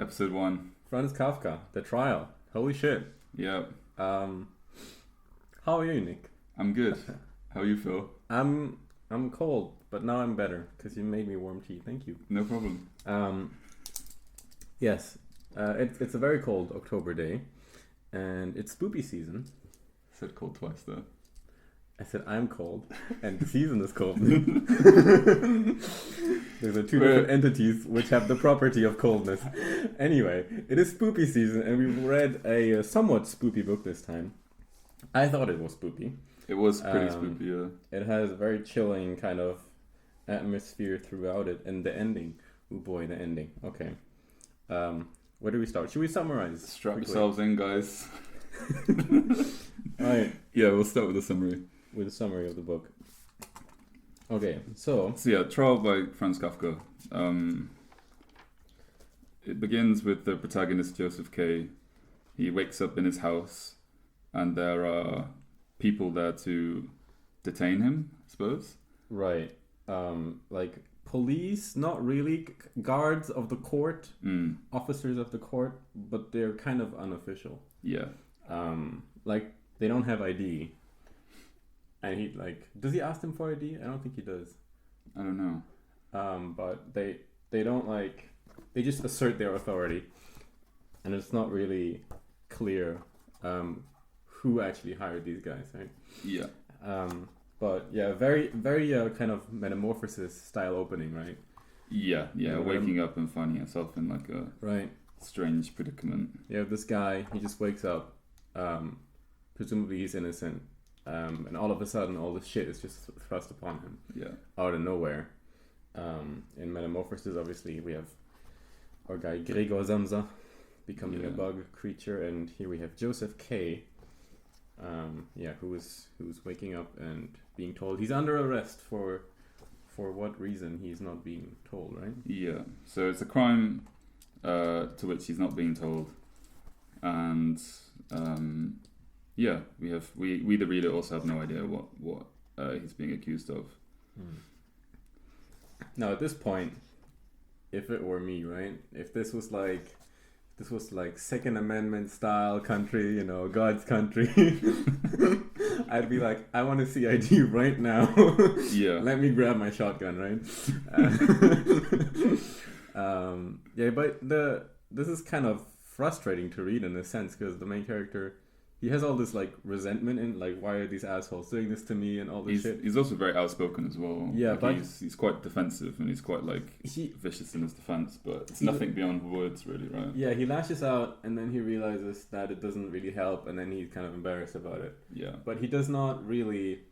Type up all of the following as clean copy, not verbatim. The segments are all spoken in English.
Episode 1. Franz Kafka, The Trial. Holy shit. Yeah. How are you, Nick? I'm good. How you feel? I'm cold, but now I'm better because you made me warm tea. Thank you. No problem. Yes, it's a very cold October day, and it's spoopy season. Said cold twice though. I said I'm cold, and the season is cold. Those are two different entities which have the property of coldness. Anyway, it is spoopy season, and we've read a somewhat spoopy book this time. I thought it was spoopy. It was pretty spoopy, yeah. It has a very chilling kind of atmosphere throughout it, and the ending. Oh boy, the ending. Okay. Where do we start? Should we summarize? Strap quickly? yourselves in, guys. Right. Yeah, we'll start with a summary. With a summary of the book. Okay, so yeah, Trial by Franz Kafka. It begins with the protagonist, Joseph K. He wakes up in his house, and there are people there to detain him, I suppose. Right. Like police, not really guards of the court, officers of the court, but they're kind of unofficial. Yeah. Like they don't have ID. And he does he ask them for ID? I don't think he does. I don't know. But they don't they just assert their authority, and it's not really clear who actually hired these guys, right? Yeah. But yeah, very very kind of Metamorphosis style opening, right? Yeah. Waking up and finding yourself in a right strange predicament. Yeah, this guy, he just wakes up, presumably he's innocent. And all of a sudden, all this shit is just thrust upon him. Yeah. Out of nowhere. In Metamorphosis, obviously, we have our guy Gregor Samsa becoming a bug creature, and here we have Joseph K. Who's waking up and being told he's under arrest for what reason he's not being told, right? Yeah. So it's a crime to which he's not being told, and. We the reader also have no idea what he's being accused of. Now at this point, if it were me, right? If this was like Second Amendment style country, God's country, I'd be like, I want to see ID right now. Yeah. Let me grab my shotgun, right? But this is kind of frustrating to read in a sense because the main character, he has all this resentment and why are these assholes doing this to me and all this shit. He's also very outspoken as well. Yeah, but he's quite defensive and he's quite vicious in his defense, but it's nothing beyond words really, right? Yeah, he lashes out and then he realizes that it doesn't really help and then he's kind of embarrassed about it. Yeah. But he does not really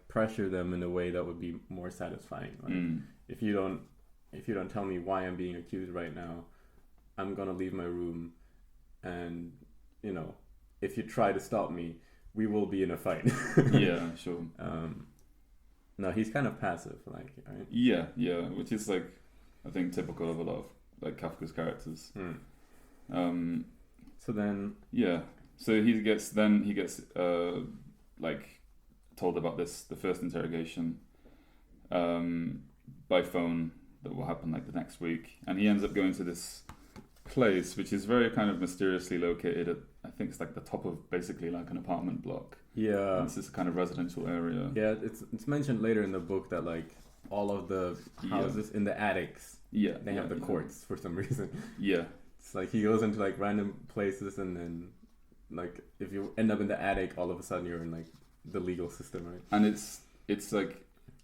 pressure them in a way that would be more satisfying. If you don't tell me why I'm being accused right now, I'm gonna leave my room and if you try to stop me, we will be in a fight. Yeah, sure. No, he's kind of passive, right? Yeah, which is I think typical of a lot of Kafka's characters. So then, so he gets told about the first interrogation by phone that will happen the next week, and he ends up going to this place which is very kind of mysteriously located at, I think it's the top of basically an apartment block. Yeah. And it's this kind of residential area. Yeah, it's mentioned later in the book that all of the houses in the attics, they have the courts for some reason. Yeah. It's he goes into random places and then if you end up in the attic, all of a sudden you're in the legal system, right? And it's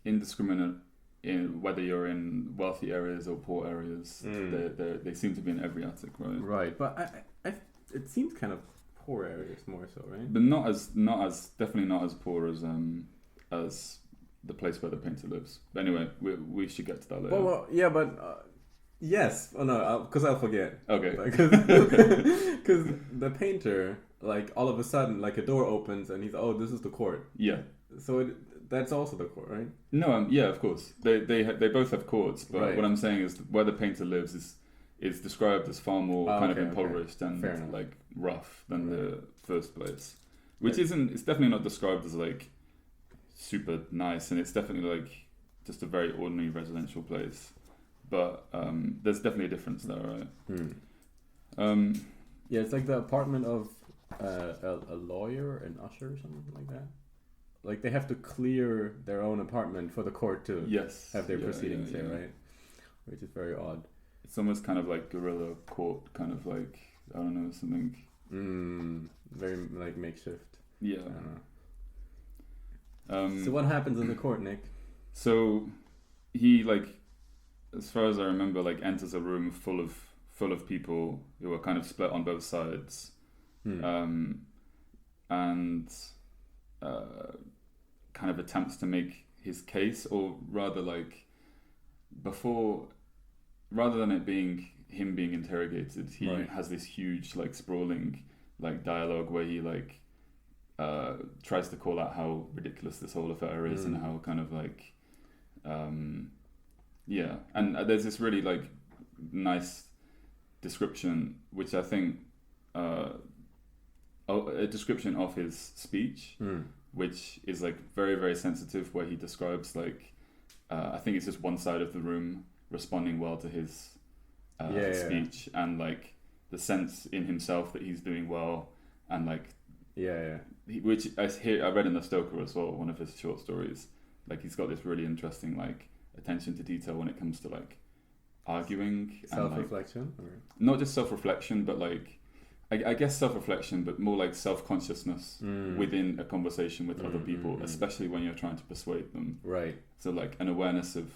indiscriminate in whether you're in wealthy areas or poor areas. They seem to be in every attic, right? Right, but I it seems kind of poor areas more so, right? But not as definitely not as poor as the place where the painter lives. But anyway, we should get to that later. Well yeah, but yes. Oh no, because I'll forget. Okay. Because the painter, all of a sudden, a door opens and he's, this is the court. Yeah. So that's also the court, right? No, yeah, of course. They both have courts, but right. What I'm saying is where the painter lives is described as far more kind of impoverished and rough than the first place, which isn't. It's definitely not described as super nice, and it's definitely just a very ordinary residential place. but there's definitely a difference there, right? Yeah, it's like the apartment of a lawyer, an usher, or something like that. Like they have to clear their own apartment for the court to have their proceedings there, right? Which is very odd. It's almost kind of like guerrilla court, kind of like, I don't know, something. Very like makeshift. Yeah. So what happens in the court, Nick? So he, like, as far as I remember, like enters a room full of people who are kind of split on both sides, and kind of attempts to make his case, or rather, like, rather than it being him being interrogated, he has this huge, like, sprawling, like, dialogue where he, like, tries to call out how ridiculous this whole affair is, and how kind of like, and there's this really, like, nice description, which I think, a description of his speech, which is, like, very, very sensitive, where he describes, like, I think it's just one side of the room responding well to his speech, and, like, the sense in himself that he's doing well, and, like, which I read in the Stoker as well, one of his short stories. Like, he's got this really interesting, like, attention to detail when it comes to, like, arguing, self-reflection, and, like, not just self-reflection, but, like, I guess self-reflection, but more like self-consciousness within a conversation with other people, especially when you're trying to persuade them. Right. So, like, an awareness of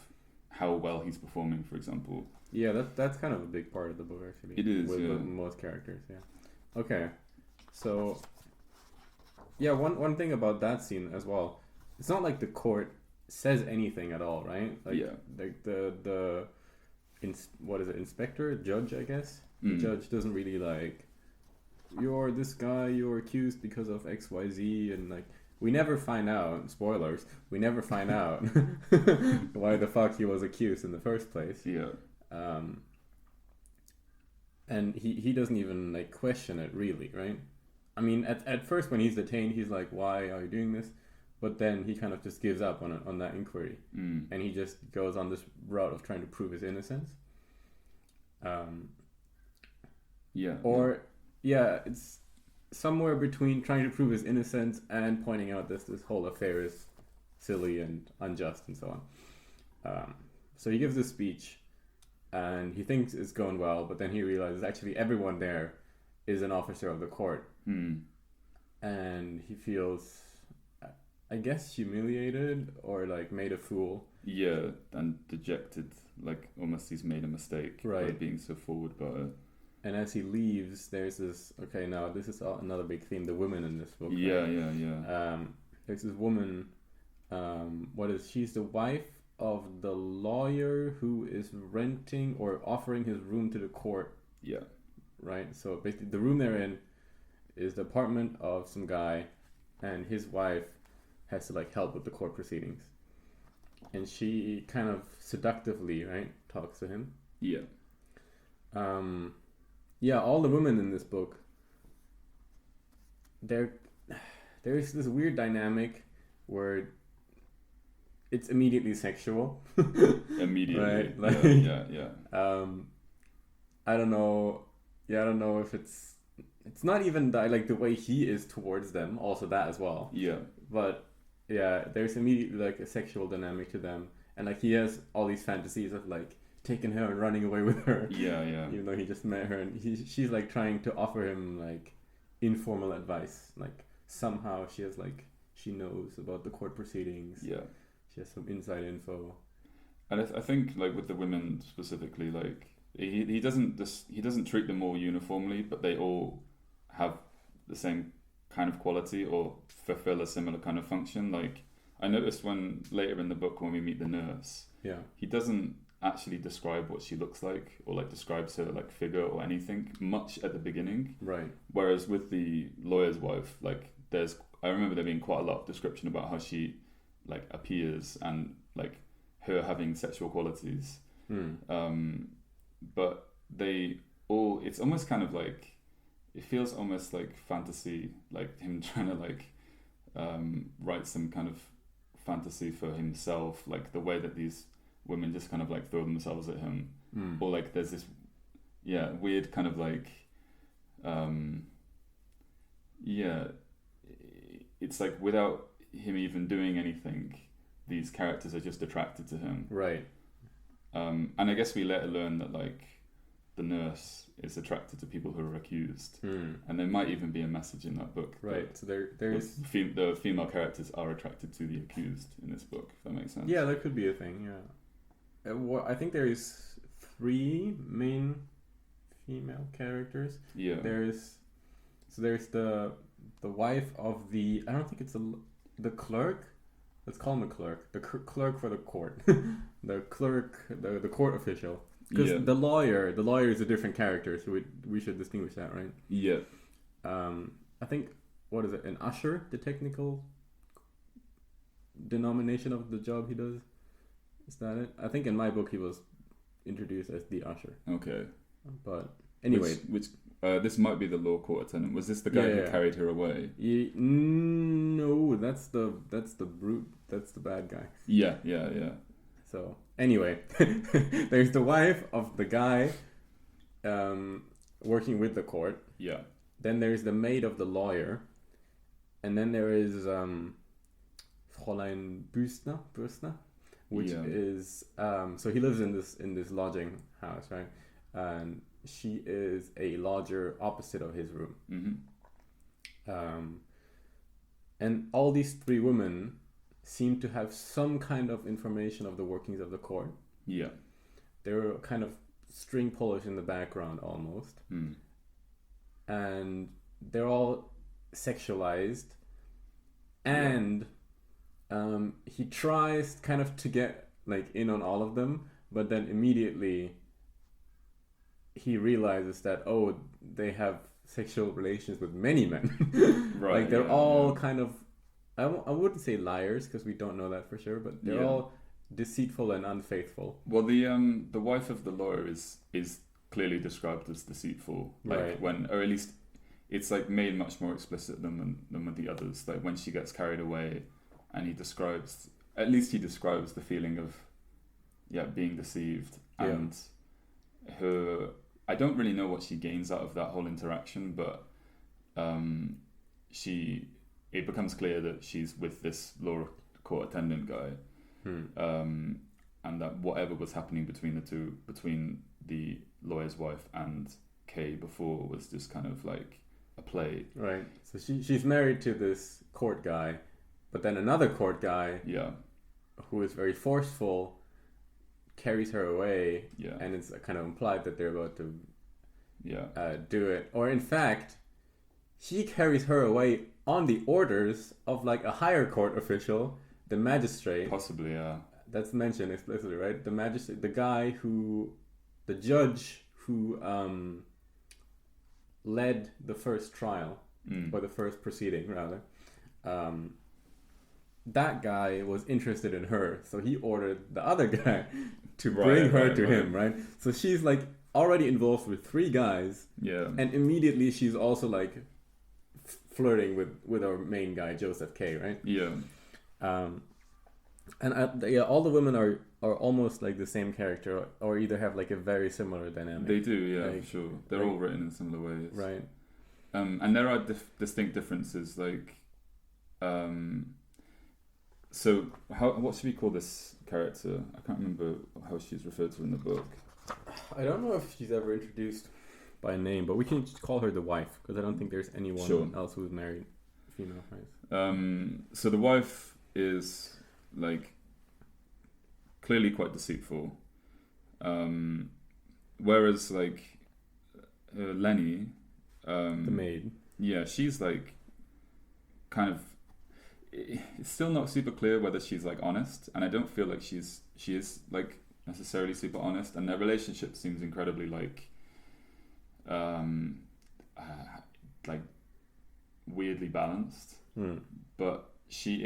how well he's performing, for example. Yeah, that's kind of a big part of the book, actually. It is, with most characters. Yeah. Okay. So, yeah, one thing about that scene as well, it's not like the court says anything at all, right? Like, like the what is it, inspector, judge, I guess. The judge doesn't really, like, you're this guy, you're accused because of XYZ, and, like, we never find out, spoilers, we never find out why the fuck he was accused in the first place. Yeah. And he doesn't even, like, question it, really, right? I mean, at first when he's detained, he's like, why are you doing this? But then he kind of just gives up on that inquiry. And he just goes on this route of trying to prove his innocence. It's somewhere between trying to prove his innocence and pointing out this whole affair is silly and unjust and so on. So he gives this speech, and he thinks it's going well, but then he realizes actually everyone there is an officer of the court. And he feels, I guess, humiliated or, like, made a fool. Yeah, and dejected, like, almost he's made a mistake by being so forward about it. And as he leaves, there's this, okay, now this is another big theme, the women in this book. Yeah. There's this woman, she's the wife of the lawyer who is renting or offering his room to the court. Yeah. Right? So basically the room they're in is the apartment of some guy, and his wife has to, like, help with the court proceedings. And she kind of seductively, right, talks to him. Yeah. All the women in this book, there's this weird dynamic where it's immediately sexual. Immediately. Right? Like, yeah. I don't know if it's not even like the way he is towards them, also that as well. Yeah. But yeah, there's immediately, like, a sexual dynamic to them, and, like, he has all these fantasies of, like, taking her and running away with her. Yeah. Even though he just met her, and she's, like, trying to offer him, like, informal advice. Like, somehow she knows about the court proceedings. Yeah. She has some inside info. And I think, like, with the women specifically, like, he doesn't treat them all uniformly, but they all have the same kind of quality or fulfill a similar kind of function. Like, I noticed later in the book when we meet the nurse, he doesn't actually describe what she looks like, or, like, describes her, like, figure or anything much at the beginning. Right. Whereas with the lawyer's wife, like, I remember there being quite a lot of description about how she, like, appears and, like, her having sexual qualities. But it's almost kind of like, it feels almost like fantasy, like him trying to, like, write some kind of fantasy for himself, like the way that these women just kind of like throw themselves at him, or like there's this weird kind of like it's like without him even doing anything, these characters are just attracted to him, right? And I guess we later learn that like the nurse is attracted to people who are accused, and there might even be a message in that book, right? So there's the female characters are attracted to the accused in this book, if that makes sense. Yeah, that could be a thing. I think there is 3 main female characters. Yeah. There's the wife of the, I don't think it's the clerk. Let's call him a clerk. The clerk for the court. The clerk, the court official. Because the lawyer is a different character, so we should distinguish that, right? Yeah. I think, what is it? An usher, the technical denomination of the job he does. Is that it? I think in my book he was introduced as the usher. Okay. But anyway, which this might be the law court attendant. Was this the guy who carried her away? No, that's the brute. That's the bad guy. Yeah. So anyway, there's the wife of the guy working with the court. Yeah. Then there's the maid of the lawyer, and then there is Fräulein Bürstner, which is so he lives in this lodging house, right? And she is a lodger opposite of his room. And all these 3 women seem to have some kind of information of the workings of the court. Yeah. They're kind of string pullers in the background almost. And they're all sexualized. And he tries kind of to get like in on all of them, but then immediately he realizes that, they have sexual relations with many men. Right. Like they're all kind of, I wouldn't say liars because we don't know that for sure, but they're all deceitful and unfaithful. Well, the wife of the lawyer is clearly described as deceitful, like right. when, or at least it's like made much more explicit than with the others. Like when she gets carried away, and he describes the feeling of being deceived, and her. I don't really know what she gains out of that whole interaction, but it becomes clear that she's with this law court attendant guy, and that whatever was happening between the lawyer's wife and Kay before was just kind of like a play. Right. So she's married to this court guy, but then another court guy, who is very forceful, carries her away, and it's kind of implied that they're about to do it. Or in fact, he carries her away on the orders of like a higher court official, the magistrate. Possibly, yeah. That's mentioned explicitly, right? The magistrate, the judge who led the first trial, or the first proceeding rather. That guy was interested in her, so he ordered the other guy to bring her to him, right? So she's like already involved with 3 guys, and immediately she's also like flirting with our main guy, Joseph K, right? And all the women are almost like the same character, or either have like a very similar dynamic. They do, like, for sure. They're all written in similar ways, right? And there are distinct differences, like. So, what should we call this character? I can't remember how she's referred to in the book. I don't know if she's ever introduced by name, but we can just call her the wife, because I don't think there's anyone else who's married female, right? So the wife is like clearly quite deceitful, whereas like Lenny, the maid, she's like kind of. It's still not super clear whether she's like honest, and I don't feel like she is like necessarily super honest, and their relationship seems incredibly like weirdly balanced. But she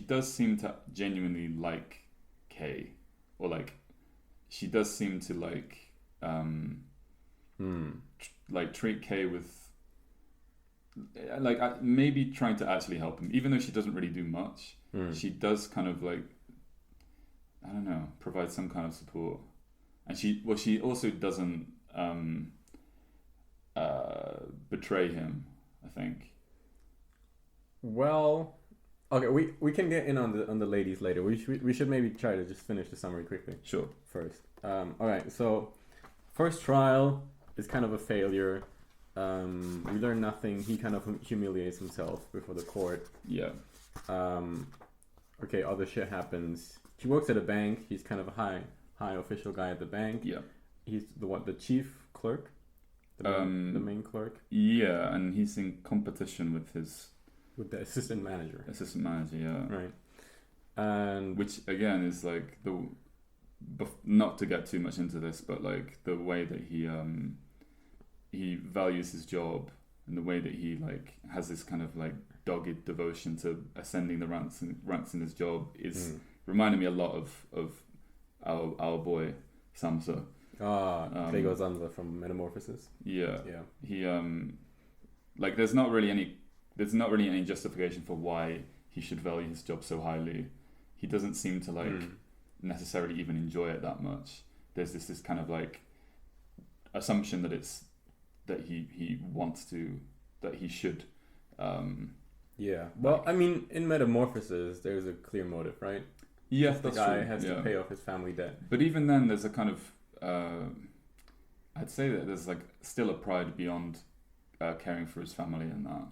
does seem to genuinely like Kay, or like she does seem to like like treat Kay with like maybe trying to actually help him, even though she doesn't really do much. She does kind of like I don't know, provide some kind of support. And she also doesn't betray him, I think. Well, okay, we can get in on the ladies later. We should maybe try to just finish the summary quickly. Sure. First. All right. So, first trial is kind of a failure. We learn nothing. He kind of humiliates himself before the court. Yeah. Okay, other shit happens. He works at a bank. He's kind of a high official guy at the bank. Yeah. He's the chief clerk, the main clerk. Yeah, and he's in competition with the assistant manager. Yeah. Right. And which again is like not to get too much into this, but like the way that he values his job and the way that he like has this kind of like dogged devotion to ascending the ranks in his job is reminded me a lot of our boy Samsa. Gregor Samsa from Metamorphosis. Yeah. He like there's not really any justification for why he should value his job so highly. He doesn't seem to like necessarily even enjoy it that much. There's this kind of like assumption that he wants to, that he should. Well, I mean, in Metamorphosis, there's a clear motive, right? Yes, the guy has to pay off his family debt. But even then, there's a kind of, I'd say that there's like still a pride beyond caring for his family and that.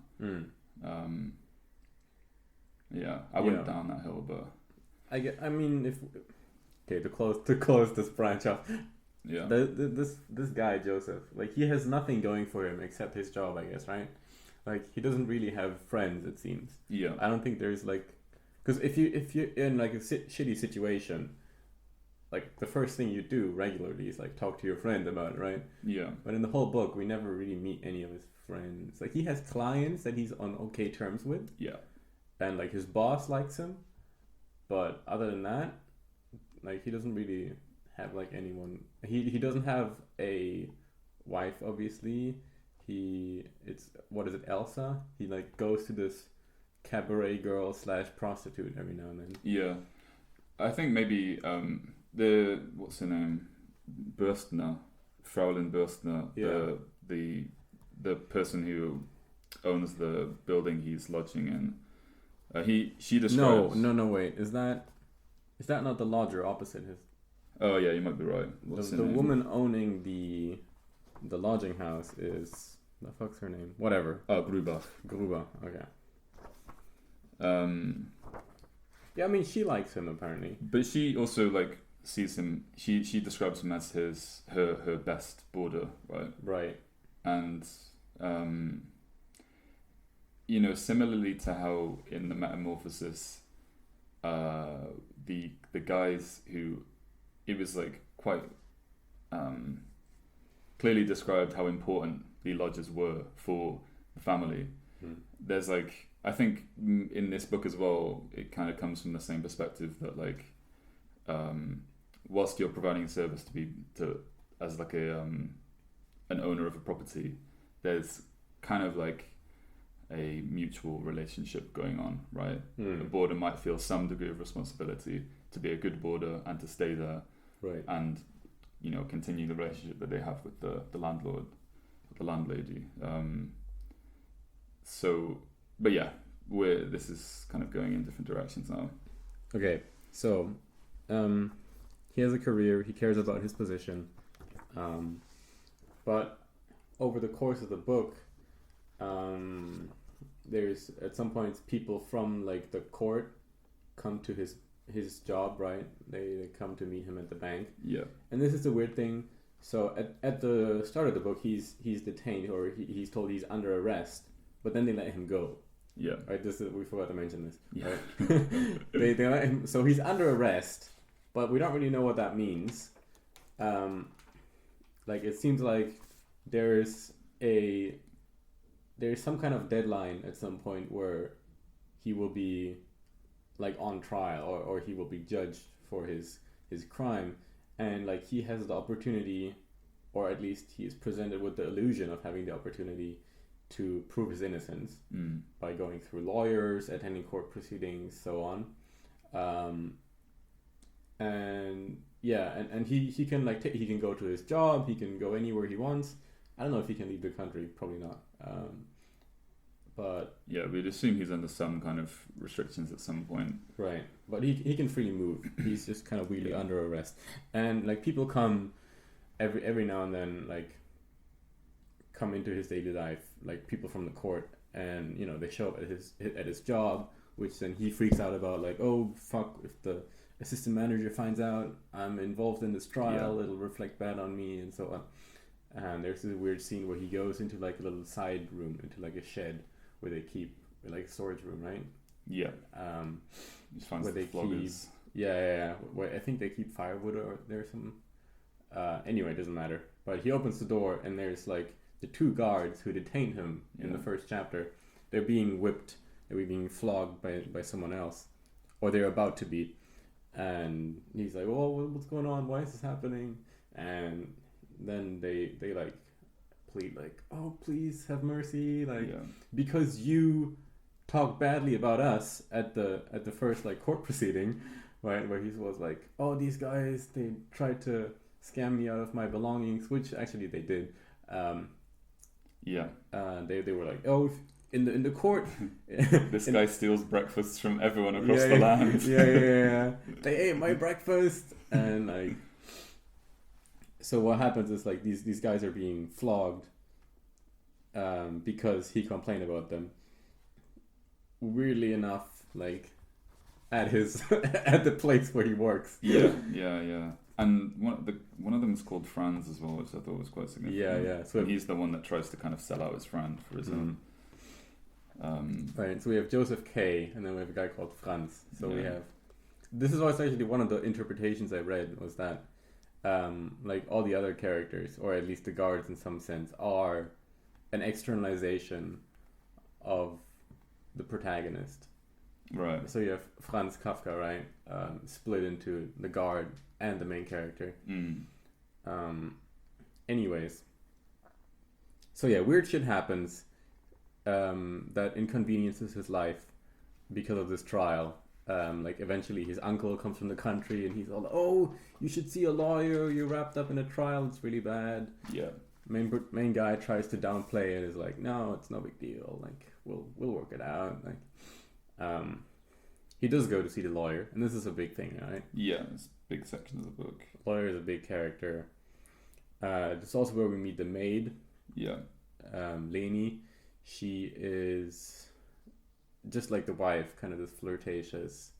I went down that hill, but to close this branch off. Yeah. This guy Joseph, like he has nothing going for him except his job, I guess, right? Like he doesn't really have friends, it seems. Yeah. I don't think there's like, because if you're in like a shitty situation, like the first thing you do regularly is like talk to your friend about it, right? Yeah. But in the whole book, we never really meet any of his friends. Like he has clients that he's on okay terms with. Yeah. And like his boss likes him, but other than that, like he doesn't really have like anyone. He doesn't have a wife, obviously. Elsa? He like goes to this cabaret girl / prostitute every now and then. Yeah. I think maybe what's her name? Bürstner, Fraulein Bürstner, the person who owns the building he's lodging in. She describes. No, wait. Is that not the lodger opposite his? Oh yeah, you might be right. The woman owning the lodging house is, the fuck's her name? Whatever. Oh, Gruber, okay. Yeah, I mean she likes him apparently. But she also like sees him. She describes him as her best boarder, right? Right. And similarly to how in the Metamorphosis, the guys who, it was like quite clearly described how important the lodgers were for the family. There's like, I think in this book as well, it kind of comes from the same perspective that like, whilst you're providing a service as like an owner of a property, there's kind of like a mutual relationship going on, right? The boarder might feel some degree of responsibility to be a good boarder and to stay there, right? And continue the relationship that they have with the landlord, with the landlady. But yeah, this is kind of going in different directions now. Okay, so he has a career. He cares about his position, but over the course of the book, there's at some points people from like the court come to his job, right? They come to meet him at the bank. Yeah. And this is the weird thing. So at the start of the book, he's detained, or he's told he's under arrest, but then they let him go. Yeah. Right. We forgot to mention this. Yeah. Right? they let him. So he's under arrest, but we don't really know what that means. Like it seems like there's some kind of deadline at some point where he will be like on trial, or he will be judged for his crime, and like he has the opportunity, or at least he is presented with the illusion of having the opportunity to prove his innocence by going through lawyers, attending court proceedings, so on. and he can like he can go to his job, he can go anywhere he wants. I don't know if he can leave the country, probably not. But yeah, we'd assume he's under some kind of restrictions at some point. Right, but he can freely move. He's just kind of weirdly under arrest, and like people come every now and then, like come into his daily life, like people from the court, and you know they show up at his job, which then he freaks out about, like, oh fuck, if the assistant manager finds out I'm involved in this trial, it'll reflect bad on me and so on. And there's this weird scene where he goes into like a little side room, into like a shed where they keep, like a storage room, right? Yeah. Where they keep, where I think they keep firewood or there's some. Anyway, it doesn't matter. But he opens the door and there's like the two guards who detained him in the first chapter. They're being whipped. They're being flogged by someone else, or they're about to be. And he's like, "Oh, what's going on? Why is this happening?" And then they like plead like, "Oh, please have mercy, like because you talk badly about us at the first like court proceeding, right? Where he was like, oh, these guys, they tried to scam me out of my belongings," which actually they did. They were like, oh, in the court, this guy steals breakfasts from everyone across the land. They ate my breakfast, and like, so what happens is like these guys are being flogged because he complained about them. Weirdly enough, like at his at the place where he works. And one of them is called Franz as well, which I thought was quite significant. So he's the one that tries to kind of sell out his friend for his own. Right. So we have Joseph K, and then we have a guy called Franz. So we have. This is also actually one of the interpretations I read, was that like all the other characters, or at least the guards in some sense, are an externalization of the protagonist. Right. So you have Franz Kafka, right? Split into the guard and the main character. Anyways. So yeah, weird shit happens that inconveniences his life because of this trial. Like eventually his uncle comes from the country and he's all like, oh, you should see a lawyer, you're wrapped up in a trial, it's really bad. Yeah. Main guy tries to downplay it, is like, no, it's no big deal, like we'll work it out. Like he does go to see the lawyer, and this is a big thing, right? Yeah, it's a big section of the book. Lawyer is a big character. This is also where we meet the maid. Yeah. Leni. She is just like the wife, kind of this flirtatious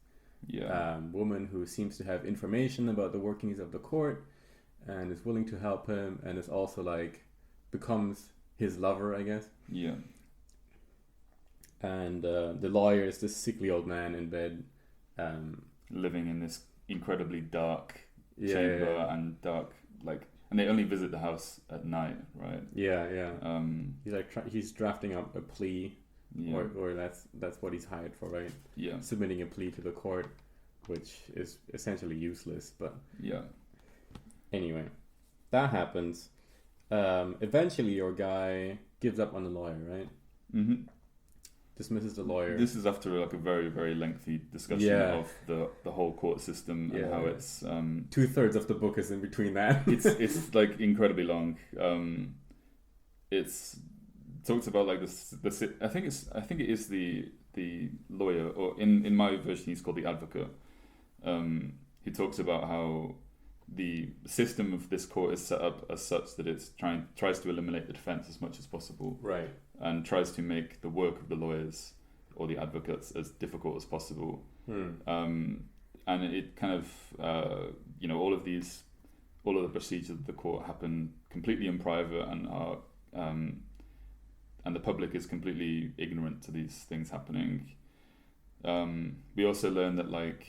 woman who seems to have information about the workings of the court and is willing to help him, and is also like becomes his lover, I guess. Yeah. And the lawyer is this sickly old man in bed, living in this incredibly dark chamber and dark, like, and they only visit the house at night, right? He's like he's drafting up a plea, or that's what he's hired for, right? Yeah, submitting a plea to the court, which is essentially useless, but anyway, that happens. Eventually, your guy gives up on the lawyer, right? Mm-hmm. Dismisses the lawyer. This is after like a very, very lengthy discussion of the whole court system and how it's 2/3 of the book is in between that. it's like incredibly long. It's talks about like this. I think it is the lawyer, or in my version he's called the advocate. He talks about how the system of this court is set up as such that it's tries to eliminate the defense as much as possible, right? And tries to make the work of the lawyers or the advocates as difficult as possible. And it kind of all of the procedures of the court happen completely in private and are and the public is completely ignorant to these things happening. We also learn that like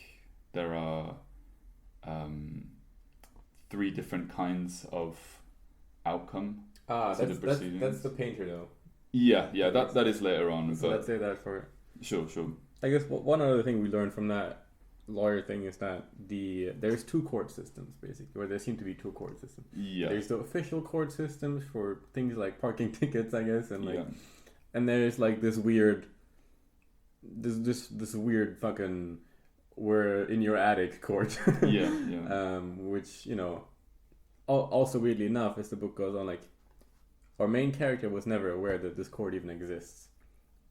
there are 3 different kinds of outcome. That's the painter though. Yeah, that is later on. So let's say that for sure. I guess one other thing we learned from that lawyer thing is that there's 2 court systems basically, or there seem to be 2 court systems. Yeah. There's the official court systems for things like parking tickets, I guess, and like, and there's like this weird fucking we're in your attic court. Yeah. Which, also weirdly enough, as the book goes on, like, our main character was never aware that this court even exists.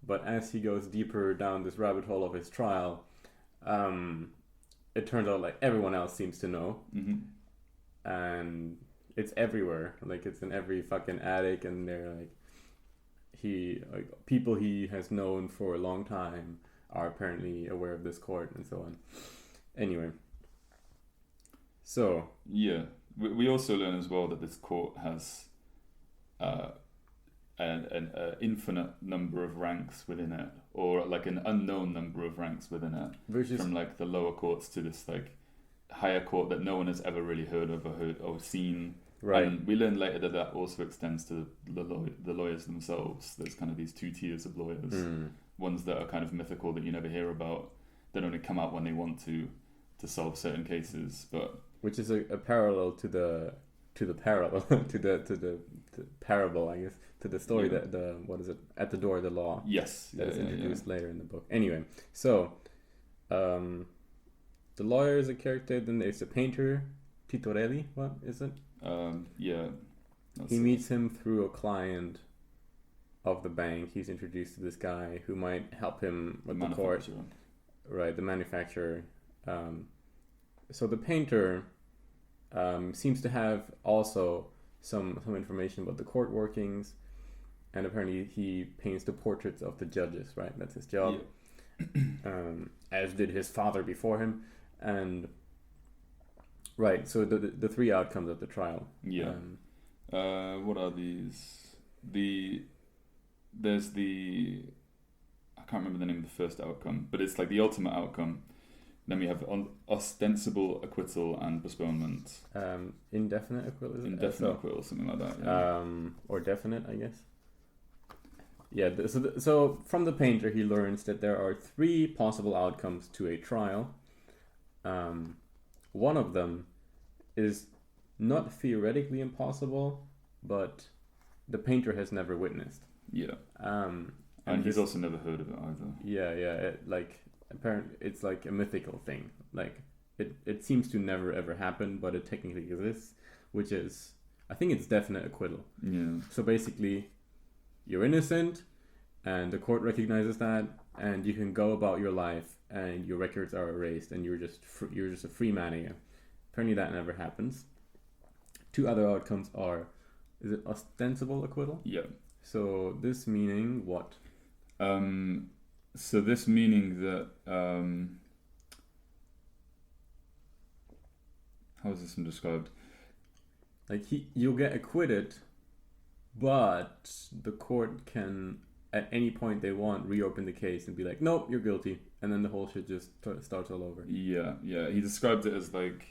But as he goes deeper down this rabbit hole of his trial, it turns out like everyone else seems to know. And it's everywhere. Like, it's in every fucking attic, and they're like, people he has known for a long time are apparently aware of this court and so on. Anyway. So. Yeah. We also learn as well that this court has an infinite number of ranks within it, or like an unknown number of ranks within it, from like the lower courts to this like higher court that no one has ever really heard of or seen. Right. And we learn later that also extends to the lawyers themselves. There's kind of these two tiers of lawyers, ones that are kind of mythical that you never hear about, that only come out when they want to solve certain cases, but which is a parallel to the parable to the parable, I guess, to the story that what is it, At the Door of the Law. Yes, that is introduced later in the book. Anyway, so the lawyer is a character. Then there's the painter, Titorelli. What is it? He meets him through a client of the bank. He's introduced to this guy who might help him with the court. Right, the manufacturer. So the painter seems to have also some information about the court workings, and apparently he paints the portraits of the judges, right? That's his job. As did his father before him. And right, so the three outcomes of the trial. What are these? There's the, I can't remember the name of the first outcome, but it's like the ultimate outcome. Then we have ostensible acquittal and postponement. Indefinite acquittal? Indefinite acquittal, something like that. Yeah. Or definite, I guess. Yeah, so from the painter, he learns that there are three possible outcomes to a trial. One of them is not theoretically impossible, but the painter has never witnessed. Yeah. And he's also never heard of it either. Yeah. Apparently, it's like a mythical thing. Like, it seems to never ever happen, but it technically exists, which is, I think it's definite acquittal. Yeah. So basically, you're innocent, and the court recognizes that, and you can go about your life, and your records are erased, and you're just a free man again. Apparently, that never happens. Two other outcomes are, is it ostensible acquittal? Yeah. So this meaning what? So this meaning that how is this one described? Like you'll get acquitted, but the court can at any point they want reopen the case and be like, nope, you're guilty, and then the whole shit just starts all over. Yeah. He described it as like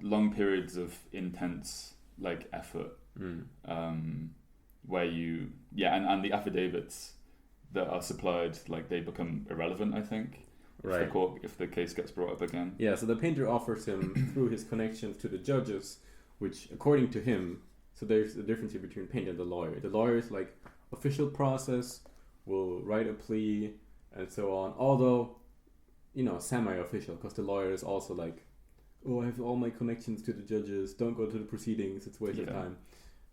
long periods of intense like effort, where you and the affidavits that are supplied, like they become irrelevant, I think. Right. If the case gets brought up again. Yeah, so the painter offers him through his connections to the judges, which according to him, so there's a difference here between painter and the lawyer. The lawyer is like official process, will write a plea and so on. Although, semi-official, because the lawyer is also like, oh, I have all my connections to the judges, don't go to the proceedings, it's a waste of time.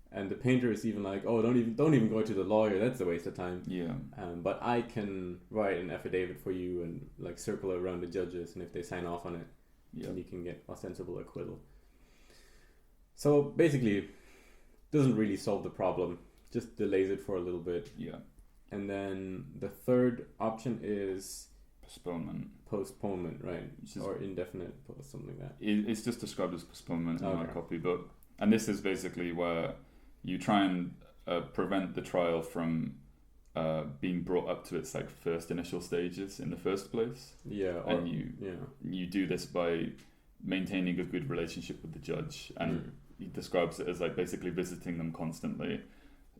And the painter is even like, oh, don't even go to the lawyer, that's a waste of time. Yeah. But I can write an affidavit for you and like circle it around the judges, and if they sign off on it, then you can get ostensible acquittal. So basically, doesn't really solve the problem, just delays it for a little bit. Yeah. And then the third option is postponement, right? Or indefinite, something like that. It's just described as postponement in my copy, and this is basically where you try and prevent the trial from being brought up to its like first initial stages in the first place. Yeah. And you do this by maintaining a good relationship with the judge, and he describes it as like basically visiting them constantly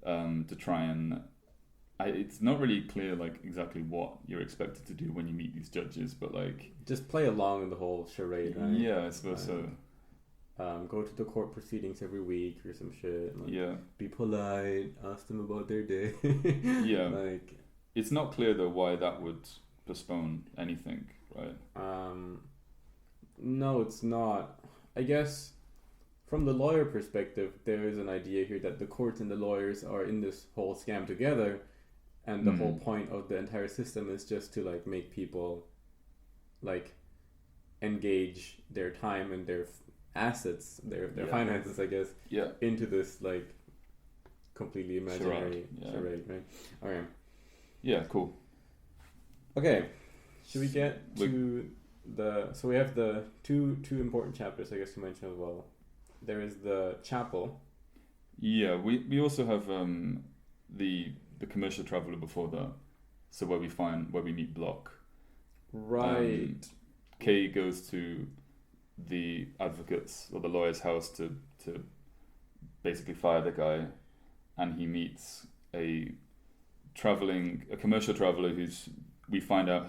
to try and. It's not really clear like exactly what you're expected to do when you meet these judges, but like just play along in the whole charade, right? Yeah, I suppose so. Go to the court proceedings every week or some shit. Like, be polite. Ask them about their day. Like, it's not clear though why that would postpone anything, Right. No, it's not. I guess from the lawyer perspective, there is an idea here that the courts and the lawyers are in this whole scam together, and the whole point of the entire system is just to like make people like engage their time and their assets, their finances, I guess, into this like completely imaginary charade, right? Okay. Yeah, cool. Okay, should we get to so we have the two important chapters, I guess, to mention as well. There is the chapel. Yeah, we also have the commercial traveler before that. So where we meet Block. Right. Kay goes to the advocate's or the lawyer's house to basically fire the guy, and he meets a commercial traveler who's, we find out,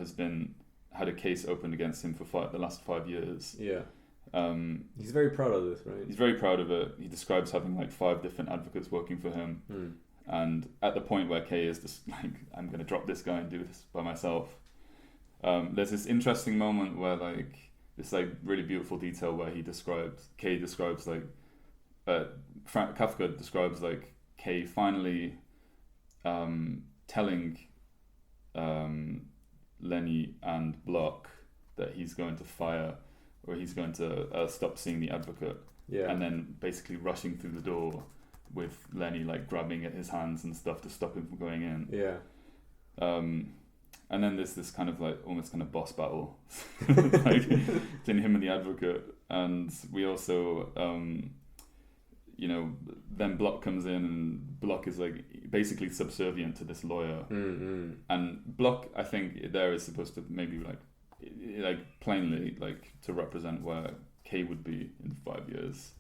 had a case opened against him for the last 5 years. Yeah. He's very proud of this, right? He's very proud of it. He describes having like 5 different advocates working for him. And at the point where Kay is just like, I'm going to drop this guy and do this by myself. There's this interesting moment where like, this like really beautiful detail where Kay describes like, Kafka describes like Kay finally telling Lenny and Block that he's going to fire, or he's going to stop seeing the advocate. Yeah. And then basically rushing through the door with Lenny like grabbing at his hands and stuff to stop him from going in. Yeah. And then there's this kind of like almost kind of boss battle like between him and the advocate. And we also then Block comes in, and Block is like basically subservient to this lawyer. And Block, I think there is supposed to maybe like plainly like to represent where Kay would be in 5 years,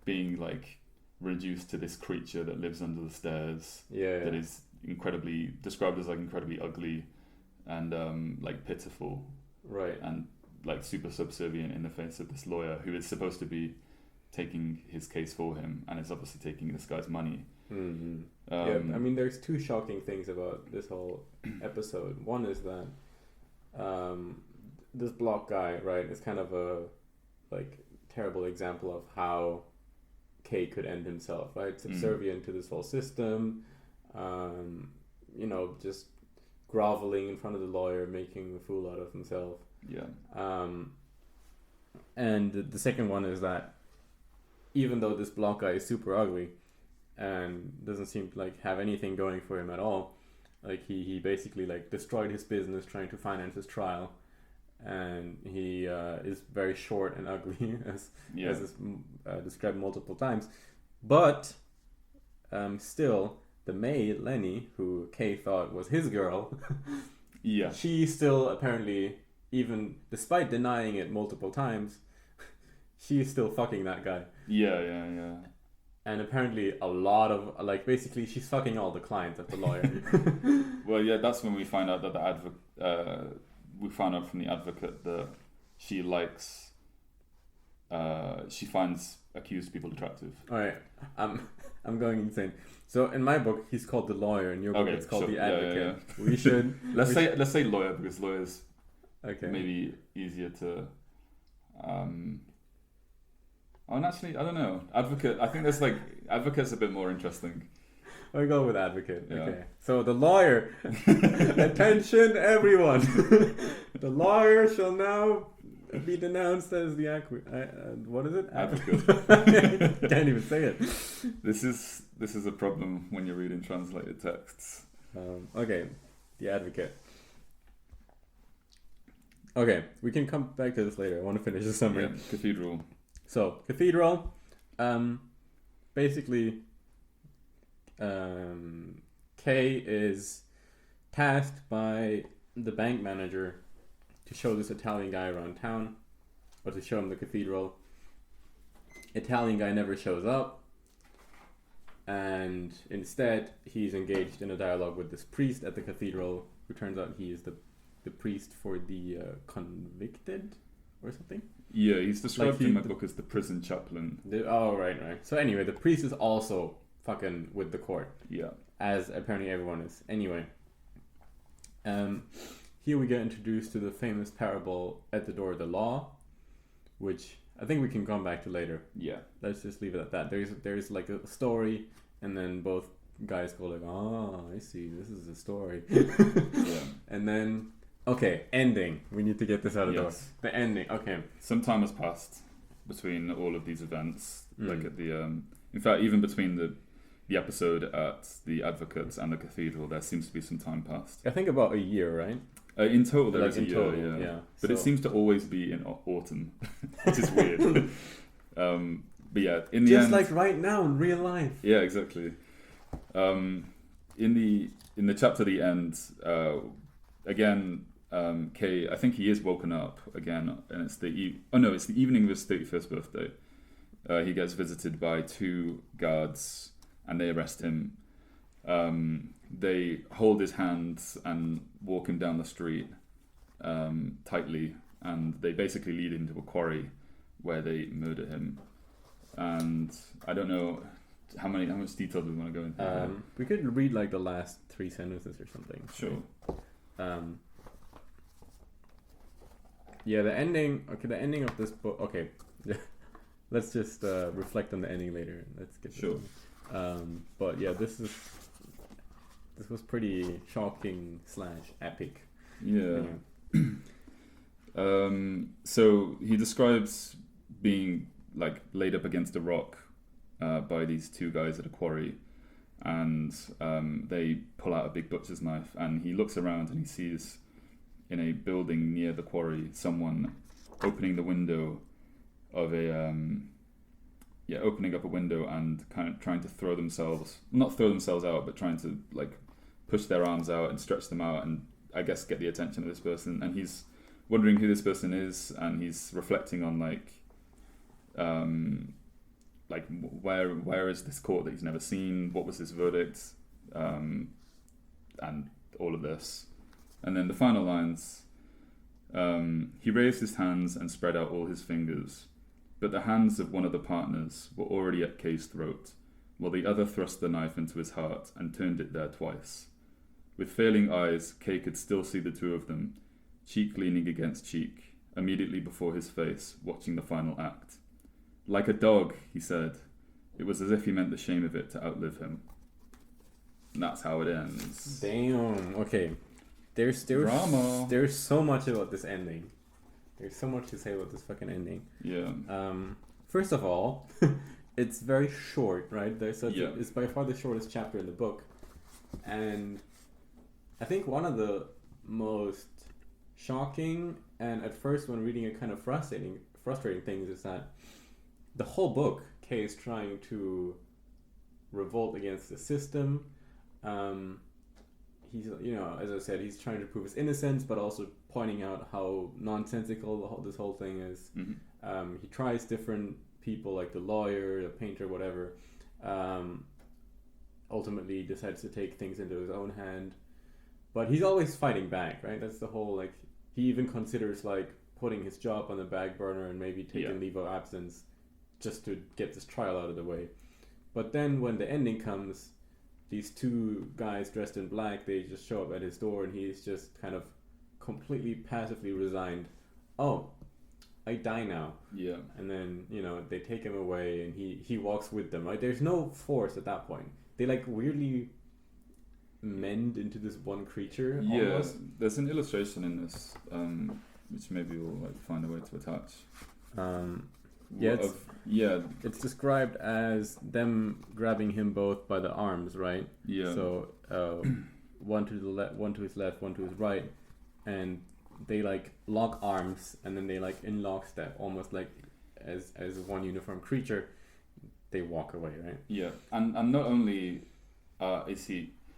being like reduced to this creature that lives under the stairs, that is described as like incredibly ugly and like pitiful, right, and like super subservient in the face of this lawyer who is supposed to be taking his case for him, and is obviously taking this guy's money. I mean, there's 2 shocking things about this whole episode. One is that this Block guy, right, is kind of a like terrible example of how Kay could end himself, right? Subservient to this whole system, just groveling in front of the lawyer, making a fool out of himself. And the second one is that even though this Block guy is super ugly and doesn't seem to like have anything going for him at all, like he basically like destroyed his business trying to finance his trial, and he is very short and ugly as is described multiple times. But still, the maid Lenny, who Kay thought was his girl, she still apparently, even despite denying it multiple times, she is still fucking that guy. And apparently a lot of, like, basically she's fucking all the clients of the lawyer. Well, that's when we find out that we found out from the advocate that she likes, she finds accused people attractive. Alright, I'm going insane. So in my book, he's called the lawyer. In your book, it's called the advocate. We should... Let's say lawyer, because lawyer's maybe easier to... and actually, I don't know. Advocate, I think there's like... Advocate's a bit more interesting. I'll go with advocate. Yeah. Okay. So the lawyer... Attention, everyone! The lawyer shall now be denounced as the... what is it? Advocate. Can't even say it. This is a problem when you're reading translated texts. Okay. The advocate. Okay. We can come back to this later. I want to finish the summary. Cathedral. So, Cathedral, basically, Kay is tasked by the bank manager to show this Italian guy around town, or to show him the cathedral. Italian guy never shows up, and instead he's engaged in a dialogue with this priest at the cathedral, who turns out he is the priest for the convicted, or something. Yeah, he's described in my book as the prison chaplain. Right. So anyway, the priest is also fucking with the court. Yeah. As apparently everyone is. Anyway. here we get introduced to the famous parable at the door of the law, which I think we can come back to later. Yeah. Let's just leave it at that. There's like a story, and then both guys go like, "Oh, I see. This is a story." Yeah. And then, okay, ending. We need to get this out of the door. Yes. The ending. Okay. Some time has passed between all of these events. Like at the, in fact, even between the episode at the Advocates and the Cathedral, there seems to be some time passed. I think about a year, right? In total, there Like is in a year, total, yeah. yeah. But it So- seems to always be in autumn, which is weird. But yeah, in the Just end, like right now in real life. yeah, exactly. In the chapter, the end, again, Kay, I think he is woken up again, and it's it's the evening of his 31st birthday. He gets visited by 2 guards, and they arrest him. They hold his hands and walk him down the street tightly, and they basically lead him to a quarry where they murder him. And I don't know how much detail do we want to go into? We could read like the last 3 sentences or something. Sure. Yeah, the ending. Okay, the ending of this book. Okay, let's just reflect on the ending later. Let's get this Sure. one. But yeah, this was pretty shocking / epic. Yeah. So he describes being like laid up against a rock by these 2 guys at a quarry, and they pull out a big butcher's knife, and he looks around and he sees in a building near the quarry someone opening the window of opening up a window and kind of trying to not throw themselves out, but trying to like push their arms out and stretch them out, and I guess get the attention of this person. And he's wondering who this person is, and he's reflecting on where is this court that he's never seen, what was his verdict, and all of this. And then the final lines, he raised his hands and spread out all his fingers, but the hands of one of the partners were already at Kay's throat, while the other thrust the knife into his heart and turned it there twice. With failing eyes, Kay could still see the 2 of them, cheek leaning against cheek, immediately before his face, watching the final act. Like a dog, he said. It was as if he meant the shame of it to outlive him. And that's how it ends. Damn. Okay. There's Drama. There's so much about this ending. There's so much to say about this fucking ending. Yeah. First of all, it's very short, right? It's by far the shortest chapter in the book, and I think one of the most shocking and at first when reading it kind of frustrating things is that the whole book, Kay is trying to revolt against the system. He's, as I said, he's trying to prove his innocence, but also pointing out how nonsensical this whole thing is. Mm-hmm. He tries different people, like the lawyer, the painter, whatever. Ultimately decides to take things into his own hand. But he's always fighting back, right? That's the whole, he even considers, putting his job on the back burner and maybe taking leave of absence just to get this trial out of the way. But then when the ending comes, these 2 guys dressed in black, they just show up at his door, and he's just kind of completely passively resigned. Oh, I die now. Yeah. And then, they take him away, and he walks with them, right? There's no force at that point. They, weirdly mend into this one creature, almost. Yeah, there's an illustration in this, which maybe we'll, find a way to attach. It's described as them grabbing him both by the arms, right? Yeah. So one to the left, one to his left, one to his right, and they lock arms, and then they in lockstep, almost as one uniform creature, they walk away, right? Yeah, and not only is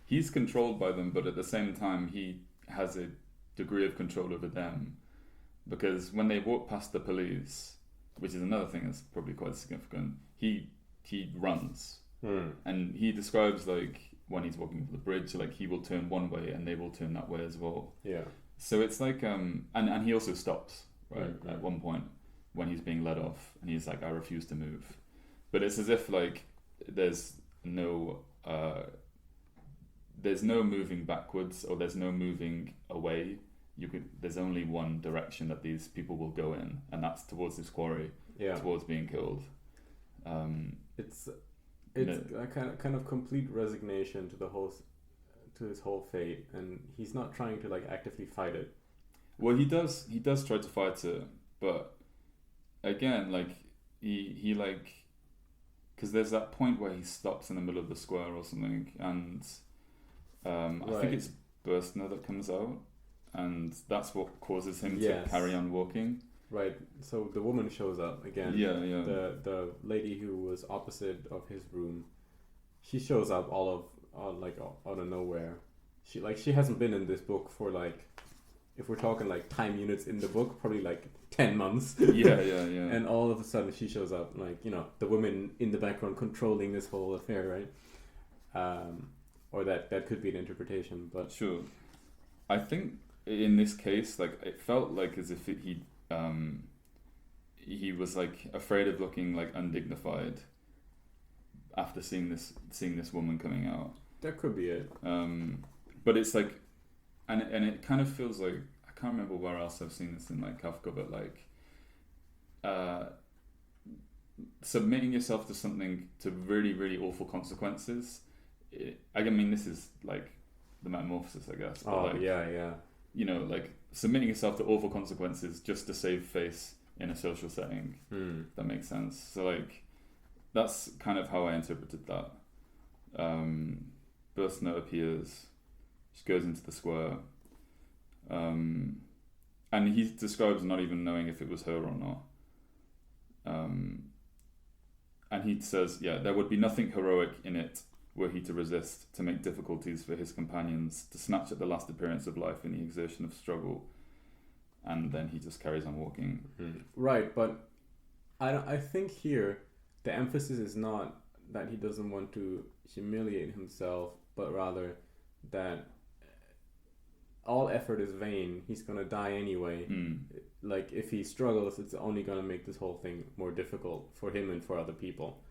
he's controlled by them, but at the same time he has a degree of control over them, because when they walk past the police, which is another thing that's probably quite significant, he runs. And he describes when he's walking over the bridge, he will turn one way and they will turn that way as well. Yeah. So it's and he also stops, right? At one point when he's being led off, and he's I refuse to move. But it's as if there's no moving backwards, or there's no moving away. there's only one direction that these people will go in, and that's towards this quarry, towards being killed. It's a kind of complete resignation to his whole fate, and he's not trying to like actively fight it. Well, he does try to fight it, but again, like he like, because there's that point where he stops in the middle of the square or something, and I think it's Bürstner that comes out, and that's what causes him to carry on walking. Right. So the woman shows up again. Yeah. The lady who was opposite of his room, she shows up out of nowhere. She hasn't been in this book for like, if we're talking like time units in the book, probably like 10 months. Yeah. And all of a sudden she shows up, like, the women in the background controlling this whole affair, right? Or that could be an interpretation, but sure. I think in this case, like, it felt like as if he was like afraid of looking like undignified after seeing this woman coming out. That could be it. But it's like, and it kind of feels like, I can't remember where else I've seen this in like Kafka, but like submitting yourself to something, to really, really awful consequences. I mean, this is like the metamorphosis, I guess. But yeah. Like submitting yourself to awful consequences just to save face in a social setting. That makes sense. So like, that's kind of how I interpreted that. Bürstner appears, she goes into the square, and he describes not even knowing if it was her or not. And he says, there would be nothing heroic in it were he to resist, to make difficulties for his companions, to snatch at the last appearance of life in the exertion of struggle. And then he just carries on walking. Right, but I think here the emphasis is not that he doesn't want to humiliate himself, but rather that all effort is vain. He's gonna die anyway. Like, if he struggles, it's only gonna make this whole thing more difficult for him and for other people.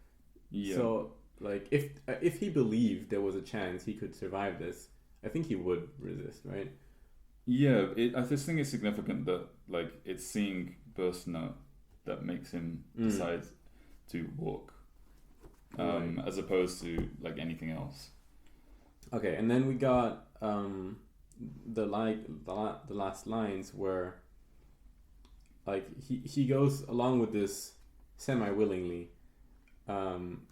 So, like, if he believed there was a chance he could survive this, I think he would resist, right? Yeah, I just think it's significant that, like, it's seeing Bürstner that makes him decide to walk, as opposed to like anything else. Okay, and then we got the last lines where, like, he goes along with this semi-willingly,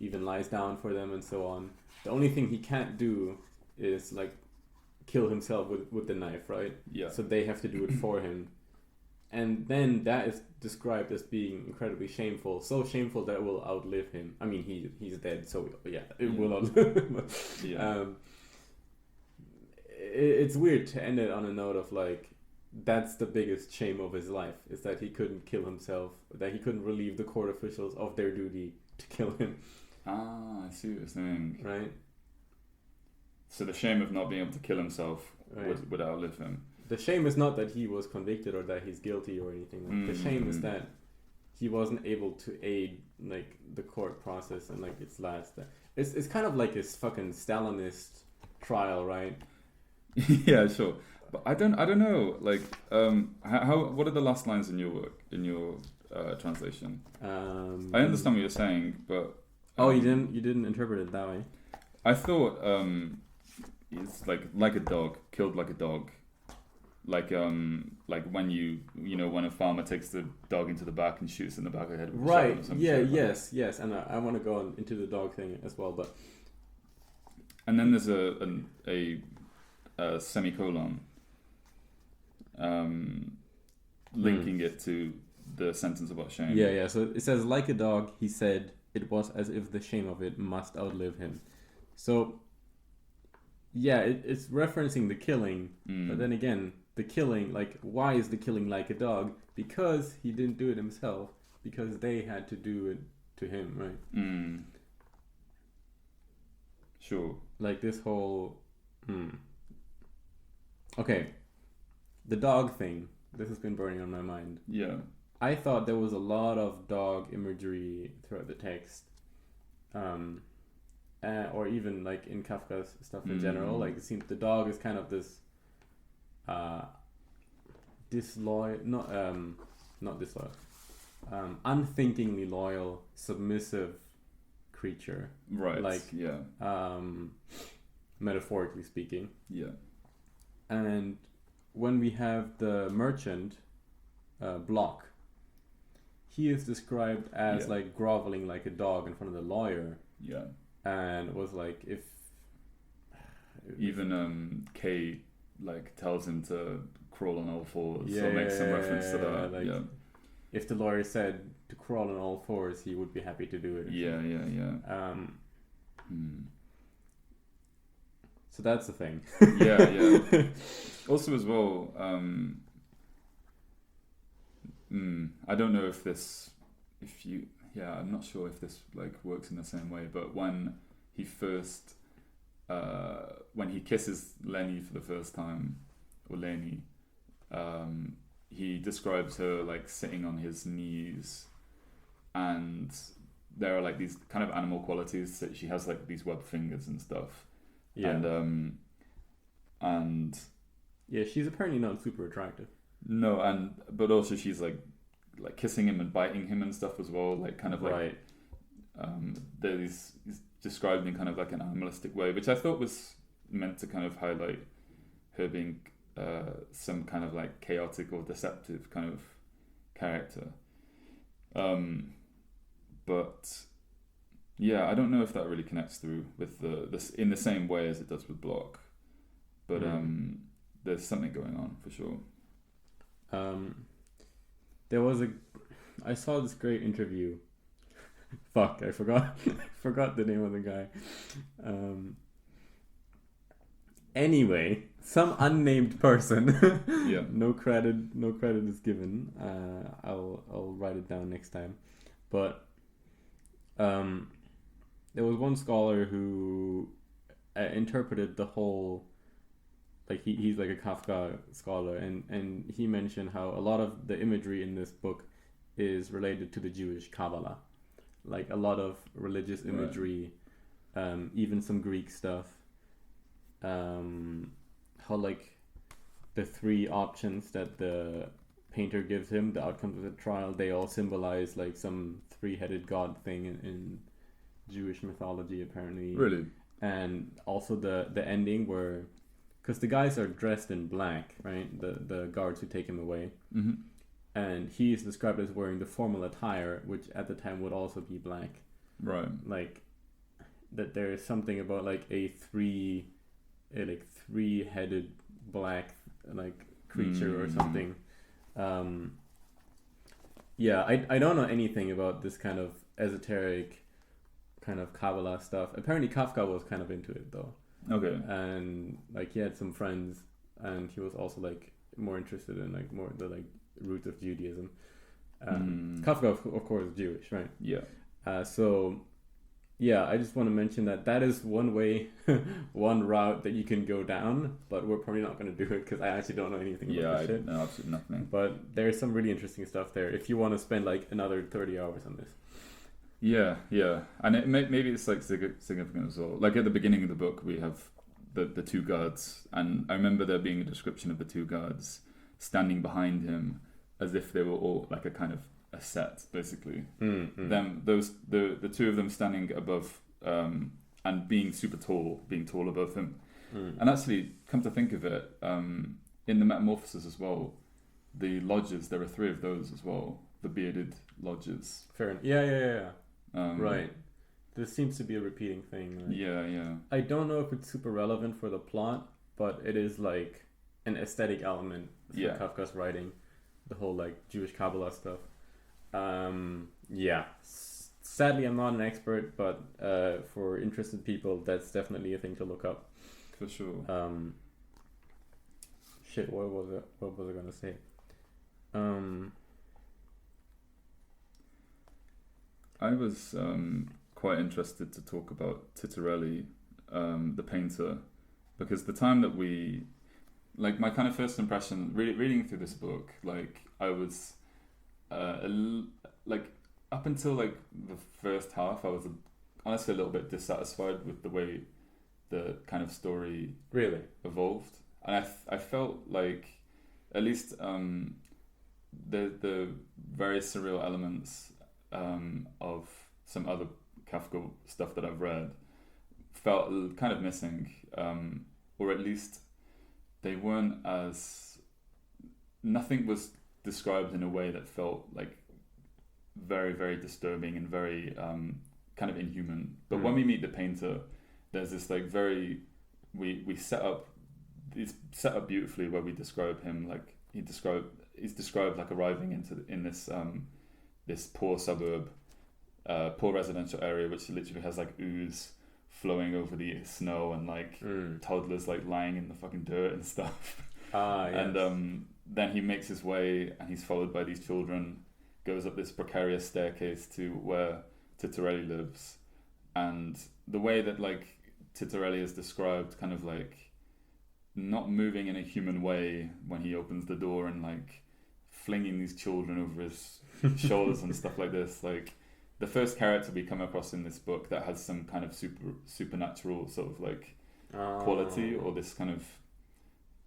even lies down for them and so on. The only thing he can't do is like kill himself with the knife, right? Yeah. So they have to do it for him. And then that is described as being incredibly shameful. So shameful that it will outlive him. I mean, he's dead, so it will outlive him. It's weird to end it on a note of like, that's the biggest shame of his life, is that he couldn't kill himself, that he couldn't relieve the court officials of their duty to kill him. Ah, I see what you're saying. Right. So the shame of not being able to kill himself would outlive him. The shame is not that he was convicted or that he's guilty or anything. Like, the shame is that he wasn't able to aid like the court process and like its last. It's kind of like his fucking Stalinist trial, right? Yeah, sure. But I don't know. Like, what are the last lines in your work, in your translation? I understand what you're saying, but you didn't interpret it that way. I thought it's like a dog, killed like a dog. Like when when a farmer takes the dog into the back and shoots in the back of the head. Right. Yeah. Yes. And I want to go into the dog thing as well, but. And then there's a semicolon, linking it to the sentence about shame. Yeah. So it says, like a dog, he said, it was as if the shame of it must outlive him. So. Yeah, it's referencing the killing, but then again, the killing, like, why is the killing like a dog? Because he didn't do it himself, because they had to do it to him, right? Sure. Like this whole... Okay, the dog thing, this has been burning on my mind. Yeah. I thought there was a lot of dog imagery throughout the text. Or even like in Kafka's stuff in general, like it seems the dog is kind of this disloyal, not disloyal, unthinkingly loyal, submissive creature. Right. Like, yeah. Metaphorically speaking. Yeah. And when we have the merchant, Block, he is described as like groveling like a dog in front of the lawyer. Yeah. And was like, if even Kay like tells him to crawl on all fours, or makes some reference to that. Like, if the lawyer said to crawl on all fours, he would be happy to do it. Yeah. So that's the thing. Yeah. Also, as well, I don't know if I'm not sure if this like works in the same way, but when he first, when he kisses Lenny for the first time, or Lenny, he describes her like sitting on his knees, and there are like these kind of animal qualities that she has, like these webbed fingers and stuff. Yeah. And yeah, she's apparently not super attractive. No, but also she's like kissing him and biting him and stuff as well, like kind of like right. He's described in kind of like an animalistic way, which I thought was meant to kind of highlight her being some kind of like chaotic or deceptive kind of character. But yeah, I don't know if that really connects through with this in the same way as it does with Block, but there's something going on for sure. I saw this great interview. Fuck, I forgot the name of the guy. Anyway, some unnamed person. Yeah. No credit is given. I'll write it down next time. But there was one scholar who interpreted the whole, like he's like a Kafka scholar, and he mentioned how a lot of the imagery in this book is related to the Jewish Kabbalah, like a lot of religious imagery, even some Greek stuff. How like the three options that the painter gives him, the outcomes of the trial, they all symbolize like some three-headed god thing in Jewish mythology apparently. Really? And also the ending where, because the guys are dressed in black, right? The guards who take him away. Mm-hmm. And he is described as wearing the formal attire, which at the time would also be black. Right. Like that there is something about like a three-headed black like creature or something. Yeah, I don't know anything about this kind of esoteric kind of Kabbalah stuff. Apparently Kafka was kind of into it though. Okay. And like he had some friends, and he was also like more interested in like more the like roots of Judaism. Kafka of course is Jewish, right? Yeah. So yeah, I just want to mention that is one way, one route that you can go down, but we're probably not going to do it because I actually don't know anything about this shit. Yeah, no, absolutely nothing. But there's some really interesting stuff there if you want to spend like another 30 hours on this. Yeah, and maybe it's like significant as well. Like at the beginning of the book, we have the two guards, and I remember there being a description of the two guards standing behind him as if they were all like a kind of a set, basically. The two of them standing above and being super tall, being tall above him. And actually, come to think of it, in the Metamorphosis as well, the lodges, there are three of those as well, the bearded lodges. Fair enough. Yeah. Right. This seems to be a repeating thing. Like, yeah. I don't know if it's super relevant for the plot, but it is like an aesthetic element for Kafka's writing, the whole like Jewish Kabbalah stuff. Sadly I'm not an expert, but for interested people that's definitely a thing to look up for sure. What was I gonna say? I was quite interested to talk about Titorelli, the painter, because the time that we, like my kind of first impression reading through this book, like I was like up until like the first half, I was honestly a little bit dissatisfied with the way the kind of story really evolved, and I felt like at least the very surreal elements of some other Kafka stuff that I've read felt kind of missing, or at least they weren't as, nothing was described in a way that felt like very, very disturbing and very kind of inhuman. But when we meet the painter, there's this like very, we set up, it's set up beautifully where we describe him like he's described like arriving in this this poor suburb, poor residential area, which literally has like ooze flowing over the snow and like toddlers like lying in the fucking dirt and stuff. Yes. And then he makes his way and he's followed by these children, goes up this precarious staircase to where Titorelli lives. And the way that like Titorelli is described, kind of like not moving in a human way when he opens the door and like flinging these children over his shoulders and stuff like this. Like the first character we come across in this book that has some kind of supernatural sort of like quality, or this kind of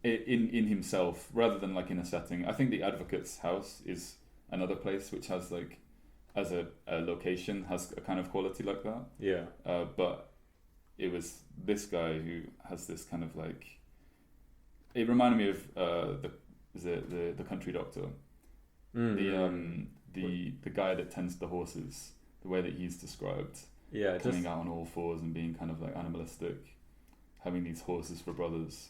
in himself rather than like in a setting. I think the Advocate's house is another place which has like, as a location, has a kind of quality like that. Yeah. But it was this guy who has this kind of like, it reminded me of the country doctor, the guy that tends the horses, the way that he's described, coming out on all fours and being kind of like animalistic, having these horses for brothers.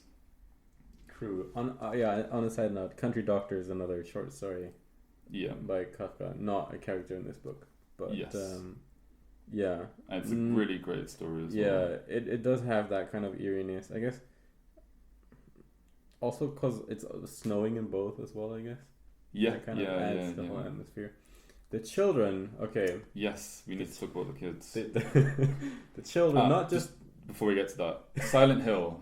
True. On a side note, Country Doctor is another short story. Yeah. By Kafka, not a character in this book, but yes. Yeah. And it's a really great story as well. Yeah, it does have that kind of eeriness, I guess. Also, because it's snowing in both as well, I guess. Yeah, that kind of adds the whole atmosphere. The children, okay. Yes, we need to talk about the kids. The children, not just before we get to that, Silent Hill,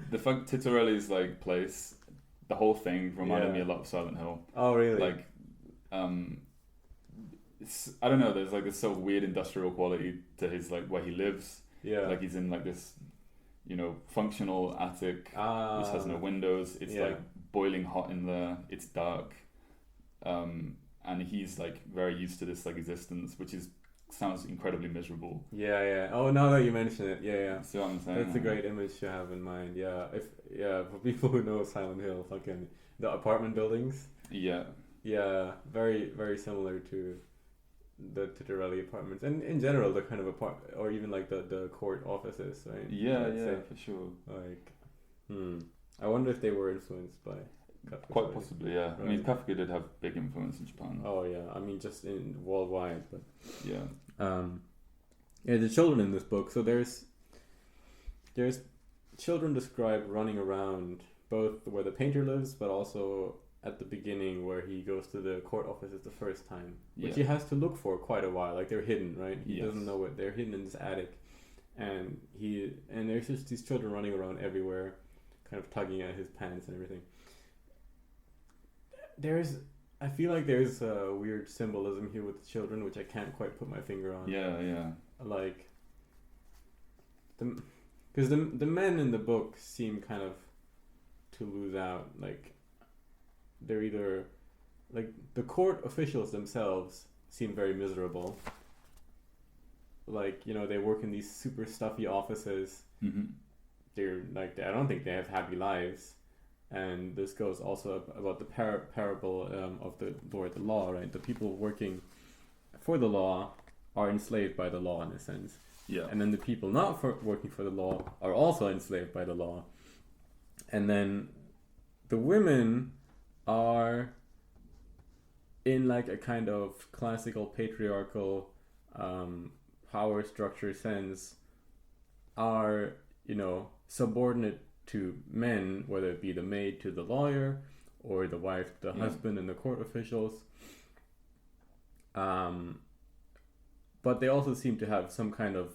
the Titorelli's like place, the whole thing reminded me a lot of Silent Hill. Oh, really? Like, it's, I don't know. There's like this sort of weird industrial quality to his like where he lives. Yeah. Like he's in like this, functional attic which has no windows. It's like boiling hot in there. It's dark, and he's like very used to this like existence, which sounds incredibly miserable. Yeah. Oh, now that you mention it, yeah. See what I'm saying? That's a great image to have in mind. Yeah. For people who know Silent Hill, fucking the apartment buildings. Yeah. Yeah, very, very similar to the Titorelli apartments, and in general the kind of or even like the court offices, right? Yeah, for sure. Like, I wonder if they were influenced by Kafka. Quite possibly, yeah. Right. I mean, Kafka did have big influence in Japan. Oh yeah, I mean just in worldwide, but yeah. The children in this book. So there's children described running around both where the painter lives, but also at the beginning where he goes to the court offices the first time, which he has to look for quite a while. Like they're hidden, right? He doesn't know what they're hidden in this attic, and there's just these children running around everywhere, kind of tugging at his pants and everything. I feel like there's a weird symbolism here with the children, which I can't quite put my finger on. Yeah. Like because the men in the book seem kind of to lose out. Like they're either like the court officials themselves seem very miserable. Like, they work in these super stuffy offices. Mm-hmm. They're like, I don't think they have happy lives. And this goes also about the parable of the Lord, the law, right? The people working for the law are enslaved by the law in a sense. Yeah. And then the people not working for the law are also enslaved by the law. And then the women are in like a kind of classical patriarchal power structure sense, are, subordinate to men, whether it be the maid to the lawyer or the wife to the husband and the court officials. But they also seem to have some kind of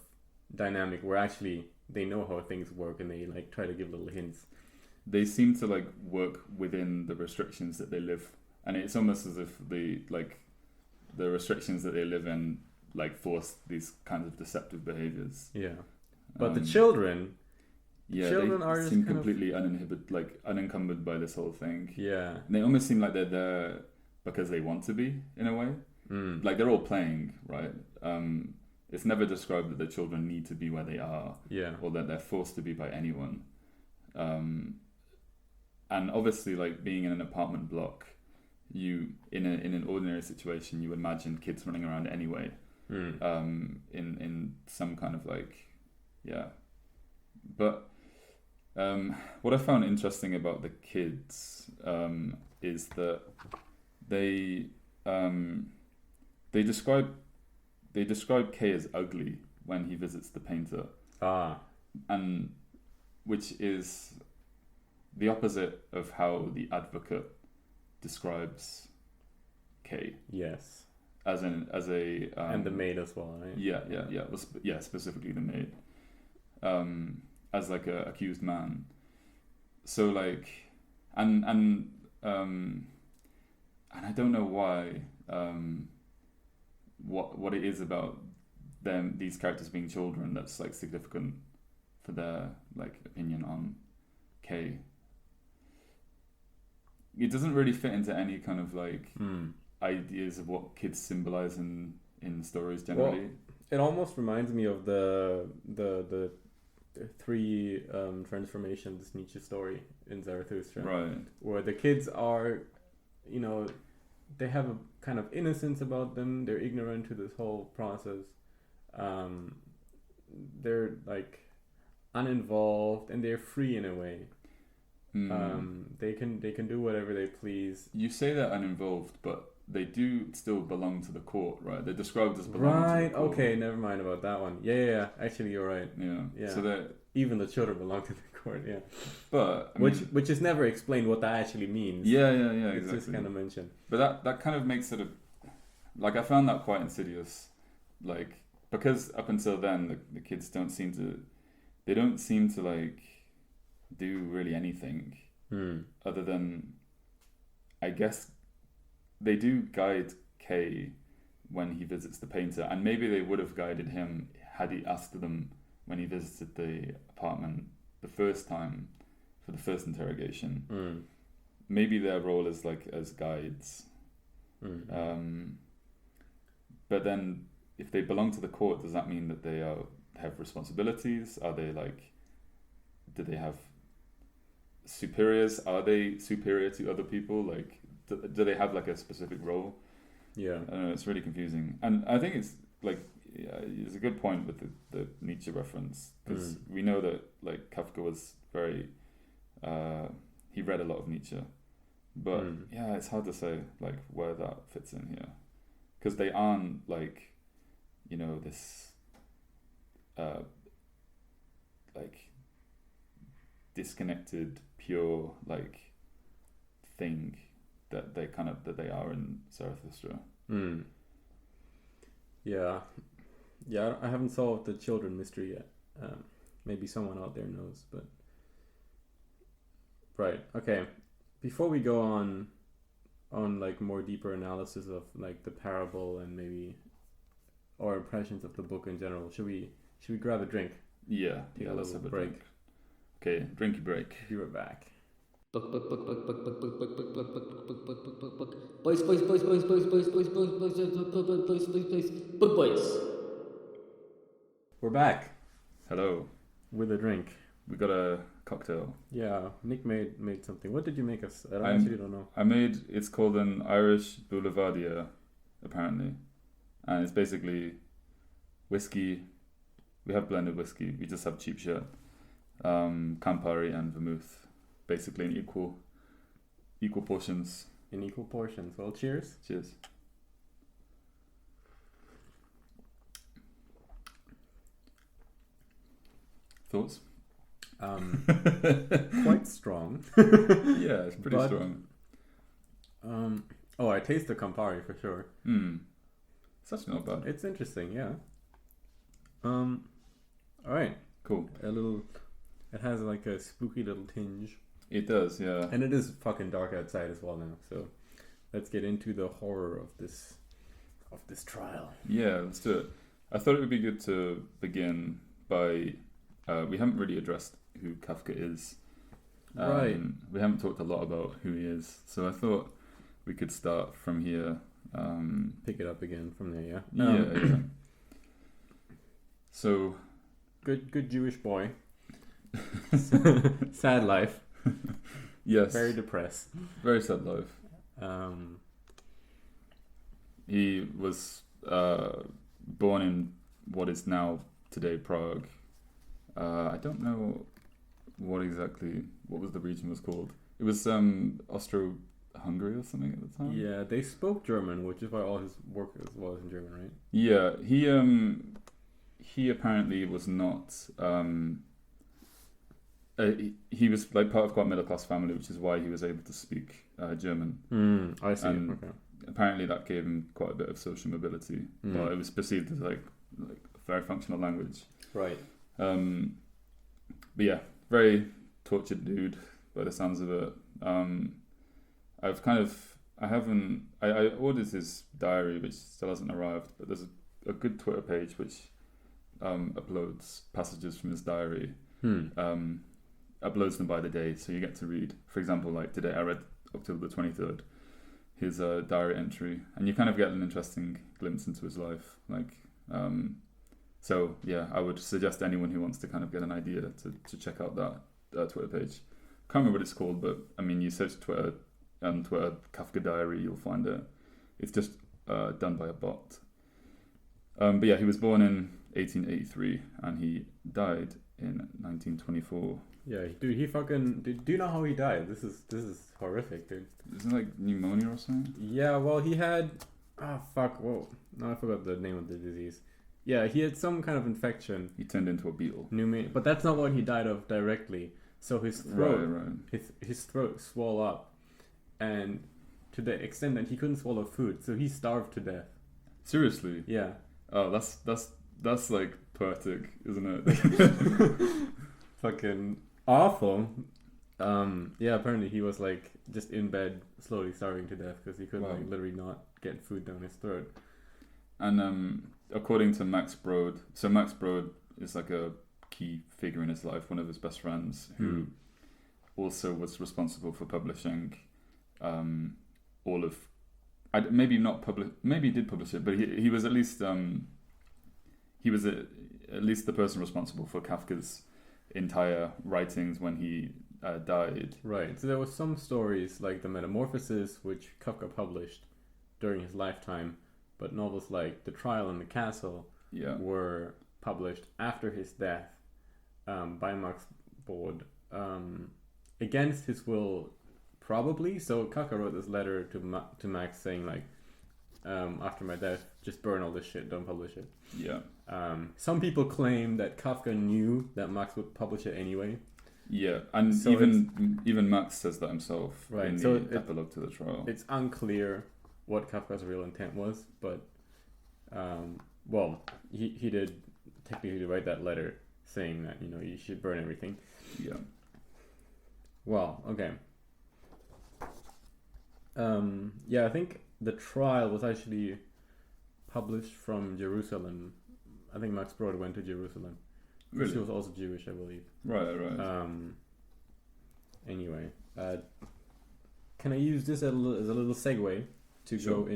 dynamic where actually they know how things work and they like try to give little hints. They seem to like work within the restrictions that they live, and it's almost as if the restrictions that they live in like force these kinds of deceptive behaviors. Yeah, but the children, children they seem completely unencumbered by this whole thing. Yeah. And they almost seem like they're there because they want to be, in a way. Like they're all playing, right? It's never described that the children need to be where they are, or that they're forced to be by anyone. And obviously, like being in an apartment block, you in an ordinary situation, you would imagine kids running around anyway, in some kind of But what I found interesting about the kids is that they describe Kay as ugly when he visits the painter, and which is the opposite of how the advocate describes Kay. Yes. As a and the maid as well, right? Yeah. Specifically the maid. As like a accused man. So like, and I don't know why. What it is about these characters being children that's like significant for their like opinion on Kay. It doesn't really fit into any kind of like ideas of what kids symbolize in stories generally. Well, it almost reminds me of the three transformations Nietzsche story in Zarathustra, right? Where the kids are, they have a kind of innocence about them. They're ignorant to this whole process. They're like uninvolved and they're free in a way. They can do whatever they please. You say they're uninvolved, but they do still belong to the court, right? They're described as belonging to the court. Okay, never mind about that one. Yeah. Actually, you're right. Yeah. So even the children belong to the court. Yeah. But which is never explained what that actually means. Yeah. It's exactly. just kind of mentioned. But that kind of makes it I found that quite insidious, like because up until then the kids don't seem to like do really anything other than, I guess, they do guide Kay when he visits the painter, and maybe they would have guided him had he asked them when he visited the apartment the first time for the first interrogation. Maybe their role is like as guides. But then if they belong to the court, does that mean that they have responsibilities? Are they like, do they have superiors? Are they superior to other people? Like, do they have like a specific role? Yeah, I don't know. It's really confusing, and I think it's like it's a good point with the Nietzsche reference, because we know that like Kafka was very he read a lot of Nietzsche, but yeah, it's hard to say like where that fits in here, because they aren't like, this like disconnected pure like thing that they are in Zarathustra. Yeah, I haven't solved the children mystery yet. Maybe someone out there knows, but right. Okay, before we go on like more deeper analysis of like the parable and maybe our impressions of the book in general, should we grab a drink? Yeah, let's have a break. Okay, drinky break. Be right back. Boys. We're back. Hello. With a drink. We got a cocktail. Yeah, Nick made something. What did you make us? I actually don't know. It's called an Irish Boulevardier, apparently. And it's basically whiskey. We have blended whiskey. We just have cheap shit. Campari and vermouth. Basically in equal portions. In equal portions. Well, cheers. Cheers. Thoughts? Quite strong. Yeah, it's pretty strong. I taste the Campari for sure. It's actually not bad. It's interesting, yeah. All right. Cool. It has like a spooky little tinge. It does, yeah. And it is fucking dark outside as well now. So let's get into the horror of this trial. Yeah, let's do it. I thought it would be good to begin by we haven't really addressed who Kafka is. Right. We haven't talked a lot about who he is, so I thought we could start from here. Pick it up again from there, yeah? Yeah. So... Good Jewish boy. Sad life. Yes. Very depressed. Very sad life. He was born in what is now today Prague. I don't know what was the region was called. It was Austro-Hungary or something at the time. Yeah, they spoke German, which is why all his work was in German, right? Yeah, he apparently was not. He was like part of quite a middle class family, which is why he was able to speak German. I see. And okay. apparently that gave him quite a bit of social mobility, but it was perceived as like a very functional language. Right. But yeah, very tortured dude by the sounds of it. I ordered his diary, which still hasn't arrived, but there's a good Twitter page which uploads passages from his diary. Uploads them by the day, so you get to read. For example, like today I read October the 23rd, his diary entry, and you kind of get an interesting glimpse into his life. So yeah, I would suggest anyone who wants to kind of get an idea to check out that Twitter page. Can't remember what it's called, but I mean, you search Twitter Kafka diary, you'll find it. It's just done by a bot. But yeah, he was born in 1883 and he died in 1924. Yeah, dude, he fucking... Do you know how he died? This is horrific, dude. Isn't it like pneumonia or something? Yeah, well, he had... Whoa. No, I forgot the name of the disease. Yeah, he had some kind of infection. He turned into a beetle. Pneumonia. But that's not what he died of directly. So his throat... Right. His throat swelled up. And to the extent that he couldn't swallow food. So he starved to death. Seriously? Yeah. Oh, that's like poetic, isn't it? Fucking awful. Yeah, apparently he was like just in bed slowly starving to death because he could like literally not get food down his throat. And according to Max Brod, so Max Brod is like a key figure in his life, one of his best friends, who also was responsible for publishing all of... maybe he did publish it, but he was at least the person responsible for Kafka's entire writings when he died. Right. So there was some stories like the Metamorphosis, which Kafka published during his lifetime, but novels like The Trial and the Castle were published after his death by Max Brod, against his will, probably. So Kafka wrote this letter to Max saying like, after my death, just burn all this shit, don't publish it. Yeah. Some people claim that Kafka knew that Max would publish it anyway. Yeah, and so even Max says that himself in the epilogue to the trial. It's unclear what Kafka's real intent was, but he did technically write that letter saying that, you should burn everything. Yeah. Well, okay. I think the trial was actually published from Jerusalem. I think Max Brod went to Jerusalem. Really? He was also Jewish, I believe. Right. Anyway, can I use this as a little segue to go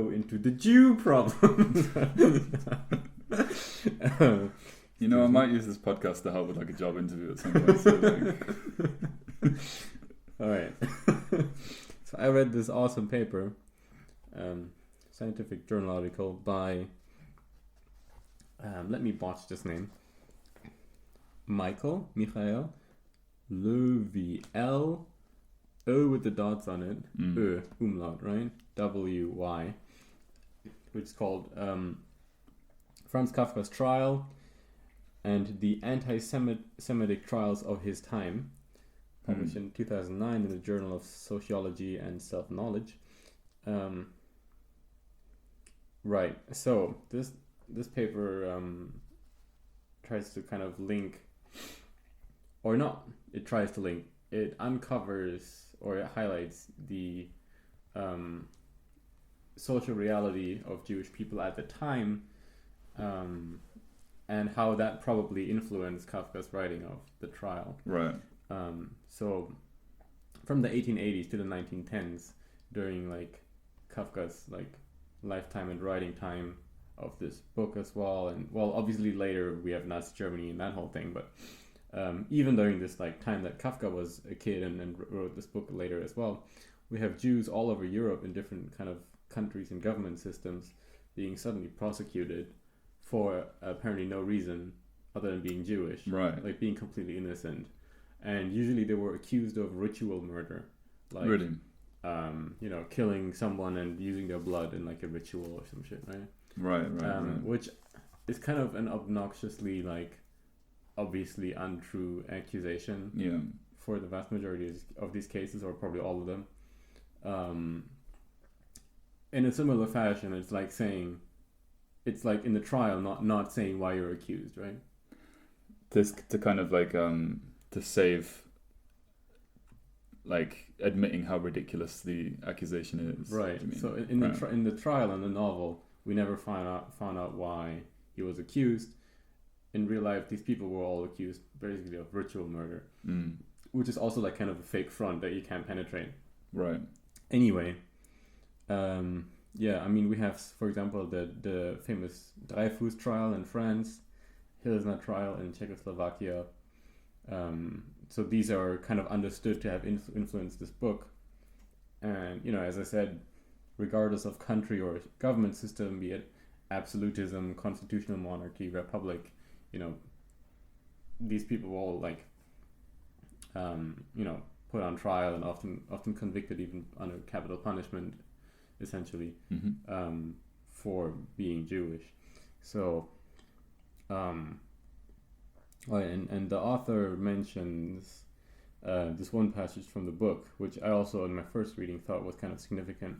into the Jew problem? I might use this podcast to help with like a job interview at some point. So, all right. So I read this awesome paper, scientific journal article by, let me botch this name, Michael Levy, L, O with the dots on it, Ö, umlaut, right? W-Y, which is called Franz Kafka's Trial and the Anti-Semitic Trials of His Time, published in 2009 in the Journal of Sociology and Self-Knowledge. Right, so this paper tries to kind of link, or not, it tries to link, it uncovers or it highlights the social reality of Jewish people at the time, and how that probably influenced Kafka's writing of The Trial. Right. So from the 1880s to the 1910s, during like Kafka's like lifetime and writing time of this book as well, and well, obviously later we have Nazi Germany and that whole thing, but even during this like time that Kafka was a kid and wrote this book later as well, we have Jews all over Europe in different kind of countries and government systems being suddenly prosecuted for apparently no reason other than being Jewish, right? Like being completely innocent, and usually they were accused of ritual murder, like really, killing someone and using their blood in like a ritual or some shit, right? Right. Which is kind of an obnoxiously like obviously untrue accusation. Yeah. For the vast majority of these cases, or probably all of them. In a similar fashion, it's like in the trial, not saying why you're accused, right? To kind of like to save, like admitting how ridiculous the accusation is, right? So in the trial in the novel, we never found out why he was accused. In real life, these people were all accused basically of ritual murder, which is also like kind of a fake front that you can't penetrate. Right. Anyway, we have, for example, the famous Dreyfus trial in France, Hilsner trial in Czechoslovakia. So these are kind of understood to have influenced this book. And, as I said, regardless of country or government system, be it absolutism, constitutional monarchy, republic, these people were all like, put on trial and often convicted even under capital punishment, essentially, for being Jewish. So, and the author mentions this one passage from the book, which I also in my first reading thought was kind of significant.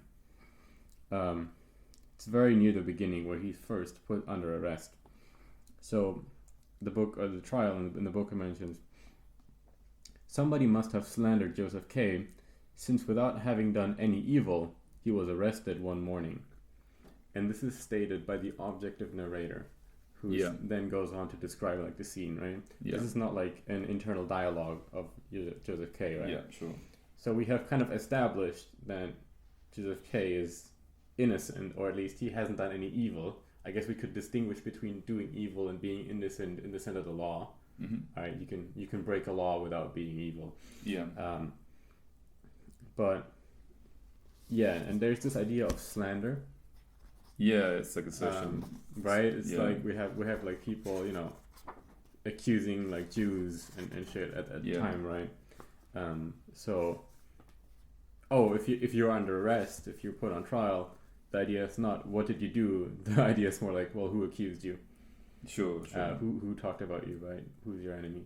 It's very near the beginning where he's first put under arrest. So the book, or the trial in the book, mentions, somebody must have slandered Joseph K., since without having done any evil, he was arrested one morning. And this is stated by the objective narrator, who then goes on to describe like the scene, right? Yeah. This is not like an internal dialogue of Joseph K., right? Yeah, sure. So we have kind of established that Joseph K. is innocent, or at least he hasn't done any evil. I guess we could distinguish between doing evil and being innocent in the sense of the law. Mm-hmm. All right, you can break a law without being evil. Yeah. But yeah, and there's this idea of slander. Yeah, it's like a social, right? It's like we have like people, accusing like Jews and shit at that time, right? If you're under arrest, if you're put on trial, the idea is not what did you do. The idea is more like, well, who accused you? Sure. Who talked about you, right? Who's your enemy?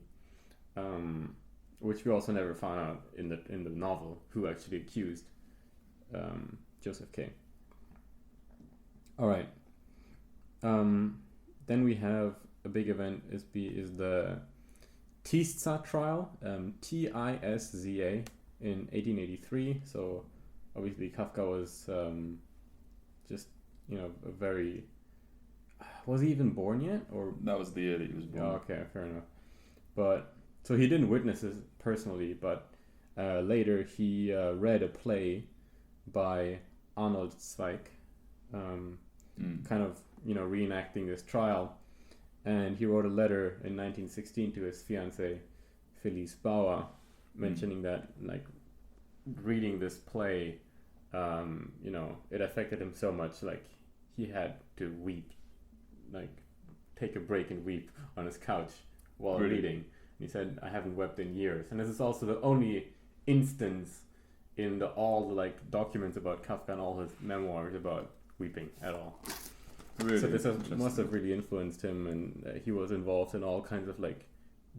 Which we also never found out in the novel who actually accused Joseph K. All right. Then we have a big event is the Tisza trial, Tisza in 1883. So obviously Kafka was just a very. Was he even born yet, or that was the year that he was born? Oh, okay, fair enough. But so he didn't witness this personally, but later he read a play by Arnold Zweig, kind of reenacting this trial, and he wrote a letter in 1916 to his fiancée Felice Bauer, mentioning that like reading this play, it affected him so much, like he had to weep, like take a break and weep on his couch while reading. And he said, "I haven't wept in years," and this is also the only instance in all the like documents about Kafka and all his memoirs about weeping at all. Really? So this must have really influenced him, and he was involved in all kinds of like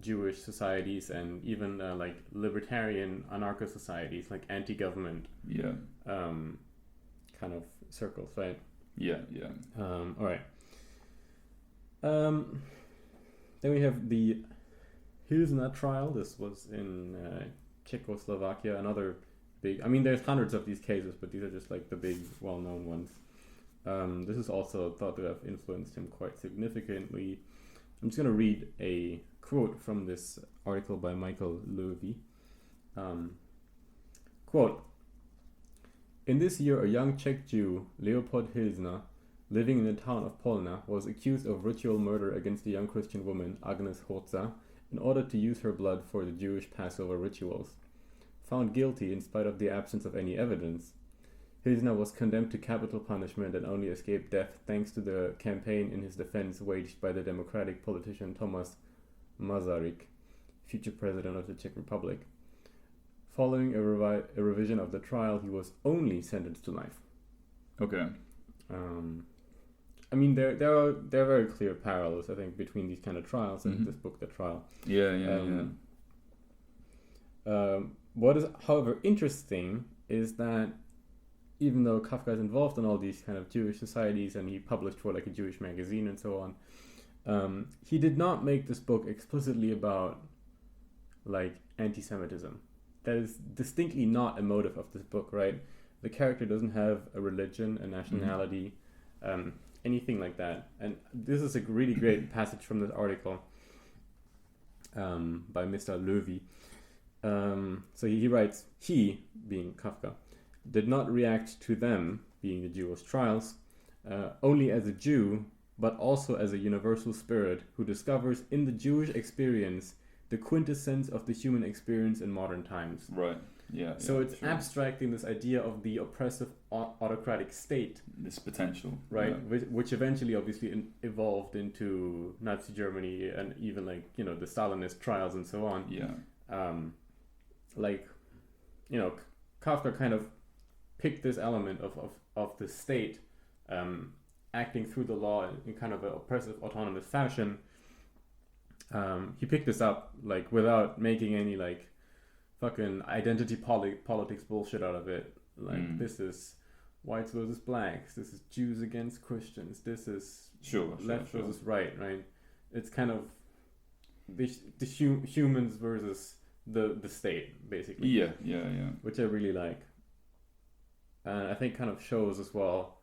Jewish societies and even like libertarian anarcho societies, like anti-government kind of circles, right? Yeah. All right. Then we have the Hilsner trial. This was in Czechoslovakia. Another big. I mean, there's hundreds of these cases, but these are just like the big, well-known ones. This is also thought to have influenced him quite significantly. I'm just going to read a quote from this article by Michael Loewy. Quote, "In this year, a young Czech Jew, Leopold Hilsner, living in the town of Polna, was accused of ritual murder against a young Christian woman, Agnes Hoca, in order to use her blood for the Jewish Passover rituals. Found guilty in spite of the absence of any evidence, Hilsner was condemned to capital punishment and only escaped death thanks to the campaign in his defense waged by the Democratic politician Thomas Masaryk, future president of the Czech Republic. Following a revision of the trial, he was only sentenced to life." Okay. I mean, there are very clear parallels, I think, between these kind of trials and this book, The Trial. Yeah. What is, however, interesting is that even though Kafka is involved in all these kind of Jewish societies and he published for like a Jewish magazine and so on, he did not make this book explicitly about like anti-Semitism. That is distinctly not a motive of this book, right? The character doesn't have a religion, a nationality, anything like that. And this is a really great passage from this article by Mr. Loewy. So he writes, he, being Kafka, did not react to them, being the Jewish trials, only as a Jew, but also as a universal spirit who discovers in the Jewish experience the quintessence of the human experience in modern times. Right. Yeah. So it's abstracting this idea of the oppressive autocratic state. This potential. Right. Yeah. Which eventually obviously evolved into Nazi Germany and even like, you know, the Stalinist trials and so on. Yeah. Kafka kind of picked this element of the state acting through the law in kind of an oppressive autonomous fashion. He picked this up like without making any like fucking identity politics bullshit out of it. Like this is whites versus blacks. This is Jews against Christians. This is left versus right. It's kind of the humans versus the state basically. Yeah. Which I really like, and I think kind of shows as well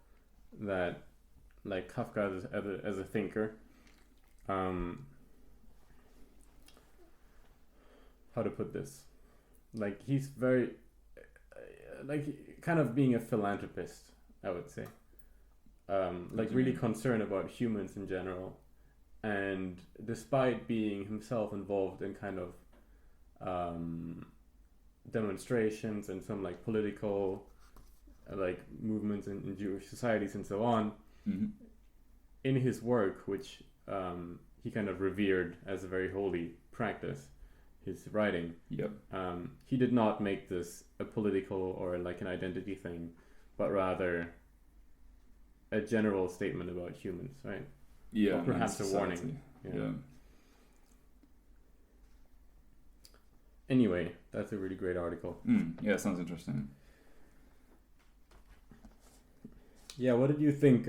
that like Kafka as a thinker. How to put this? Like he's very, like kind of being a philanthropist, I would say. Like really concerned about humans in general, and despite being himself involved in kind of demonstrations and some like political like movements in Jewish societies and so on, in his work, which he kind of revered as a very holy practice, his writing. Yep. He did not make this a political or like an identity thing, but rather a general statement about humans, right? Yeah. Or perhaps a warning. Yeah. Anyway, that's a really great article. Yeah, sounds interesting. Yeah, what did you think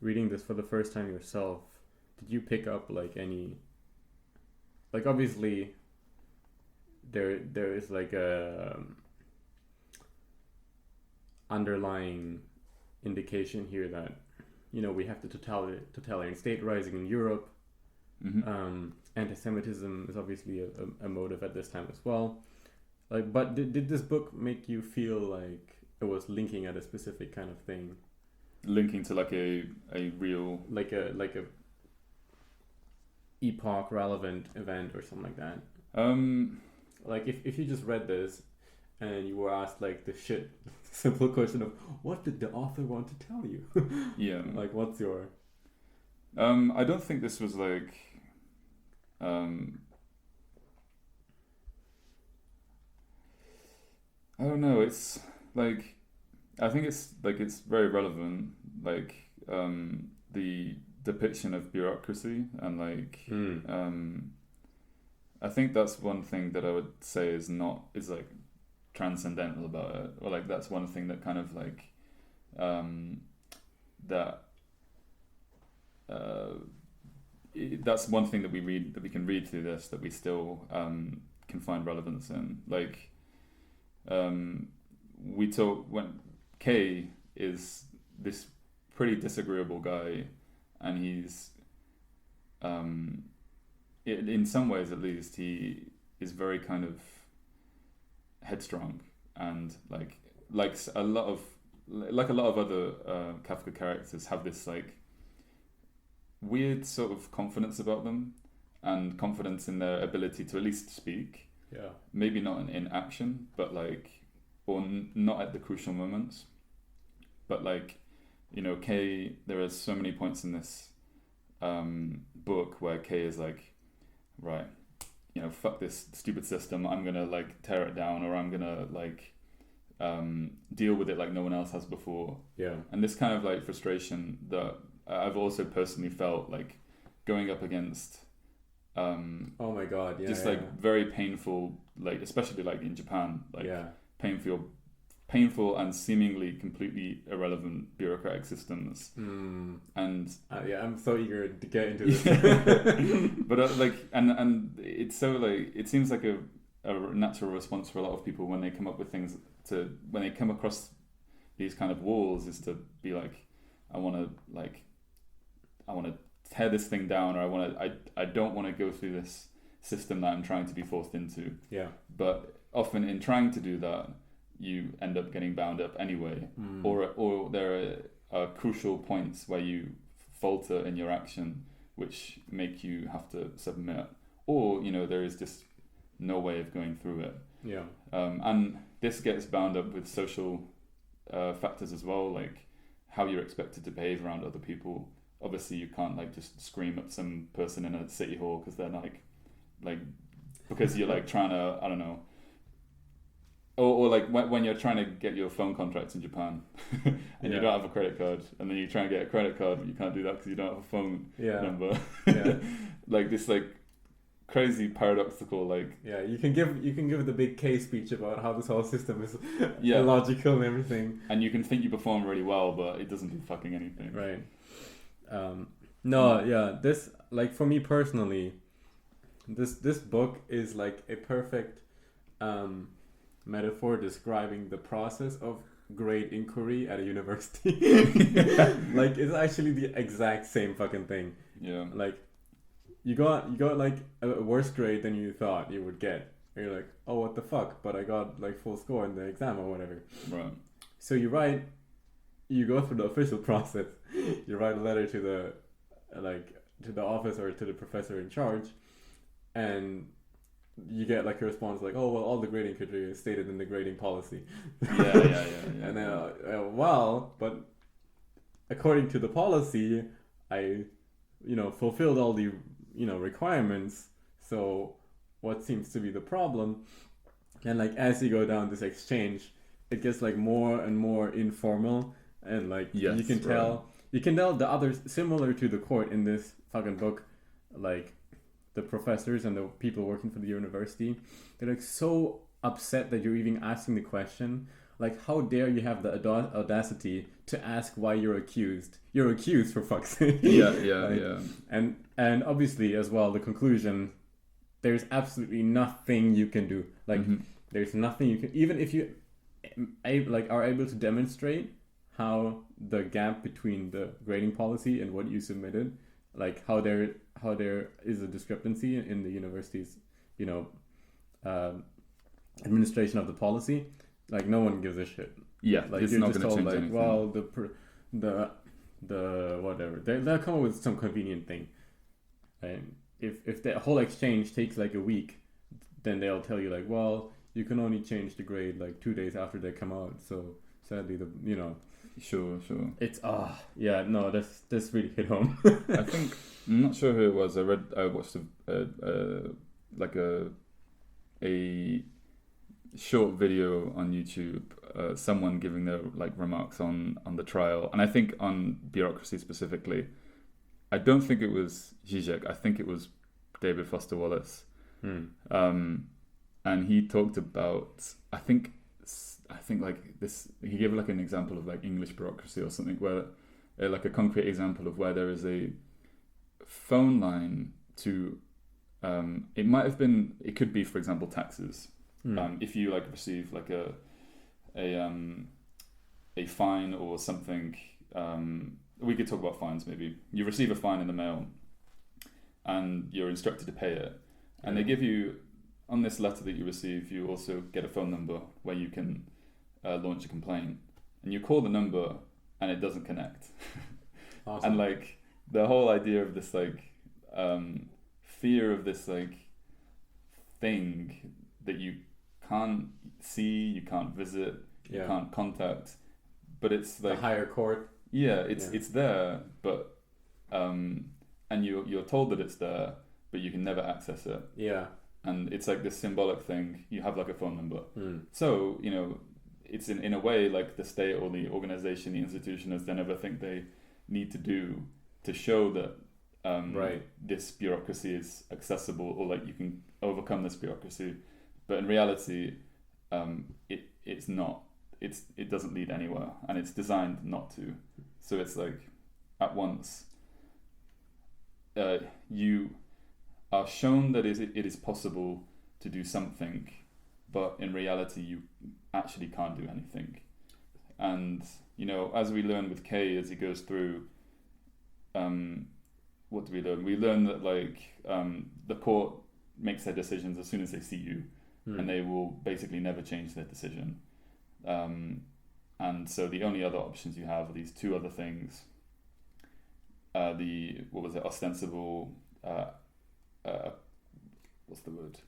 reading this for the first time yourself? Did you pick up like any, like obviously there is like a underlying indication here that, you know, we have the totalitarian state rising in Europe. Anti-Semitism is obviously a motive at this time as well. Like, but did this book make you feel like it was linking at a specific kind of thing? Linking to like a real like a epoch relevant event or something like that. Like if you just read this and you were asked like the simple question of what did the author want to tell you? Yeah. Like what's your I don't think this was like I don't know, it's like I think it's very relevant, like the depiction of bureaucracy and like I think that's one thing that I would say is like transcendental about it, or like that's one thing that kind of like that's one thing that we can read through this that we still can find relevance in. Like when K is this pretty disagreeable guy, and he's in some ways at least, he is very kind of headstrong and like a lot of other Kafka characters have this like weird sort of confidence about them and confidence in their ability to at least speak. Yeah. Maybe not in action, but like, or not at the crucial moments. But like, you know, Kay, there are so many points in this book where Kay is like, right, you know, fuck this stupid system. I'm gonna like tear it down, or I'm gonna like deal with it like no one else has before. Yeah. And this kind of like frustration that I've also personally felt like going up against. Oh my god! Yeah. Just like very painful, like especially like in Japan, like painful and seemingly completely irrelevant bureaucratic systems. And yeah, I'm so eager to get into this. But like, and it's so like, it seems like a natural response for a lot of people when they come up with things when they come across these kind of walls, is to be like, I want to tear this thing down, or I don't want to go through this system that I'm trying to be forced into. Yeah. But often in trying to do that, you end up getting bound up anyway, or there are crucial points where you falter in your action, which make you have to submit, or you know, there is just no way of going through it. Yeah. And this gets bound up with social factors as well, like how you're expected to behave around other people. Obviously, you can't like just scream at some person in a city hall because they're like because you're like trying to, I don't know, or like when you're trying to get your phone contracts in Japan and you don't have a credit card, and then you try and get a credit card, but you can't do that because you don't have a phone number. Like this like crazy paradoxical like. Yeah, you can give the big case speech about how this whole system is illogical and everything. And you can think you perform really well, but it doesn't do fucking anything. Right. This, like, for me personally, this book is like a perfect metaphor describing the process of grade inquiry at a university. Like, it's actually the exact same fucking thing. Yeah. Like, you got like a worse grade than you thought you would get. And you're like, oh, what the fuck? But I got like full score in the exam or whatever. Right. So you go through the official process. You write a letter to the office or to the professor in charge, and you get like a response like, oh, well, all the grading criteria is stated in the grading policy. Yeah. And then, well, but according to the policy, I, fulfilled all the, requirements. So what seems to be the problem? And like, as you go down this exchange, it gets like more and more informal, and like you can tell the others, similar to the court in this fucking book, like the professors and the people working for the university, they're like so upset that you're even asking the question. Like, how dare you have the audacity to ask why you're accused? You're accused, for fuck's sake. Yeah. And obviously, as well, the conclusion, there's absolutely nothing you can do. Like, there's nothing you can, even if you are able to demonstrate how the gap between the grading policy and what you submitted, like how there is a discrepancy in the university's, administration of the policy. Like, no one gives a shit. Yeah, like, it's you're not just going to told, change like, anything. well, the whatever, they'll come up with some convenient thing. And if the whole exchange takes like a week, then they'll tell you like, well, you can only change the grade like 2 days after they come out. So sadly, Sure. It's this really hit home. I think, I'm not sure who it was. I watched a short video on YouTube, someone giving their like remarks on the trial, and I think on bureaucracy specifically. I don't think it was Žižek. I think it was David Foster Wallace. And he talked about, I think like this, he gave like an example of like English bureaucracy or something, where like a concrete example of where there is a phone line to, it could be, for example, taxes. If you like receive like a fine or something, we could talk about fines maybe. You receive a fine in the mail, and you're instructed to pay it. And they give you, on this letter that you receive, you also get a phone number where you can launch a complaint. And you call the number and it doesn't connect. Awesome. And like the whole idea of this like fear of this like thing that you can't see, you can't visit, you can't contact, but it's like the higher court. Yeah, it's there, but and you're told that it's there, but you can never access it. Yeah. And it's like this symbolic thing. You have like a phone number. So, it's in a way like the state or the organization, the institution has done everything they need to do to show that this bureaucracy is accessible, or like you can overcome this bureaucracy. But in reality, it's not. It doesn't lead anywhere, and it's designed not to. So it's like, at once, you are shown that it is possible to do something, but in reality you actually can't do anything. And as we learn with Kay as he goes through, what do we learn? We learn that like the court makes their decisions as soon as they see you, and they will basically never change their decision. And so the only other options you have are these two other things. Ostensible, what's the word?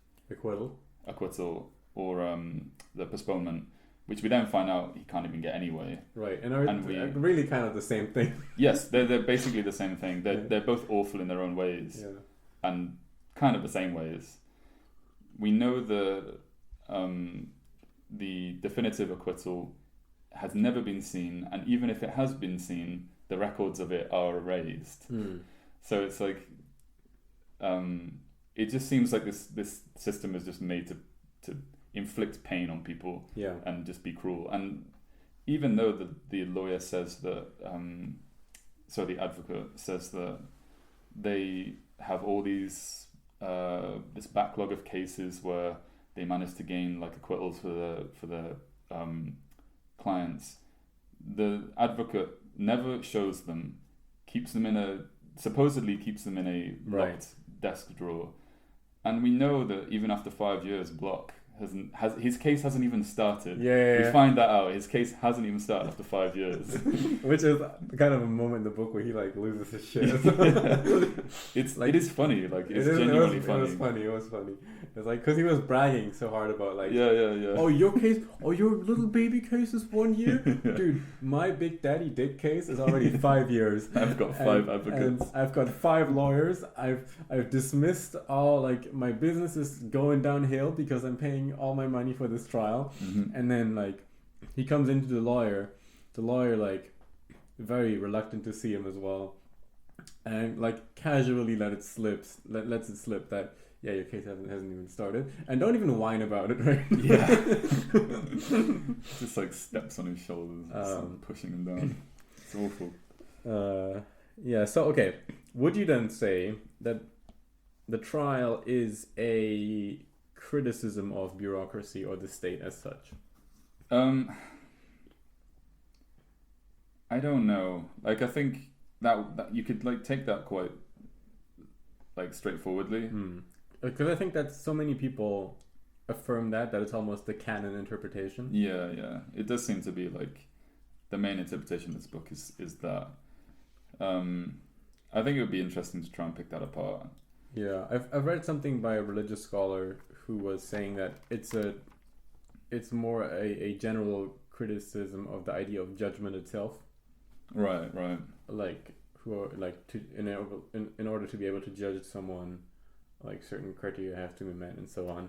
Acquittal, or the postponement, which we then find out he can't even get anyway. Right, and we really kind of the same thing. Yes, they're basically the same thing. They're both awful in their own ways, and kind of the same ways. We know the definitive acquittal has never been seen, and even if it has been seen, the records of it are erased. So it's like, it just seems like this system is just made to inflict pain on people, and just be cruel. And even though the lawyer says that, the advocate says that they have all these this backlog of cases where they managed to gain like acquittals for the clients, the advocate never shows them, supposedly keeps them in a locked desk drawer. And we know that even after 5 years, Block his case hasn't even started. We find that out. His case hasn't even started after 5 years. Which is kind of a moment in the book where he like loses his shit. It is funny. Like it's genuinely funny. It was funny. It's like because he was bragging so hard about like Oh, your case. Oh, your little baby case is 1 year, dude. My Big Daddy Dick case is already 5 years. I've got 5 advocates. And I've got 5 lawyers. I've dismissed all like my business is going downhill because I'm paying all my money for this trial. And then like he comes into the lawyer like very reluctant to see him as well, and like casually lets it slip that your case hasn't even started, and don't even whine about it, right? Just like steps on his shoulders, pushing him down. It's awful. So okay, would you then say that the trial is a criticism of bureaucracy or the state as such? I don't know. Like I think that you could like take that quite like straightforwardly. Because I think that so many people affirm that it's almost the canon interpretation. Yeah. It does seem to be like the main interpretation of this book is that. I think it would be interesting to try and pick that apart. Yeah, I've read something by a religious scholar who was saying that it's more a general criticism of the idea of judgment itself. Right. Like who are like in order to be able to judge someone, like certain criteria have to be met and so on.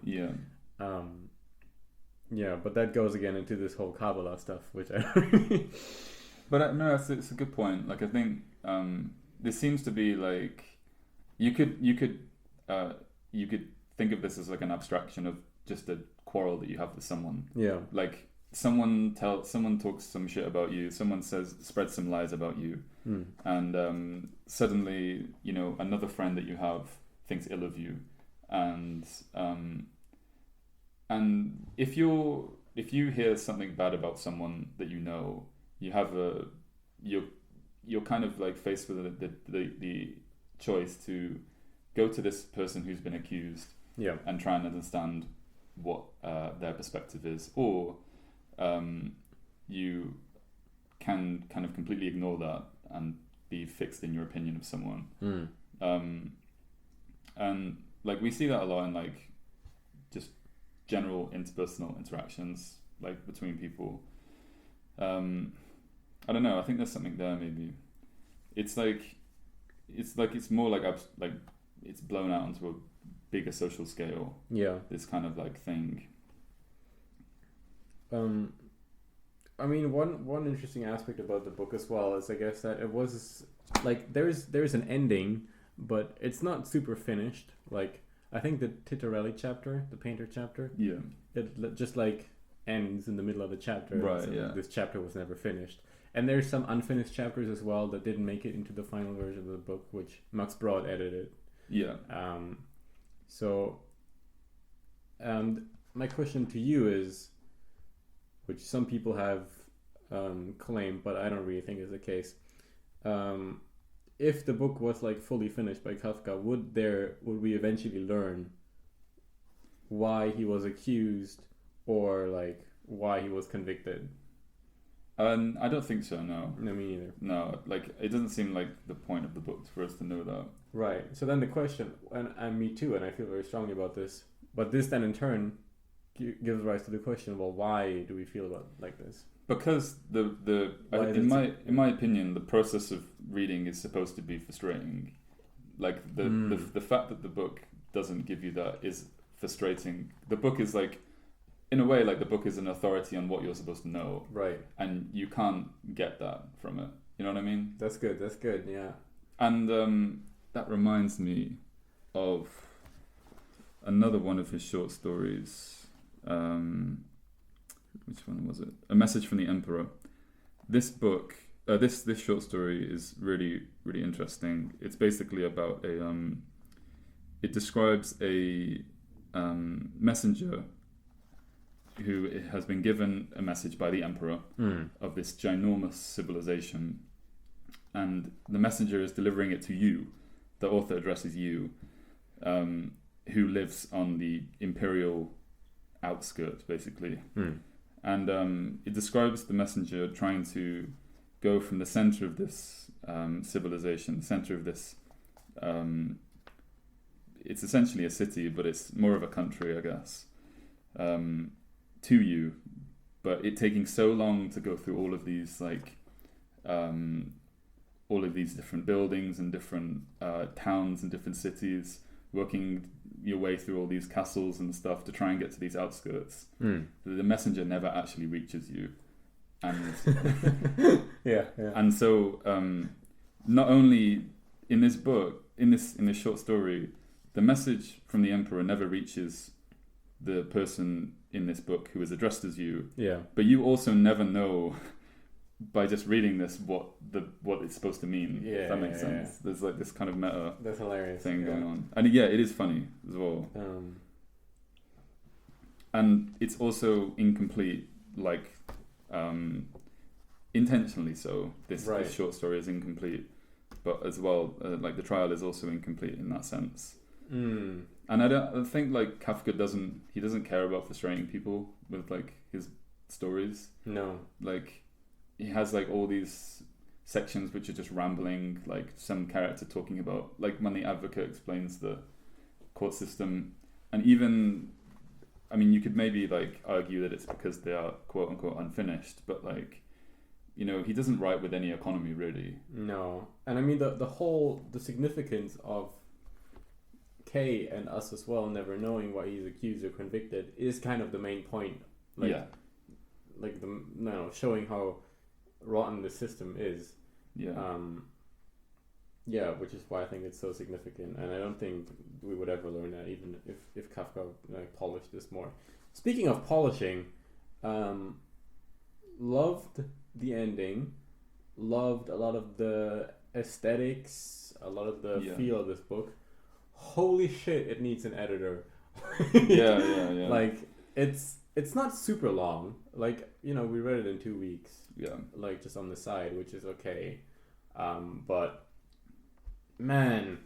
But that goes again into this whole Kabbalah stuff, which I. But no, it's a good point. Like I think this seems to be like you could think of this as like an abstraction of just a quarrel that you have with someone. Like someone talks some shit about you, someone spreads some lies about you, and suddenly another friend that you have thinks ill of you, and if you hear something bad about someone that you have you're kind of like faced with the choice to go to this person who's been accused and try and understand what their perspective is, or you can kind of completely ignore that and be fixed in your opinion of someone. And like we see that a lot in like just general interpersonal interactions, like between people. I don't know, I think there's something there. Maybe it's more like it's blown out onto a bigger social scale, this kind of like thing. I mean, one interesting aspect about the book as well is, I guess, that it was like there's an ending, but it's not super finished. Like, I think the Titorelli chapter, the painter chapter, it just like ends in the middle of the chapter. Right. So this chapter was never finished. And there's some unfinished chapters as well that didn't make it into the final version of the book, which Max Brod edited. Yeah. So my question to you is, which some people have claimed, but I don't really think is the case. If the book was like fully finished by Kafka, would we eventually learn why he was accused, or like why he was convicted? I don't think so. No. No, me neither. No, like it doesn't seem like the point of the book for us to know that. Right. So then the question, and me too, and I feel very strongly about this. But this then in turn gives rise to the question: well, why do we feel about like this? Because in my opinion, the process of reading is supposed to be frustrating. Like the fact that the book doesn't give you that is frustrating. The book is like, in a way, like the book is an authority on what you're supposed to know. Right. And you can't get that from it. You know what I mean? That's good, yeah. And that reminds me of another one of his short stories. Which one was it? A Message from the Emperor. This book, this short story is really, really interesting. It's basically about it describes a messenger who has been given a message by the emperor of this ginormous civilization, and the messenger is delivering it to you. The author addresses you, who lives on the Imperial outskirts, basically. And it describes the messenger trying to go from the center of this civilization, the center of this. It's essentially a city, but it's more of a country, I guess. To you, but it taking so long to go through all of these different buildings and different towns and different cities, working your way through all these castles and stuff to try and get to these outskirts. The messenger never actually reaches you, and and so not only in this book, in this short story, the message from the emperor never reaches the person in this book who is addressed as you. But you also never know by just reading this what it's supposed to mean. If that makes sense. There's like this kind of meta thing going on. And it is funny as well. And it's also incomplete, like intentionally so. This short story is incomplete, but as well, like the trial is also incomplete in that sense. And I think like Kafka doesn't care about frustrating people with like his stories. No. Like he has like all these sections which are just rambling, like some character talking about, like when the advocate explains the court system, and even, I mean, you could maybe like argue that it's because they are quote unquote unfinished, but like, you know, he doesn't write with any economy really. No. And I mean the significance of Kay and us as well never knowing why he's accused or convicted is kind of the main point. Showing how rotten the system is. Which is why I think it's so significant, and I don't think we would ever learn that even if Kafka polished this more. Speaking of polishing, loved the ending, loved a lot of the aesthetics, a lot of the feel of this book. Holy shit, it needs an editor. Like it's not super long. Like, you know, we read it in 2 weeks. Like just on the side, which is okay. But man,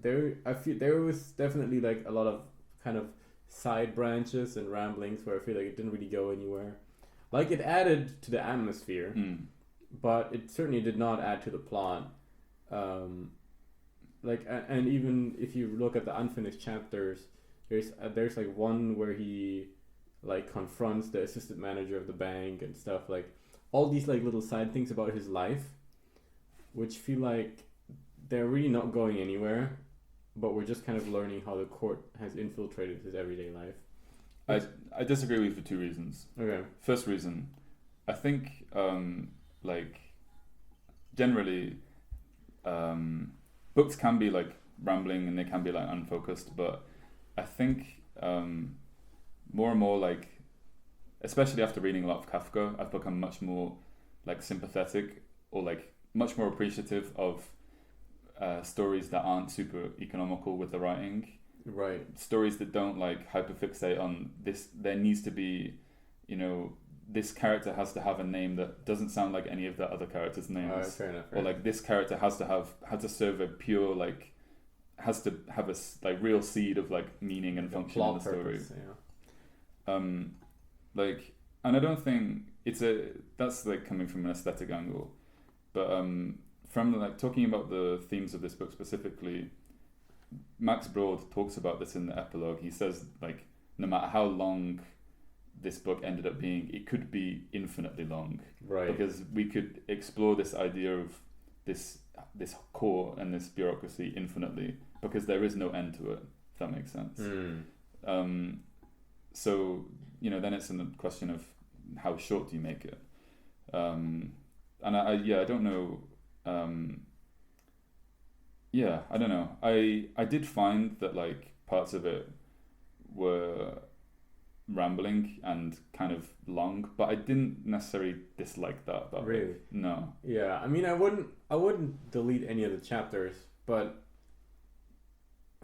I feel there was definitely like a lot of kind of side branches and ramblings where I feel like it didn't really go anywhere. Like it added to the atmosphere, but it certainly did not add to the plot. Like and even if you look at the unfinished chapters, there's like one where he like confronts the assistant manager of the bank and stuff, like all these like little side things about his life, which feel like they're really not going anywhere, but we're just kind of learning how the court has infiltrated his everyday life. I disagree with you for two reasons. Okay. First reason, I think like generally books can be like rambling and they can be like unfocused, but I think more and more, like especially after reading a lot of Kafka, I've become much more like sympathetic or like much more appreciative of stories that aren't super economical with the writing. Right. Stories that don't like hyperfixate on this. There needs to be, you know, this character has to have a name that doesn't sound like any of the other characters' names. Fair enough. Or like this character has to serve a pure like, has to have a like real seed of like meaning and function in the story. Purpose, yeah. Like, and I don't think that's like coming from an aesthetic angle, but from like talking about the themes of this book specifically, Max Brod talks about this in the epilogue. He says like no matter how long this book ended up being, it could be infinitely long, right? Because we could explore this idea of this court and this bureaucracy infinitely, because there is no end to it, if that makes sense. So you know, then it's a question of how short do you make it, and I don't know. I don't know. I did find that like parts of it were rambling and kind of long, but I didn't necessarily dislike that about really it. No. Yeah, I mean, I wouldn't delete any of the chapters, but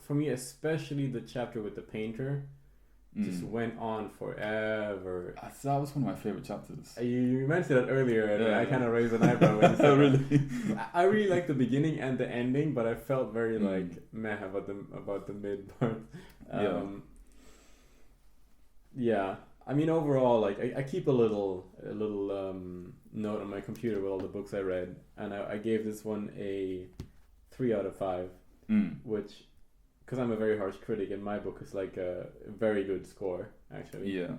for me, especially the chapter with the painter, just went on forever. That was one of my favorite chapters. You mentioned it earlier, and I kind of raised an eyebrow when you said really? I really liked the beginning and the ending, but I felt very like meh about the mid part. Yeah. I mean, overall, like I keep a little note on my computer with all the books I read, and I gave this one a 3 out of 5, which, because I'm a very harsh critic, and my book is like a very good score, actually. Yeah.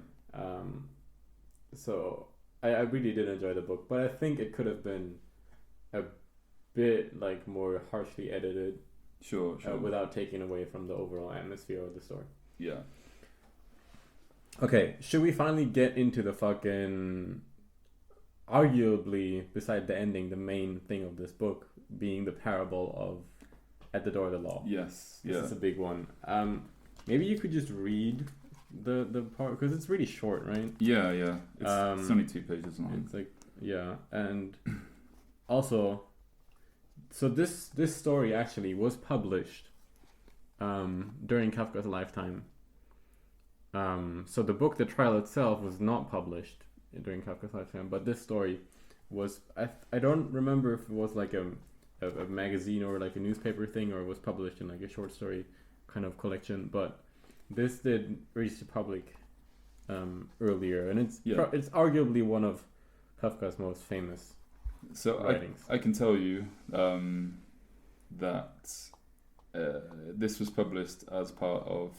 So I really did enjoy the book, but I think it could have been a bit like more harshly edited. Sure. Without taking away from the overall atmosphere of the story. Yeah. Okay, should we finally get into the fucking, arguably, beside the ending, the main thing of this book being the parable of At the Door of the Law? Yes. This is a big one. Maybe you could just read the part, because it's really short, right? Yeah. It's only 2 pages long. It's like, yeah, and also, so this story actually was published during Kafka's lifetime. So the book, The Trial itself, was not published during Kafka's lifetime, but this story was, I don't remember if it was like a magazine or like a newspaper thing, or it was published in like a short story kind of collection, but this did reach the public earlier, and it's arguably one of Kafka's most famous writings. I can tell you that this was published as part of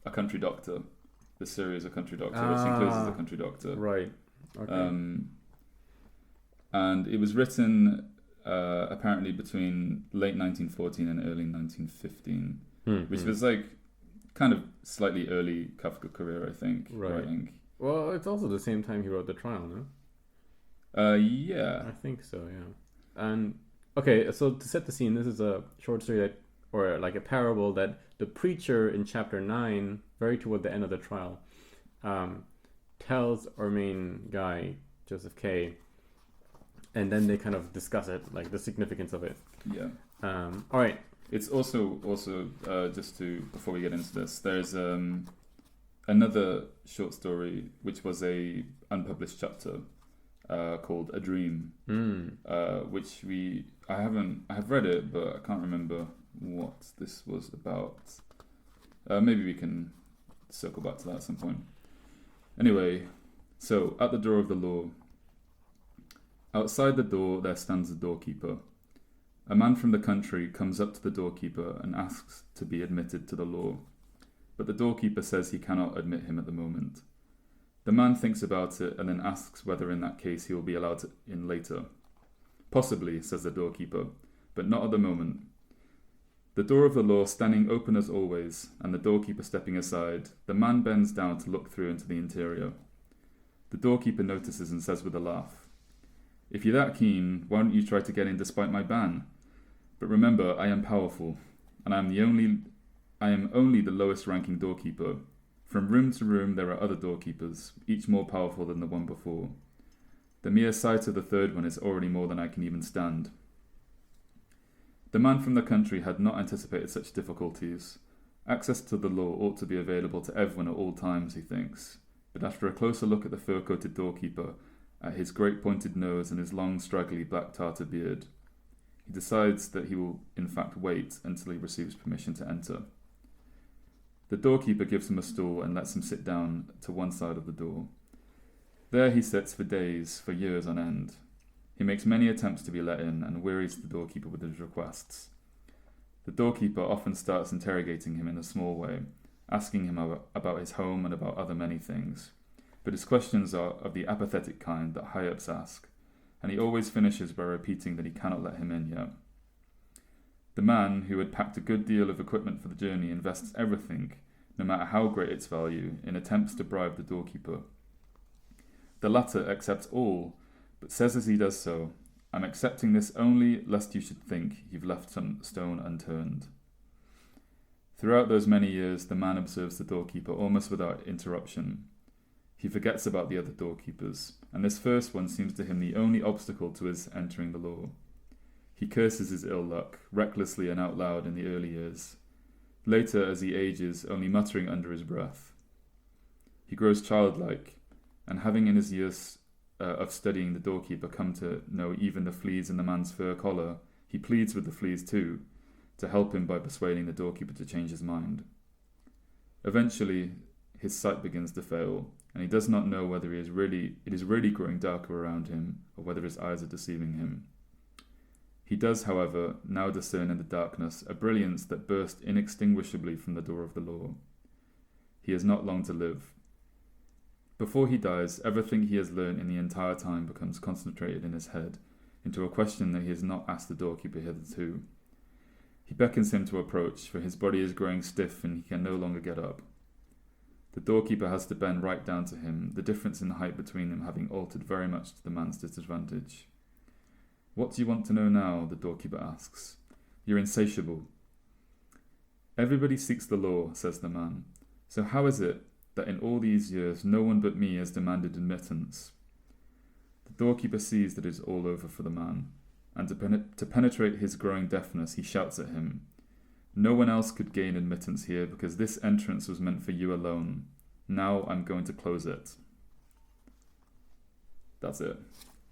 A Country Doctor, the series A Country Doctor, which includes The Country Doctor. Right. Okay. And it was written apparently between late 1914 and early 1915, which was like kind of slightly early Kafka career, I think. Right. Writing. Well, it's also the same time he wrote The Trial, no? Yeah. I think so, yeah. And okay, so to set the scene, this is a short story or like a parable that the preacher in chapter 9, very toward the end of the trial, tells our main guy, Joseph K., and then they kind of discuss it, like the significance of it. Yeah. All right. It's also just to, before we get into this, there's another short story which was a unpublished chapter called A Dream, which we have read it, but I can't remember what this was about. Maybe we can circle back to that at some point. Anyway, so at the door of the law. Outside the door there stands the doorkeeper. A man from the country comes up to the doorkeeper and asks to be admitted to the law, but the doorkeeper says he cannot admit him at the moment. The man thinks about it and then asks whether in that case he will be allowed in later. Possibly, says the doorkeeper, but not at the moment. The door of the law standing open as always, and the doorkeeper stepping aside, the man bends down to look through into the interior. The doorkeeper notices and says with a laugh, "If you're that keen, why don't you try to get in despite my ban? But remember, I am powerful, and I am only the lowest ranking doorkeeper. From room to room there are other doorkeepers, each more powerful than the one before. The mere sight of the third one is already more than I can even stand." The man from the country had not anticipated such difficulties. Access to the law ought to be available to everyone at all times, he thinks. But after a closer look at the fur-coated doorkeeper, at his great pointed nose and his long, straggly black tartar beard, he decides that he will in fact wait until he receives permission to enter. The doorkeeper gives him a stool and lets him sit down to one side of the door. There he sits for days, for years on end. He makes many attempts to be let in and wearies the doorkeeper with his requests. The doorkeeper often starts interrogating him in a small way, asking him about his home and about other many things. But his questions are of the apathetic kind that high-ups ask, and he always finishes by repeating that he cannot let him in yet. The man, who had packed a good deal of equipment for the journey, invests everything, no matter how great its value, in attempts to bribe the doorkeeper. The latter accepts all, but says as he does so, "I'm accepting this only lest you should think you've left some stone unturned." Throughout those many years, the man observes the doorkeeper almost without interruption. He forgets about the other doorkeepers, and this first one seems to him the only obstacle to his entering the law. He curses his ill luck, recklessly and out loud in the early years. Later, as he ages, only muttering under his breath. He grows childlike, and having in his years of studying the doorkeeper come to know even the fleas in the man's fur collar, he pleads with the fleas too, to help him by persuading the doorkeeper to change his mind. Eventually, his sight begins to fail, and he does not know whether it is really growing darker around him, or whether his eyes are deceiving him. He does, however, now discern in the darkness a brilliance that burst inextinguishably from the door of the law. He has not long to live. Before he dies, everything he has learned in the entire time becomes concentrated in his head, into a question that he has not asked the doorkeeper hitherto. He beckons him to approach, for his body is growing stiff and he can no longer get up. The doorkeeper has to bend right down to him, the difference in height between them having altered very much to the man's disadvantage. "What do you want to know now?" the doorkeeper asks. "You're insatiable." "Everybody seeks the law," says the man. "So how is it that in all these years no one but me has demanded admittance?" The doorkeeper sees that it is all over for the man, and to penetrate his growing deafness, he shouts at him, "No one else could gain admittance here because this entrance was meant for you alone. Now I'm going to close it." That's it.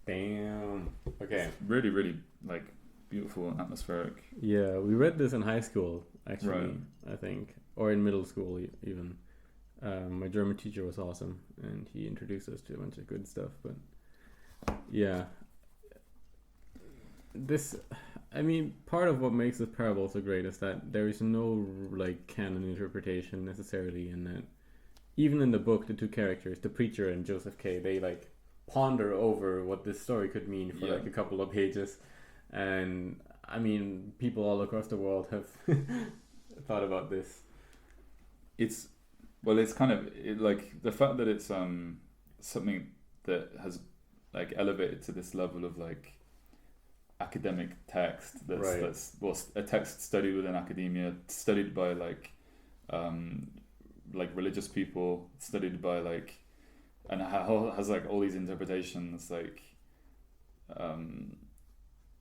Damn. Okay. Really, really, beautiful and atmospheric. Yeah, we read this in high school, actually, Right. I think. Or in middle school, even. My German teacher was awesome, and he introduced us to a bunch of good stuff, but yeah. Part of what makes this parable so great is that there is no, canon interpretation necessarily, in that even in the book, the two characters, the preacher and Joseph K., they, ponder over what this story could mean for, a couple of pages. And, people all across the world have thought about this. It's kind of the fact that it's something that has elevated to this level of academic text that's a text studied within academia, studied by religious people, studied by and has all these interpretations.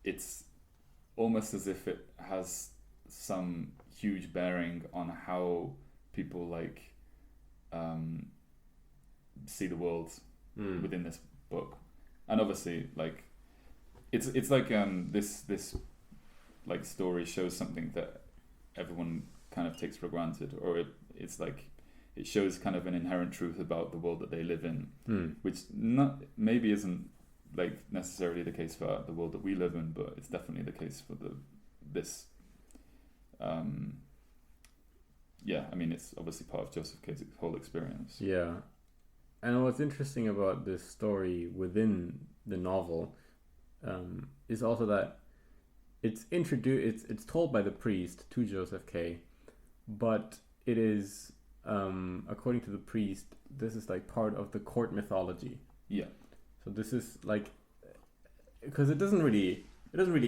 It's almost as if it has some huge bearing on how people see the world within this book. And obviously it's like this like story shows something that everyone kind of takes for granted, or it's like it shows kind of an inherent truth about the world that they live in, which maybe isn't like necessarily the case for the world that we live in, but it's definitely the case for this. Yeah, I mean, it's obviously part of Joseph K's whole experience. Yeah, and what's interesting about this story within the novel is also that it's introduced. It's told by the priest to Joseph K, but it is according to the priest, this is like part of the court mythology. Yeah. So this is like, because it doesn't really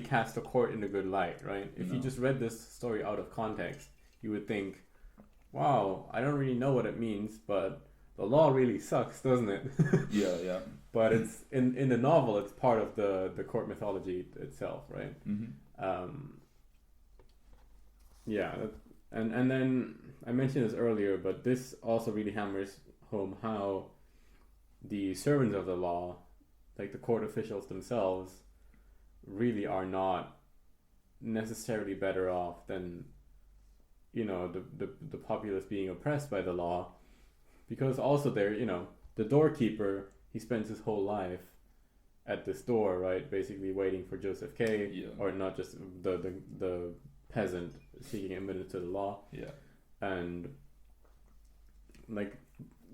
cast the court in a good light, right? If you just read this story out of context, you would think, wow, I don't really know what it means, but the law really sucks, doesn't it? Yeah. But it's in the novel, it's part of the court mythology itself, right? Yeah, and then I mentioned this earlier, but this also really hammers home how the servants of the law, like the court officials themselves, really are not necessarily better off than, you know, the populace being oppressed by the law, because also they're, you know, the doorkeeper, he spends his whole life at this door, right, basically waiting for Joseph K, or not just the peasant seeking admittance to the law, and like,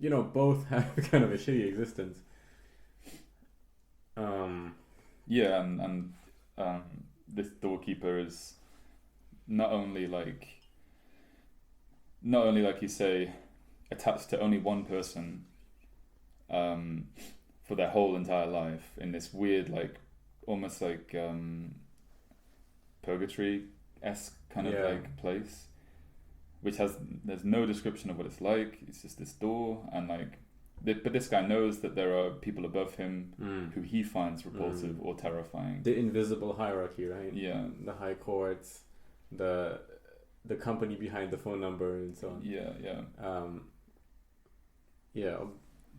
you know, both have kind of a shitty existence. And this doorkeeper is not only like you say, attached to only one person for their whole entire life in this weird, like almost like purgatory-esque kind of like place, which there's no description of what it's like. It's just this door, and like but this guy knows that there are people above him who he finds repulsive or terrifying. The invisible hierarchy, right? Yeah. The high courts, the company behind the phone number, and so on.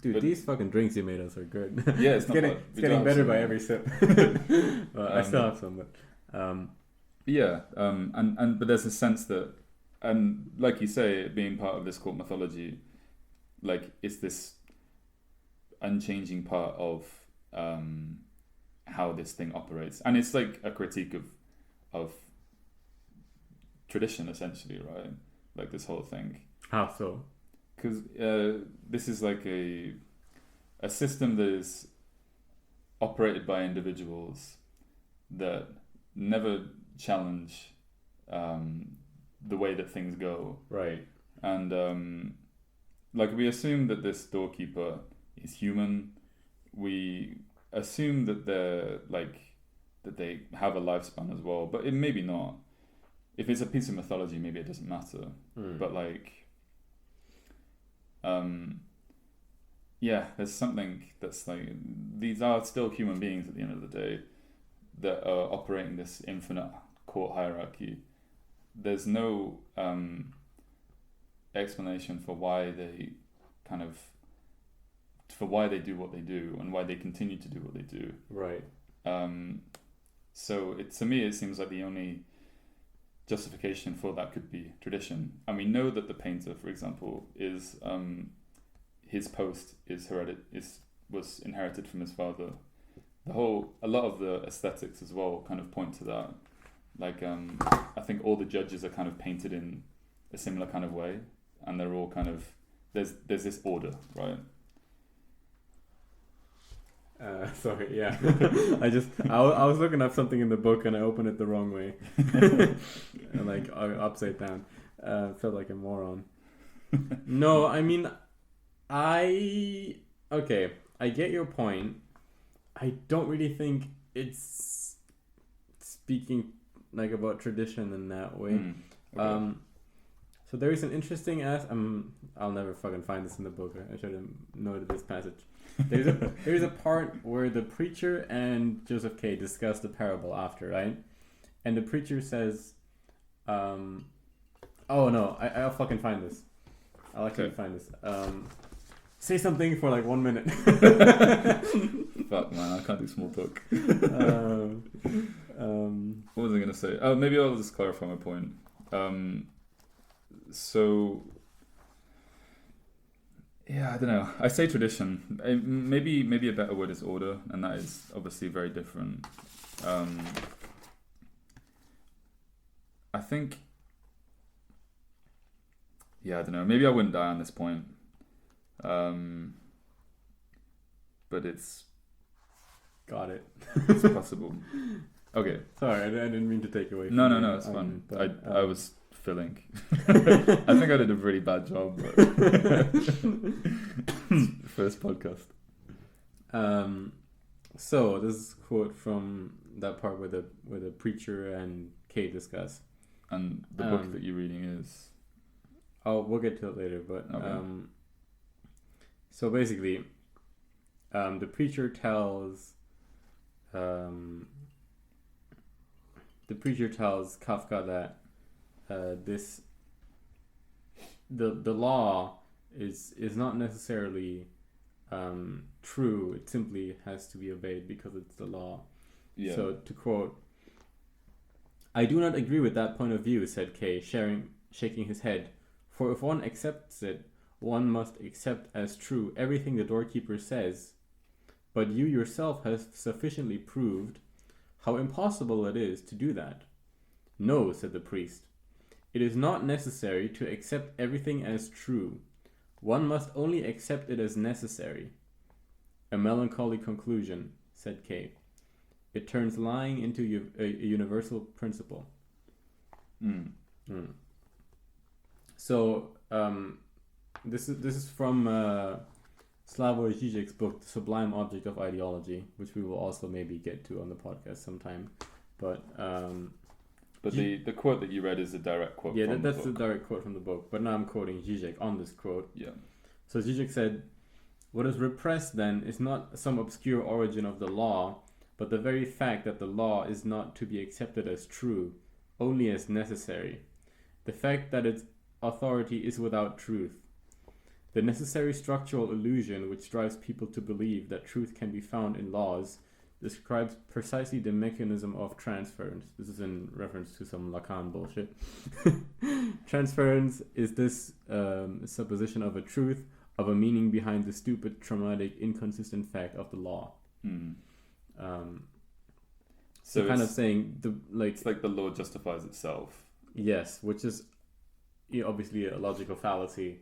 Dude, these fucking drinks you made us are good. Yeah, it's getting better by every sip. I still have some, but but there's a sense that, and like you say, it being part of this court mythology, like it's this unchanging part of how this thing operates, and it's like a critique of tradition, essentially, right? Like this whole thing. How so? Because this is like a system that is operated by individuals that never challenge the way that things go. Right. And like we assume that this doorkeeper is human. We assume that they have a lifespan as well, but it maybe not. If it's a piece of mythology, maybe it doesn't matter. But like, there's something that's like, these are still human beings at the end of the day that are operating this infinite court hierarchy. There's no explanation for why they do what they do and why they continue to do what they do. Right. So to me it seems like the only justification for that could be tradition. And we know that the painter, for example, is his post was inherited from his father. A lot of the aesthetics as well kind of point to that. Like I think all the judges are kind of painted in a similar kind of way, and they're all kind of there's this order, right? Sorry, yeah. I was looking up something in the book and I opened it the wrong way. Like upside down. Felt like a moron. No, I mean, I get your point. I don't really think it's speaking like about tradition in that way. Okay. So there is an interesting I'll never fucking find this in the book. I should have noted this passage. There's a part where the preacher and Joseph K discuss the parable after, right? And the preacher says, oh no, I'll fucking find this. I'll actually find this. Say something for like 1 minute. Fuck man, I can't do small talk. What was I gonna say? Oh, maybe I'll just clarify my point. So yeah, I don't know. I say tradition. Maybe a better word is order, and that is obviously very different. I think. Yeah, I don't know. Maybe I wouldn't die on this point. But it's. Got it. It's possible. Okay. Sorry, I didn't mean to take away. No, it's fine. But, I was filling. I think I did a really bad job. But first podcast. So this is a quote from that part where the preacher and Kate discuss. And the book that you're reading is. Oh, we'll get to it later, but okay. So basically, the preacher tells Kafka that the law is not necessarily true. It simply has to be obeyed because it's the law. Yeah. So to quote, "I do not agree with that point of view," said Kay, shaking his head. "For if one accepts it, one must accept as true everything the doorkeeper says. But you yourself have sufficiently proved how impossible it is to do that." "No," said the priest. "It is not necessary to accept everything as true. One must only accept it as necessary." "A melancholy conclusion," said Kay. "It turns lying into a universal principle." So this is from Slavoj Žižek's book, The Sublime Object of Ideology, which we will also maybe get to on the podcast sometime. But the quote that you read is a direct quote. Yeah, from that's the book. the direct quote from the book. But now I'm quoting Žižek on this quote. Yeah. So Žižek said, "What is repressed then is not some obscure origin of the law, but the very fact that the law is not to be accepted as true, only as necessary. The fact that its authority is without truth. The necessary structural illusion which drives people to believe that truth can be found in laws describes precisely the mechanism of transference." This is in reference to some Lacan bullshit. "Transference is this supposition of a truth, of a meaning behind the stupid, traumatic, inconsistent fact of the law." So kind of saying it's like the law justifies itself. Yes, which is obviously a logical fallacy.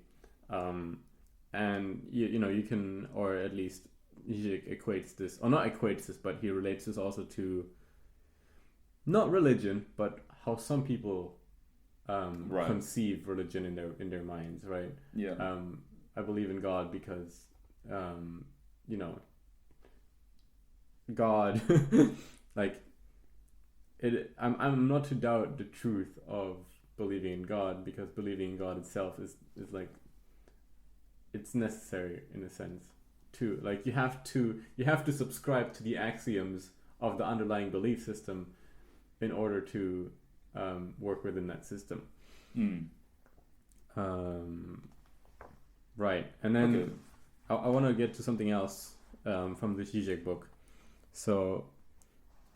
And you can, or at least Žižek equates this, or not equates this, but he relates this also to not religion, but how some people conceive religion in their minds, right? Yeah. I believe in God because God like it. I'm not to doubt the truth of believing in God, because believing in God itself is like, it's necessary in a sense too. Like you have to subscribe to the axioms of the underlying belief system in order to work within that system. Right, and then okay. I want to get to something else from the Žižek book. So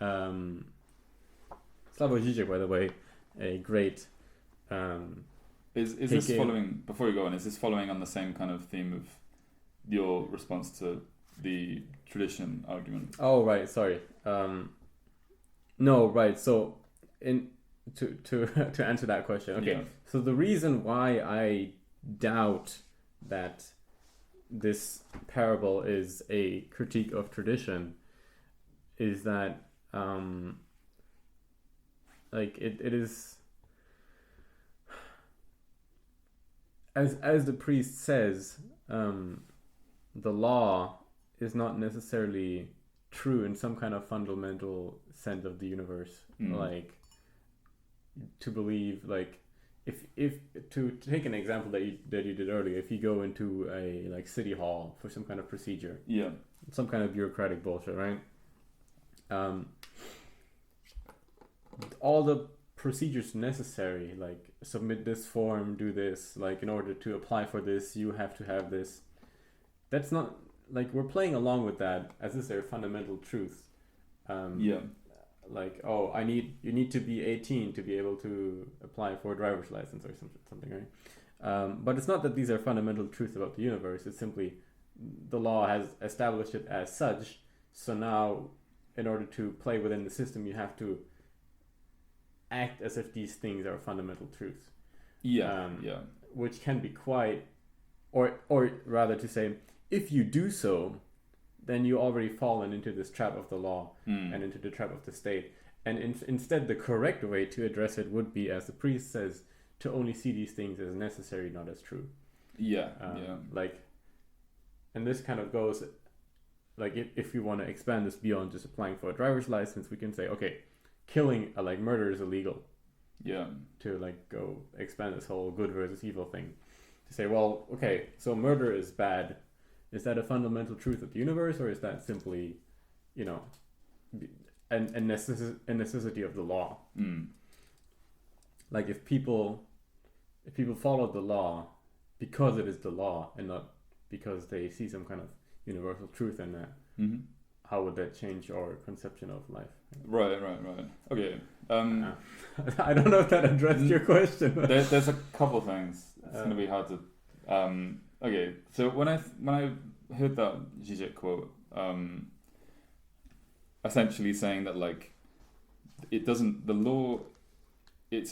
Slavoj Žižek, by the way, a great is this following, before you go on, is this following on the same kind of theme of your response to the tradition argument? Oh right, sorry. No, right. So to answer that question, okay. Yeah. So the reason why I doubt that this parable is a critique of tradition is that like it is, as the priest says, the law is not necessarily true in some kind of fundamental sense of the universe. Like to believe, like if to take an example that you did earlier, if you go into a like city hall for some kind of procedure, some kind of bureaucratic bullshit, right? All the procedures necessary, like submit this form, do this, like in order to apply for this you have to have this, that's not like we're playing along with that as if they're fundamental truths. Yeah. Like, oh, you need to be 18 to be able to apply for a driver's license or something, right? But it's not that these are fundamental truths about the universe. It's simply the law has established it as such. So now, in order to play within the system, you have to act as if these things are fundamental truths. Yeah. Which can be quite, or rather to say, if you do so, then you already fallen into this trap of the law and into the trap of the state. And instead, the correct way to address it would be, as the priest says, to only see these things as necessary, not as true. Yeah. Like, and this kind of goes, like, if we want to expand this beyond just applying for a driver's license, we can say, okay, killing, like, murder is illegal. Yeah. To, like, go expand this whole good versus evil thing. To say, well, okay, so murder is bad. Is that a fundamental truth of the universe, or is that simply, a necessity of the law? Like, if people follow the law because it is the law and not because they see some kind of universal truth in that, how would that change our conception of life? Right. Okay. I don't know if that addressed your question. There's a couple things. It's going to be hard to. Okay, so when I heard that Žižek quote, essentially saying that, like, it's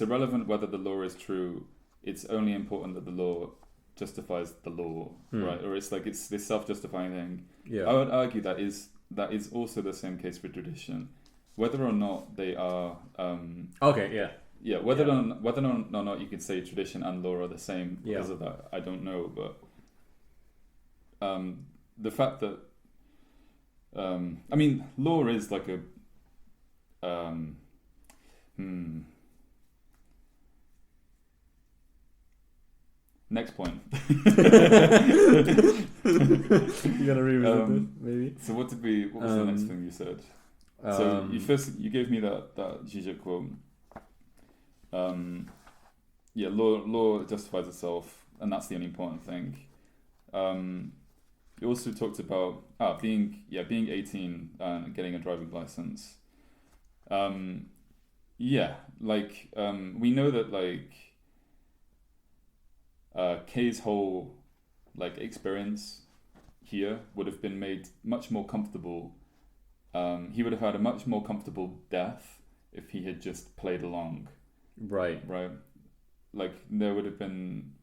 irrelevant whether the law is true. It's only important that the law justifies the law, right? Or it's this self-justifying thing. Yeah. I would argue that is also the same case for tradition, whether or not they are. Okay. Yeah. Yeah. Whether or not you can say tradition and law are the same because of that, I don't know, but. The fact that law is like a next point. You gotta revisit this, maybe. So what was the next thing you said? So you gave me that Žižek quote. Law justifies itself, and that's the only important thing. You also talked about being 18 and getting a driving license. We know that, like, Kay's whole, like, experience here would have been made much more comfortable. He would have had a much more comfortable death if he had just played along. Right. Like, there would have been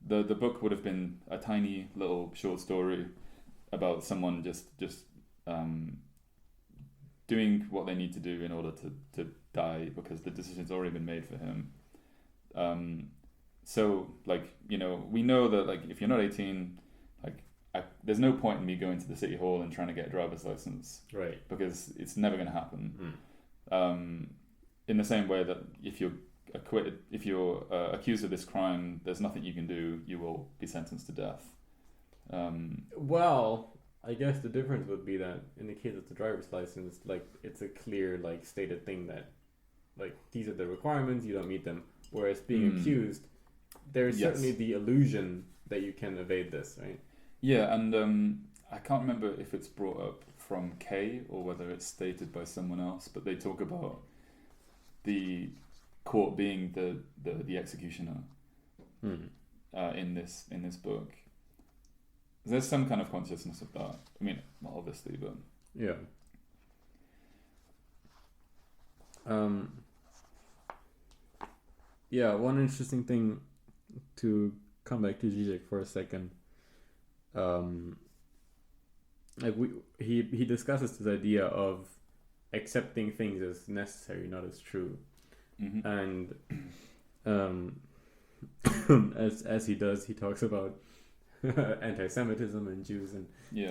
the book would have been a tiny little short story about someone just doing what they need to do in order to die because the decision's already been made for him. So, like, we know that, like, if you're not 18, like, there's no point in me going to the city hall and trying to get a driver's license, right? Because it's never going to happen. In the same way that if you're acquitted, if you're accused of this crime, there's nothing you can do. You will be sentenced to death. Well, I guess the difference would be that in the case of the driver's license, like, it's a clear, like, stated thing that, like, these are the requirements, you don't meet them. Whereas being accused, there's certainly the illusion that you can evade this, right? Yeah, and I can't remember if it's brought up from Kay or whether it's stated by someone else, but they talk about the court being the executioner in this book. There's some kind of consciousness of that. I mean, not obviously, but yeah. One interesting thing, to come back to Žižek for a second. He discusses this idea of accepting things as necessary, not as true, and as he does, he talks about anti-Semitism and Jews and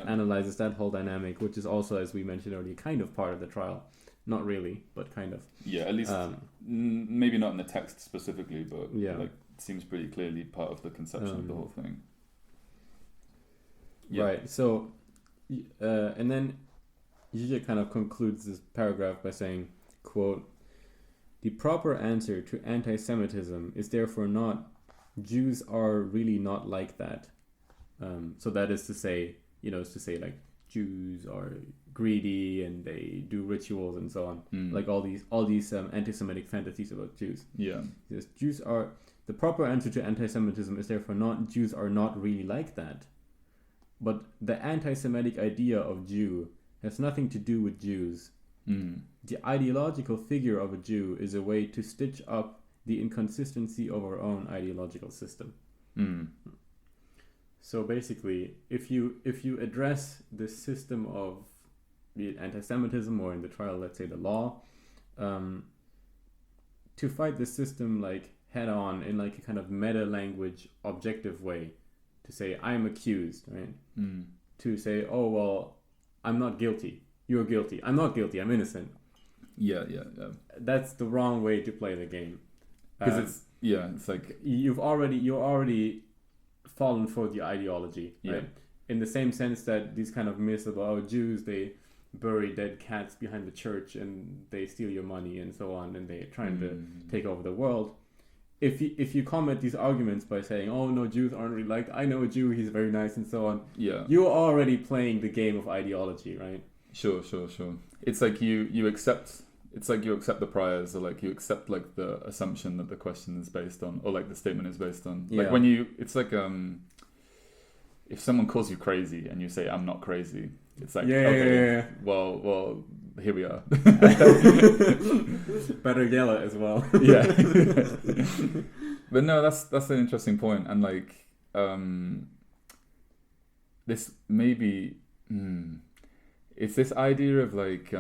analyzes that whole dynamic, which is also, as we mentioned earlier, kind of part of the trial. Not really, but kind of. Yeah, at least maybe not in the text specifically, but like, it seems pretty clearly part of the conception of the whole thing. Yeah. Right. So, and then Žižek kind of concludes this paragraph by saying, quote, "The proper answer to anti-Semitism is therefore not, Jews are really not like that." So that is to say, is to say like Jews are greedy and they do rituals and so on, like all these anti-Semitic fantasies about Jews. Yeah. Yes, Jews are the proper answer to anti-Semitism is therefore not Jews are not really like that, but the anti-Semitic idea of Jew has nothing to do with Jews. The ideological figure of a Jew is a way to stitch up the inconsistency of our own ideological system. So basically, if you address the system of be it anti-Semitism or in the trial, let's say the law, to fight the system like head on in like a kind of meta language objective way, to say I'm accused, right? To say, oh well, I'm not guilty, you're guilty, I'm not guilty, I'm innocent. Yeah. That's the wrong way to play the game. Because it's like you're already fallen for the ideology, right? In the same sense that these kind of myths about Jews, they bury dead cats behind the church and they steal your money and so on, and they're trying to take over the world. If you combat these arguments by saying, oh no, Jews aren't really liked, I know a Jew, he's very nice and so on, you're already playing the game of ideology, right? Sure. It's like you accept the priors, or like you accept like the assumption that the question is based on, or like the statement is based on. Like when it's like if someone calls you crazy and you say I'm not crazy, it's like well here we are. Better yell it as well. But no, that's an interesting point, and like this maybe it's this idea of like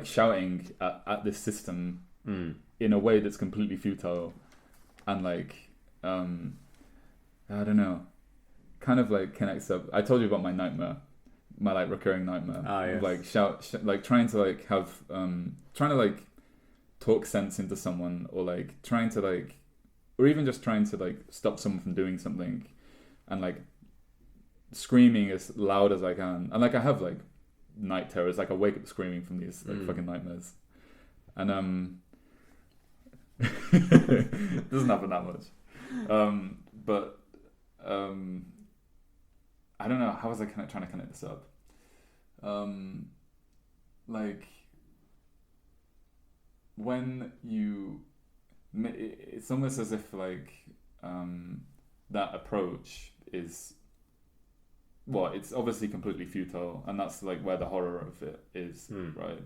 shouting at this system in a way that's completely futile, and like I don't know, kind of like connects up. I told you about my nightmare, my like recurring nightmare. Of, like shout like trying to like have trying to like talk sense into someone, or like trying to like, or even just trying to like stop someone from doing something, and like screaming as loud as I can. And like I have like night terrors, like I wake up screaming from these like fucking nightmares, and it doesn't happen that much, but I don't know, how was I trying to connect this up? Like when it's almost as if like that approach is, well, it's obviously completely futile, and that's like where the horror of it is, right?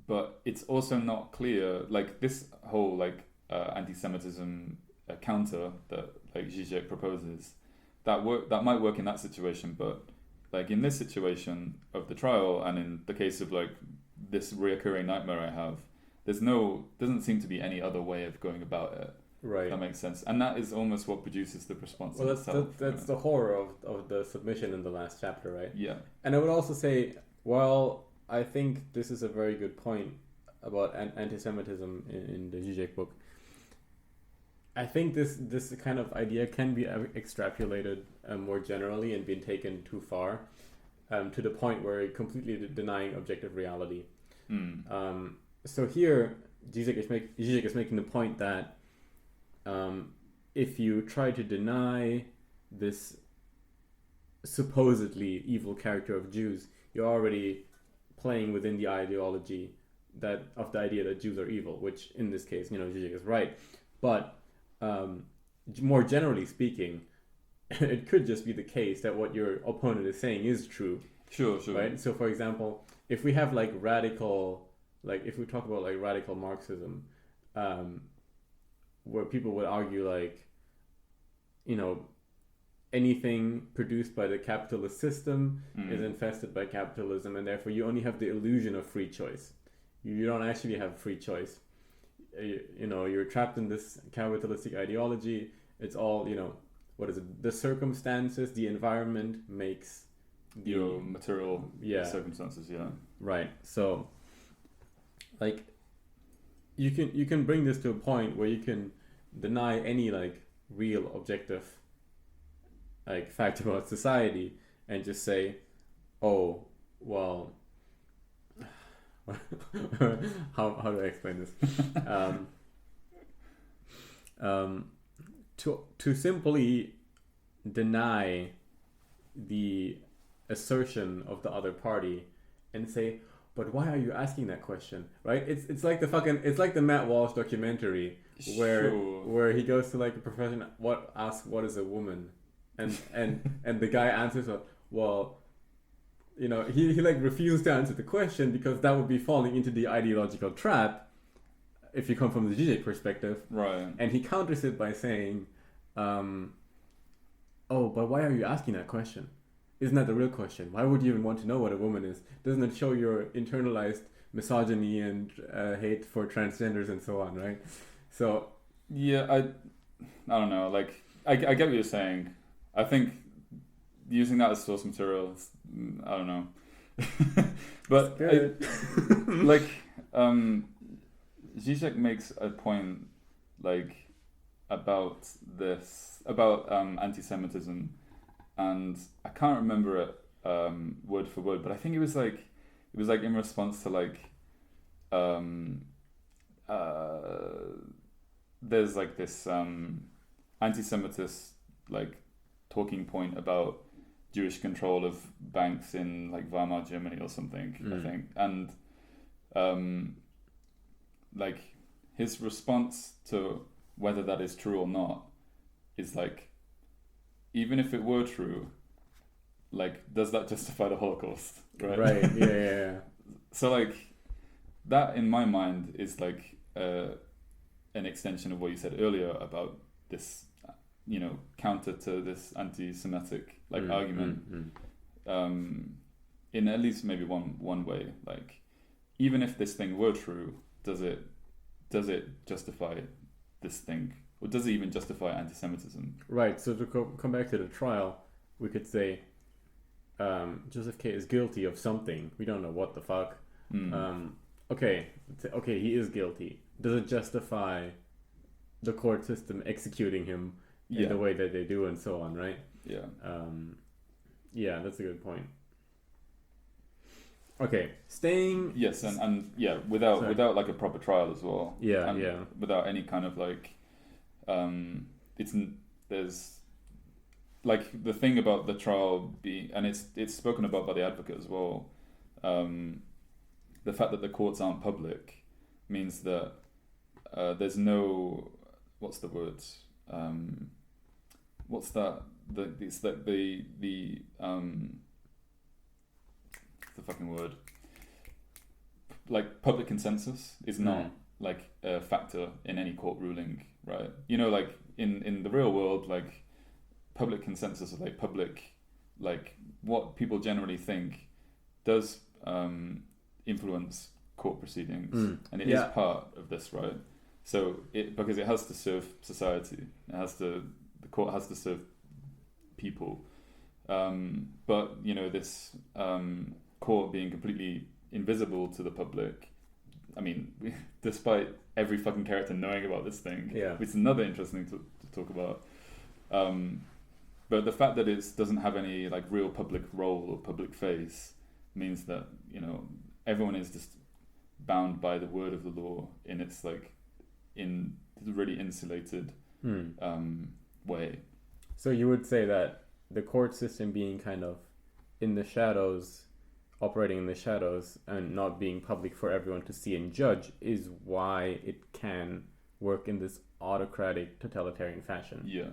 But it's also not clear, like this whole like anti-Semitism counter that like Žižek proposes, that might work in that situation, but like in this situation of the trial, and in the case of like this reoccurring nightmare I have, doesn't seem to be any other way of going about it. Right. That makes sense. And that is almost what produces the response. Well, that's the horror of the submission in the last chapter, right? Yeah. And I would also say, well, I think this is a very good point about anti-Semitism in the Žižek book. I think this kind of idea can be extrapolated more generally and been taken too far, to the point where it completely denying objective reality. So here, Žižek is making the point that if you try to deny this supposedly evil character of Jews, you're already playing within the ideology of the idea that Jews are evil, which in this case, Žižek is right. But more generally speaking, it could just be the case that what your opponent is saying is true. Sure. Right? So, for example, if we have if we talk about like radical Marxism, where people would argue like, anything produced by the capitalist system is infested by capitalism, and therefore you only have the illusion of free choice. You don't actually have free choice. You're trapped in this capitalistic ideology. It's all, what is it? The circumstances, the environment makes your material circumstances, Right. So, like, you can bring this to a point where you can deny any like real objective like fact about society and just say, oh well, how do I explain this? To simply deny the assertion of the other party and say, but why are you asking that question, right? It's like the Matt Walsh documentary where he goes to like a profession, asks what is a woman, and the guy answers, well, you know, he like refused to answer the question because that would be falling into the ideological trap if you come from the Žižek perspective, right? And he counters it by saying, oh, but why are you asking that question? Isn't that the real question? Why would you even want to know what a woman is? Doesn't it show your internalized misogyny and hate for transgenders and so on, right? So yeah, I don't know. Like I get what you're saying. I think using that as source material, I don't know. But Žižek makes a point like about anti-Semitism, and I can't remember it word for word, but I think it was like in response to like there's like this anti-Semitist like talking point about Jewish control of banks in like Weimar Germany or something, I think, and like his response to whether that is true or not is like, even if it were true, like, does that justify the Holocaust? Right. Yeah. So like that in my mind is like an extension of what you said earlier about this, you know, counter to this anti-Semitic like argument. In at least maybe one way, like, even if this thing were true, does it justify this thing, or does it even justify anti-Semitism? Right. So to come back to the trial, we could say Joseph K. is guilty of something. We don't know what the fuck. Okay, he is guilty. Does it justify the court system executing him in the way that they do and so on, right? Yeah. Yeah, that's a good point. Okay, staying... Yes, and without like a proper trial as well. Yeah, and without any kind of like... there's... Like, the thing about the trial being... And it's spoken about by the advocate as well. The fact that the courts aren't public means that there's no... What's the word? What's that? It's like the fucking word. Like, public consensus is not like a factor in any court ruling, right? You know, like in the real world, like public consensus is like public, like what people generally think does influence court proceedings, and it is part of this, right? So because it has to serve society, the court has to serve people, but you know, this court being completely invisible to the public. I mean, despite every fucking character knowing about this thing, which is another interesting to talk about. But the fact that it doesn't have any like real public role or public face means that, you know, everyone is just bound by the word of the law in its like in a really insulated way. So you would say that the court system being kind of in the shadows, operating in the shadows and not being public for everyone to see and judge is why it can work in this autocratic totalitarian fashion. Yeah.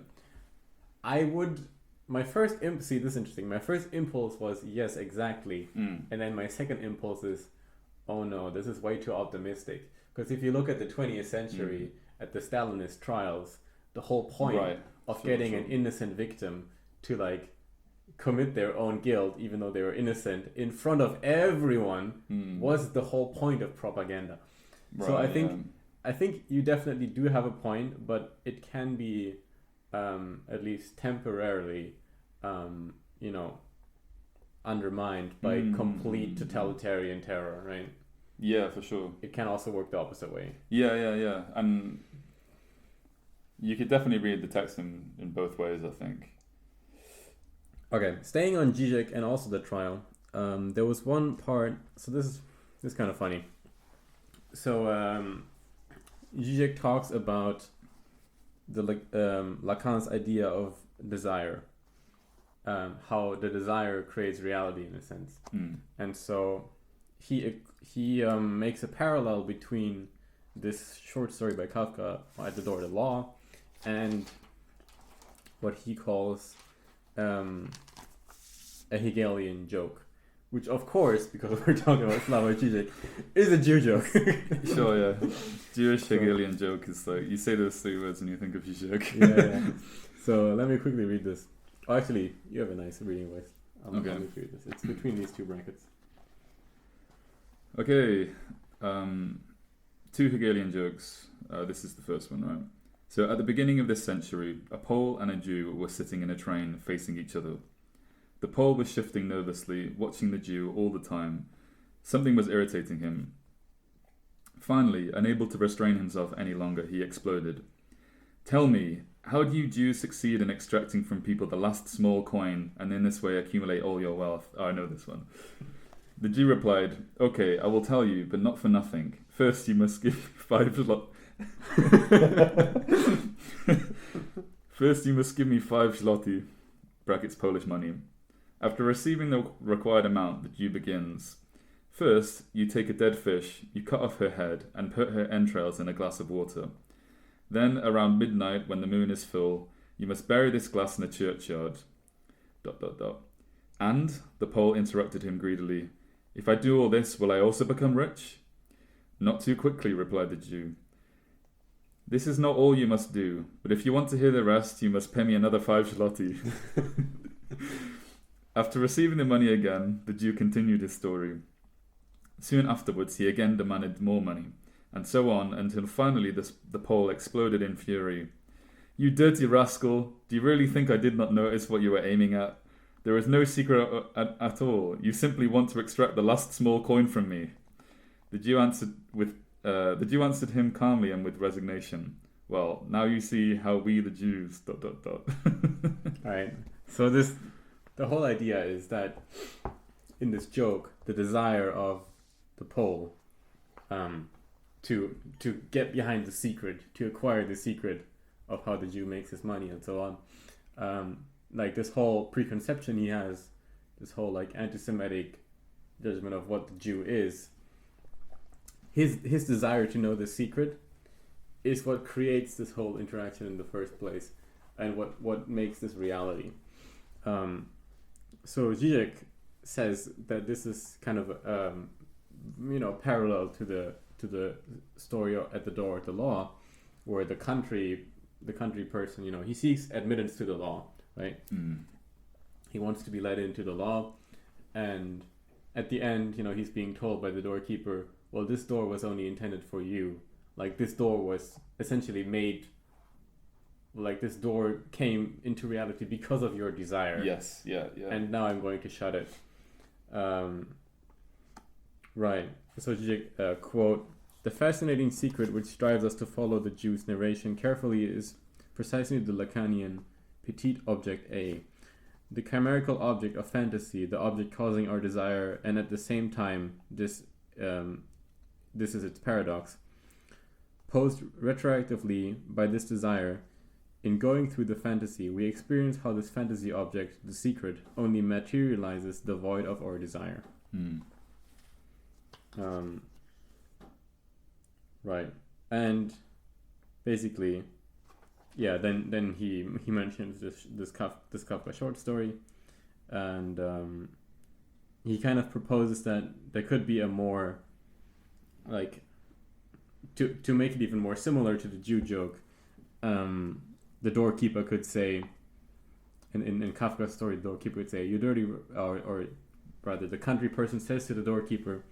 My first this is interesting. My first impulse was yes, exactly. And then my second impulse is, oh no, this is way too optimistic. Because if you look at the 20th century, at the Stalinist trials, the whole point of getting an innocent victim to like commit their own guilt, even though they were innocent, in front of everyone, was the whole point of propaganda. Right, so I think you definitely do have a point, but it can be at least temporarily, you know, undermined by complete totalitarian terror, right? Yeah, for sure. It can also work the opposite way. Yeah. And you could definitely read the text in both ways, I think. Okay, staying on Žižek and also the trial, there was one part, so this is kind of funny. So Žižek talks about the Lacan's idea of desire, how the desire creates reality in a sense. And so he makes a parallel between this short story by Kafka, At the Door of the Law, and what he calls a Hegelian joke, which of course, because we're talking about Slavoj Žižek, is a Jew joke. Sure, yeah. Jewish Hegelian joke is like, you say those 3 words and you think of Žižek. Yeah. So let me quickly read this. Oh, actually, you have a nice reading voice. Okay. Let me read this. It's between these 2 brackets. Okay. 2 Hegelian jokes. This is the first one, right? So at the beginning of this century, a Pole and a Jew were sitting in a train facing each other. The Pole was shifting nervously, watching the Jew all the time. Something was irritating him. Finally, unable to restrain himself any longer, he exploded. "Tell me, how do you Jews succeed in extracting from people the last small coin and in this way accumulate all your wealth?" Oh, I know this one. The Jew replied, "Okay, I will tell you, but not for nothing. First you must give me 5 First you must give me 5 zloty, brackets Polish money. After receiving the required amount, the Jew begins. First, you take a dead fish, you cut off her head, and put her entrails in a glass of water. Then, around midnight, when the moon is full, you must bury this glass in a churchyard. ... And, the Pole interrupted him greedily, if I do all this, will I also become rich? Not too quickly, replied the Jew. This is not all you must do, but if you want to hear the rest, you must pay me another 5 zloty. After receiving the money again, the Jew continued his story. Soon afterwards, he again demanded more money, and so on until finally the Pole exploded in fury. You dirty rascal, do you really think I did not notice what you were aiming at? There is no secret at all. You simply want to extract the last small coin from me. The Jew answered him calmly and with resignation. Well, now you see how we the Jews... ... Alright, so the whole idea is that in this joke, the desire of the Pole to get behind the secret, to acquire the secret of how the Jew makes his money and so on, like this whole preconception he has, this whole like anti-Semitic judgment of what the Jew is, his desire to know the secret is what creates this whole interaction in the first place, and what makes this reality. So Žižek says that this is kind of parallel to the story at the door of the law, where the country person, he seeks admittance to the law, right? He wants to be let into the law, and at the end, he's being told by the doorkeeper, well, this door was only intended for you. Like, this door was essentially made, like, this door came into reality because of your desire. Yes, yeah. And now I'm going to shut it. Right. So Žižek, quote, the fascinating secret which drives us to follow the Jew's narration carefully is precisely the Lacanian petite object A, the chimerical object of fantasy, the object causing our desire, and at the same time, this is its paradox. Posed retroactively by this desire, in going through the fantasy, we experience how this fantasy object, the secret, only materializes the void of our desire. Right. And basically, yeah, then he mentions this Kafka short story, and he kind of proposes that there could be a more, like, to make it even more similar to the Jew joke, the doorkeeper could say, in Kafka's story, the doorkeeper would say, you dirty, or rather the country person says to the doorkeeper,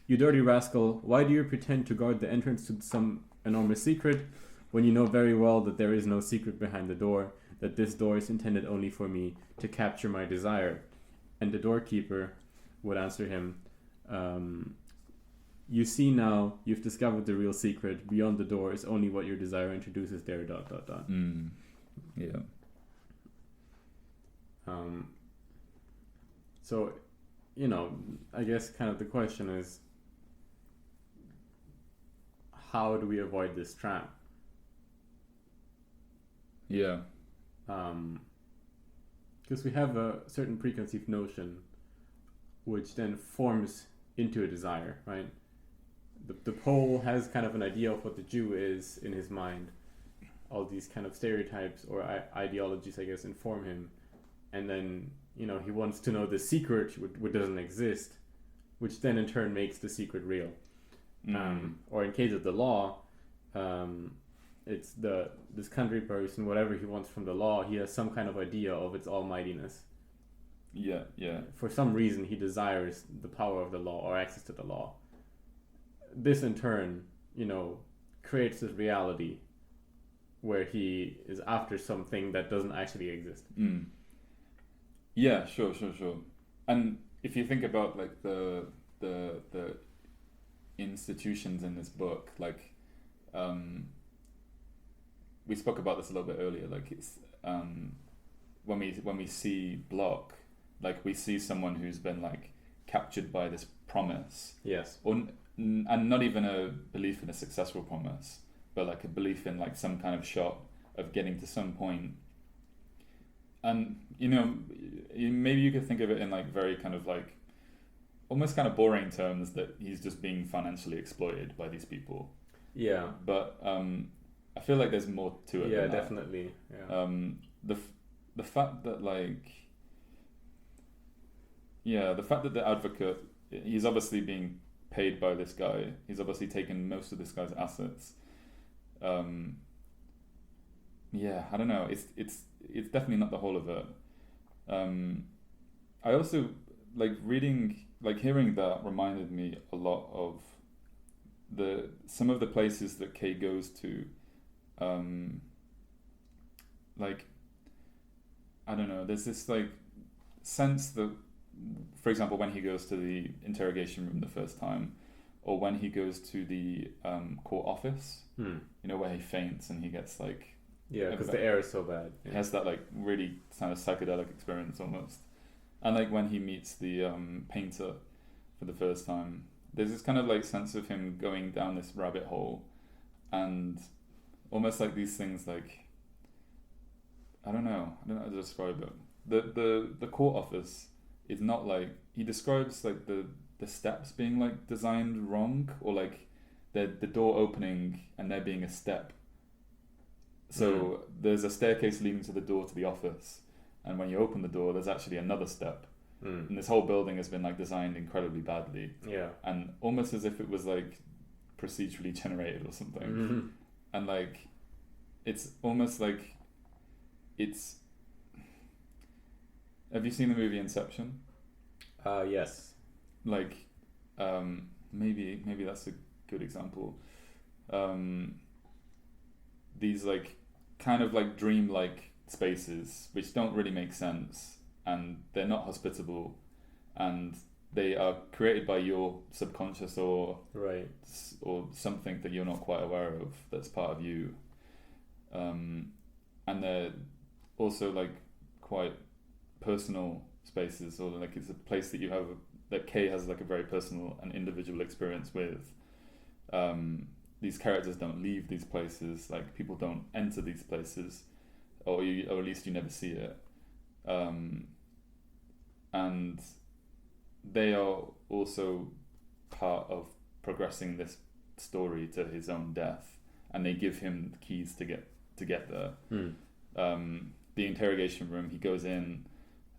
you dirty rascal, why do you pretend to guard the entrance to some enormous secret when you know very well that there is no secret behind the door, that this door is intended only for me to capture my desire? And the doorkeeper would answer him, you see now, you've discovered the real secret. Beyond the door is only what your desire introduces there, ... Yeah. So, I guess kind of the question is, how do we avoid this trap? Yeah. because we have a certain preconceived notion which then forms into a desire, right? The Pole has kind of an idea of what the Jew is in his mind. All these kind of stereotypes or ideologies, I guess, inform him. And then, he wants to know the secret which doesn't exist, which then in turn makes the secret real. Or in case of the law, it's this country person, whatever he wants from the law, he has some kind of idea of its almightiness. Yeah. For some reason, he desires the power of the law or access to the law. This in turn, creates this reality where he is after something that doesn't actually exist. Yeah, sure. And if you think about like the institutions in this book, like we spoke about this a little bit earlier. Like it's when we see Block, like we see someone who's been like captured by this promise. Yes. And not even a belief in a successful promise, but like a belief in like some kind of shot of getting to some point. And maybe you could think of it in like very kind of like almost kind of boring terms, that he's just being financially exploited by these people. Yeah. But I feel like there's more to it. Yeah, definitely. Yeah. The fact that the advocate, he's obviously being paid by this guy. He's obviously taken most of this guy's assets. I don't know. It's definitely not the whole of it. I also hearing that reminded me a lot of some of the places that Kay goes to. I don't know. There's this like sense that, for example, when he goes to the interrogation room the first time, or when he goes to the court office, where he faints and he gets like... Yeah, because the air is so bad. Yeah. He has that like really kind of psychedelic experience almost. And like when he meets the painter for the first time, there's this kind of like sense of him going down this rabbit hole, and almost like these things like... I don't know how to describe it. The court office is not like... He describes like the steps being like designed wrong, or like the door opening and there being a step. So there's a staircase leading to the door to the office, and when you open the door there's actually another step. And this whole building has been like designed incredibly badly. Yeah. And almost as if it was like procedurally generated or something. And like it's almost like it's... Have you seen the movie Inception? Yes. Like maybe that's a good example. These like kind of like dream-like spaces which don't really make sense, and they're not hospitable, and they are created by your subconscious or something that you're not quite aware of that's part of you, and they're also like quite personal spaces, or like it's a place that you have that Kay has like a very personal and individual experience with. These characters don't leave these places, like people don't enter these places, or at least you never see it. And they are also part of progressing this story to his own death, and they give him the keys to get there. The interrogation room, he goes in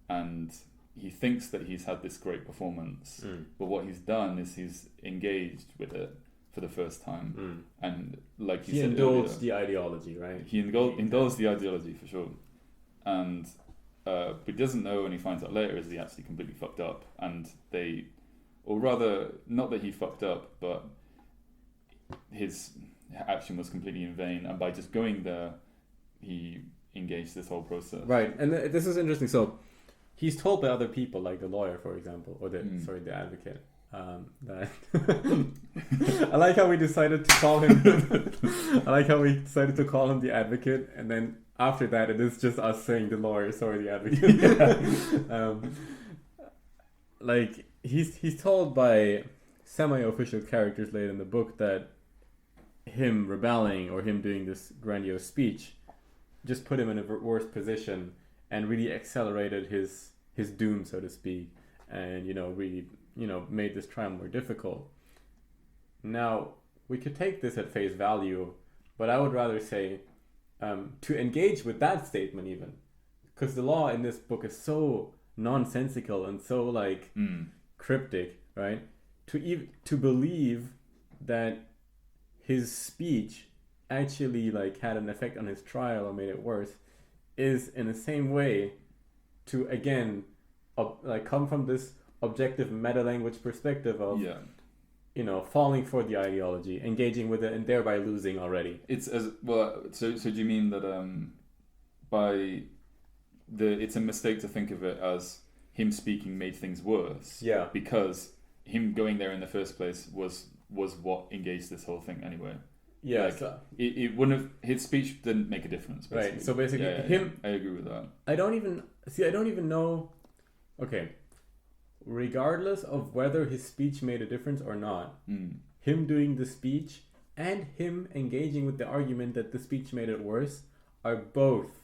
and he thinks that he's had this great performance, but what he's done is he's engaged with it for the first time, and like he said indulged earlier, the ideology, right? He indulged the ideology for sure, and but he doesn't know, and he finds out later, is he actually completely fucked up, and or rather, not that he fucked up, but his action was completely in vain, and by just going there, he engaged this whole process. Right, and this is interesting. So he's told by other people, like the lawyer, for example, or the advocate. That I like how we decided to call him. The advocate, and then after that, it is just us saying the lawyer, sorry, the advocate. Like he's told by semi-official characters later in the book that him rebelling or him doing this grandiose speech just put him in a worse position, and really accelerated his doom, so to speak, and really made this trial more difficult. Now we could take this at face value, but I would rather say to engage with that statement even, because the law in this book is so nonsensical and so like cryptic, right? To believe that his speech actually like had an effect on his trial or made it worse is in the same way to again come from this objective meta language perspective of falling for the ideology, engaging with it, and thereby losing already. It's as well. So do you mean that it's a mistake to think of it as him speaking made things worse? Yeah. Because him going there in the first place was what engaged this whole thing anyway. Yeah. Like, it wouldn't have. His speech didn't make a difference. Basically. Right. So basically, I agree with that. I don't even know. Okay. Regardless of whether his speech made a difference or not, him doing the speech and him engaging with the argument that the speech made it worse are both,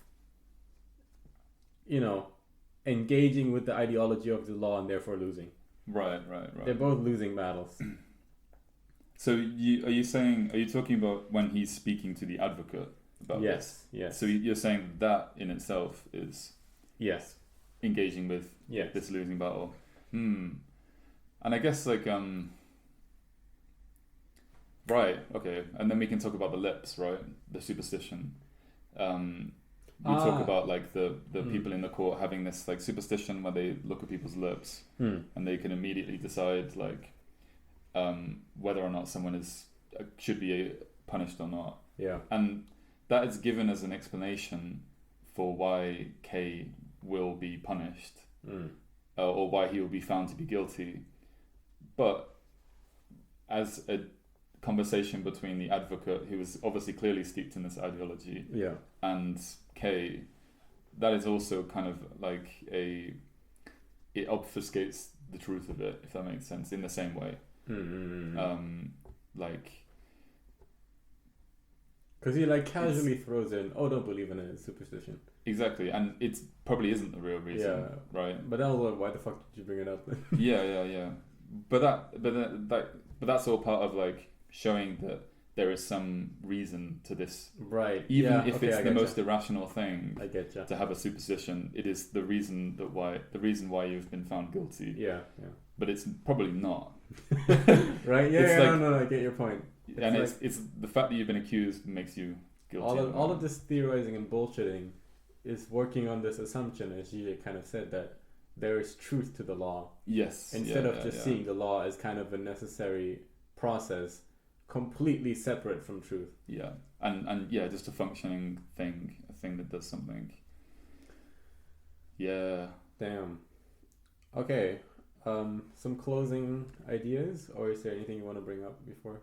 engaging with the ideology of the law and therefore losing. Right. They're both losing battles. So are you talking about when he's speaking to the advocate about this? Yes. So you're saying that in itself is engaging with this losing battle. And I guess right, okay, and then we can talk about the lips, right? The superstition. We talk about like the people in the court having this like superstition where they look at people's lips and they can immediately decide like whether or not someone should be punished or not. Yeah. And that is given as an explanation for why K will be punished. Or why he will be found to be guilty. But as a conversation between the advocate, who was obviously clearly steeped in this ideology, and Kay, that is also kind of like it obfuscates the truth of it, if that makes sense, in the same way. Because he like casually throws in, don't believe in a superstition. Exactly, and it probably isn't the real reason, right? But why the fuck did you bring it up? yeah. But that's all part of like showing that there is some reason to this, right? Even if it's the most irrational thing. I get you. To have a superstition, it is the reason why you've been found guilty. Yeah. But it's probably not. Right? Yeah. No. I get your point. It's the fact that you've been accused makes you guilty. All of this theorizing and bullshitting is working on this assumption, as Žižek kind of said, that there is truth to the law. Yes. Instead of just seeing the law as kind of a necessary process, completely separate from truth. Yeah, and just a functioning thing, a thing that does something. Yeah. Damn. Okay. Some closing ideas, or is there anything you want to bring up before?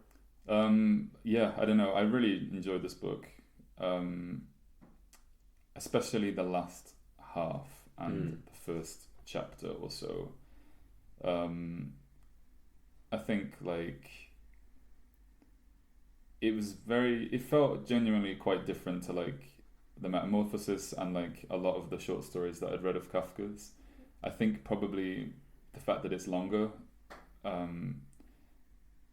I don't know. I really enjoyed this book. Especially the last half and the first chapter or so. I think like it felt genuinely quite different to like the Metamorphosis and like a lot of the short stories that I'd read of Kafka's. I think probably the fact that it's longer. I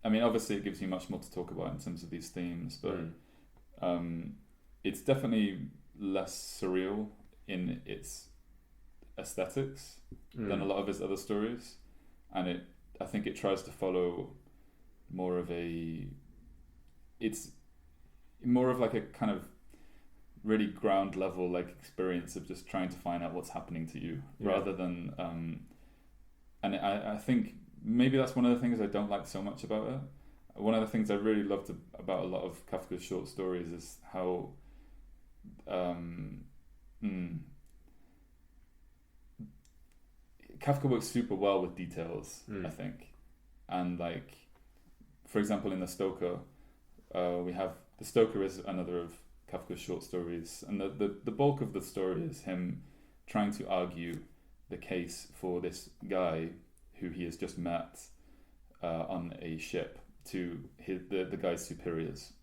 mean, obviously it gives you much more to talk about in terms of these themes, but it's definitely less surreal in its aesthetics than a lot of his other stories, and I think it tries to follow more of it's more of like a kind of really ground level like experience of just trying to find out what's happening to you rather than and I think maybe that's one of the things I don't like so much about it. One of the things I really loved about a lot of Kafka's short stories is how Kafka works super well with details, I think. And like, for example, in The Stoker, we have The Stoker is another of Kafka's short stories, and the bulk of the story is him trying to argue the case for this guy who he has just met on a ship to the guy's superiors.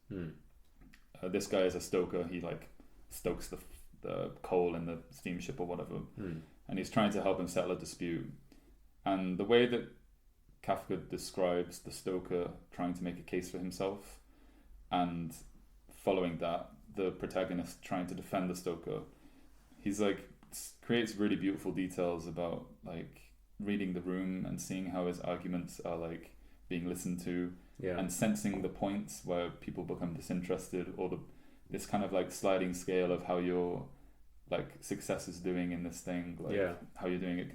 This guy is a stoker. He like stokes the the coal in the steamship or whatever, and he's trying to help him settle a dispute. And the way that Kafka describes the stoker trying to make a case for himself, and following that, the protagonist trying to defend the stoker, he's like creates really beautiful details about like reading the room and seeing how his arguments are like being listened to, and sensing the points where people become disinterested, or this kind of like sliding scale of how your like success is doing in this thing, like how you're doing it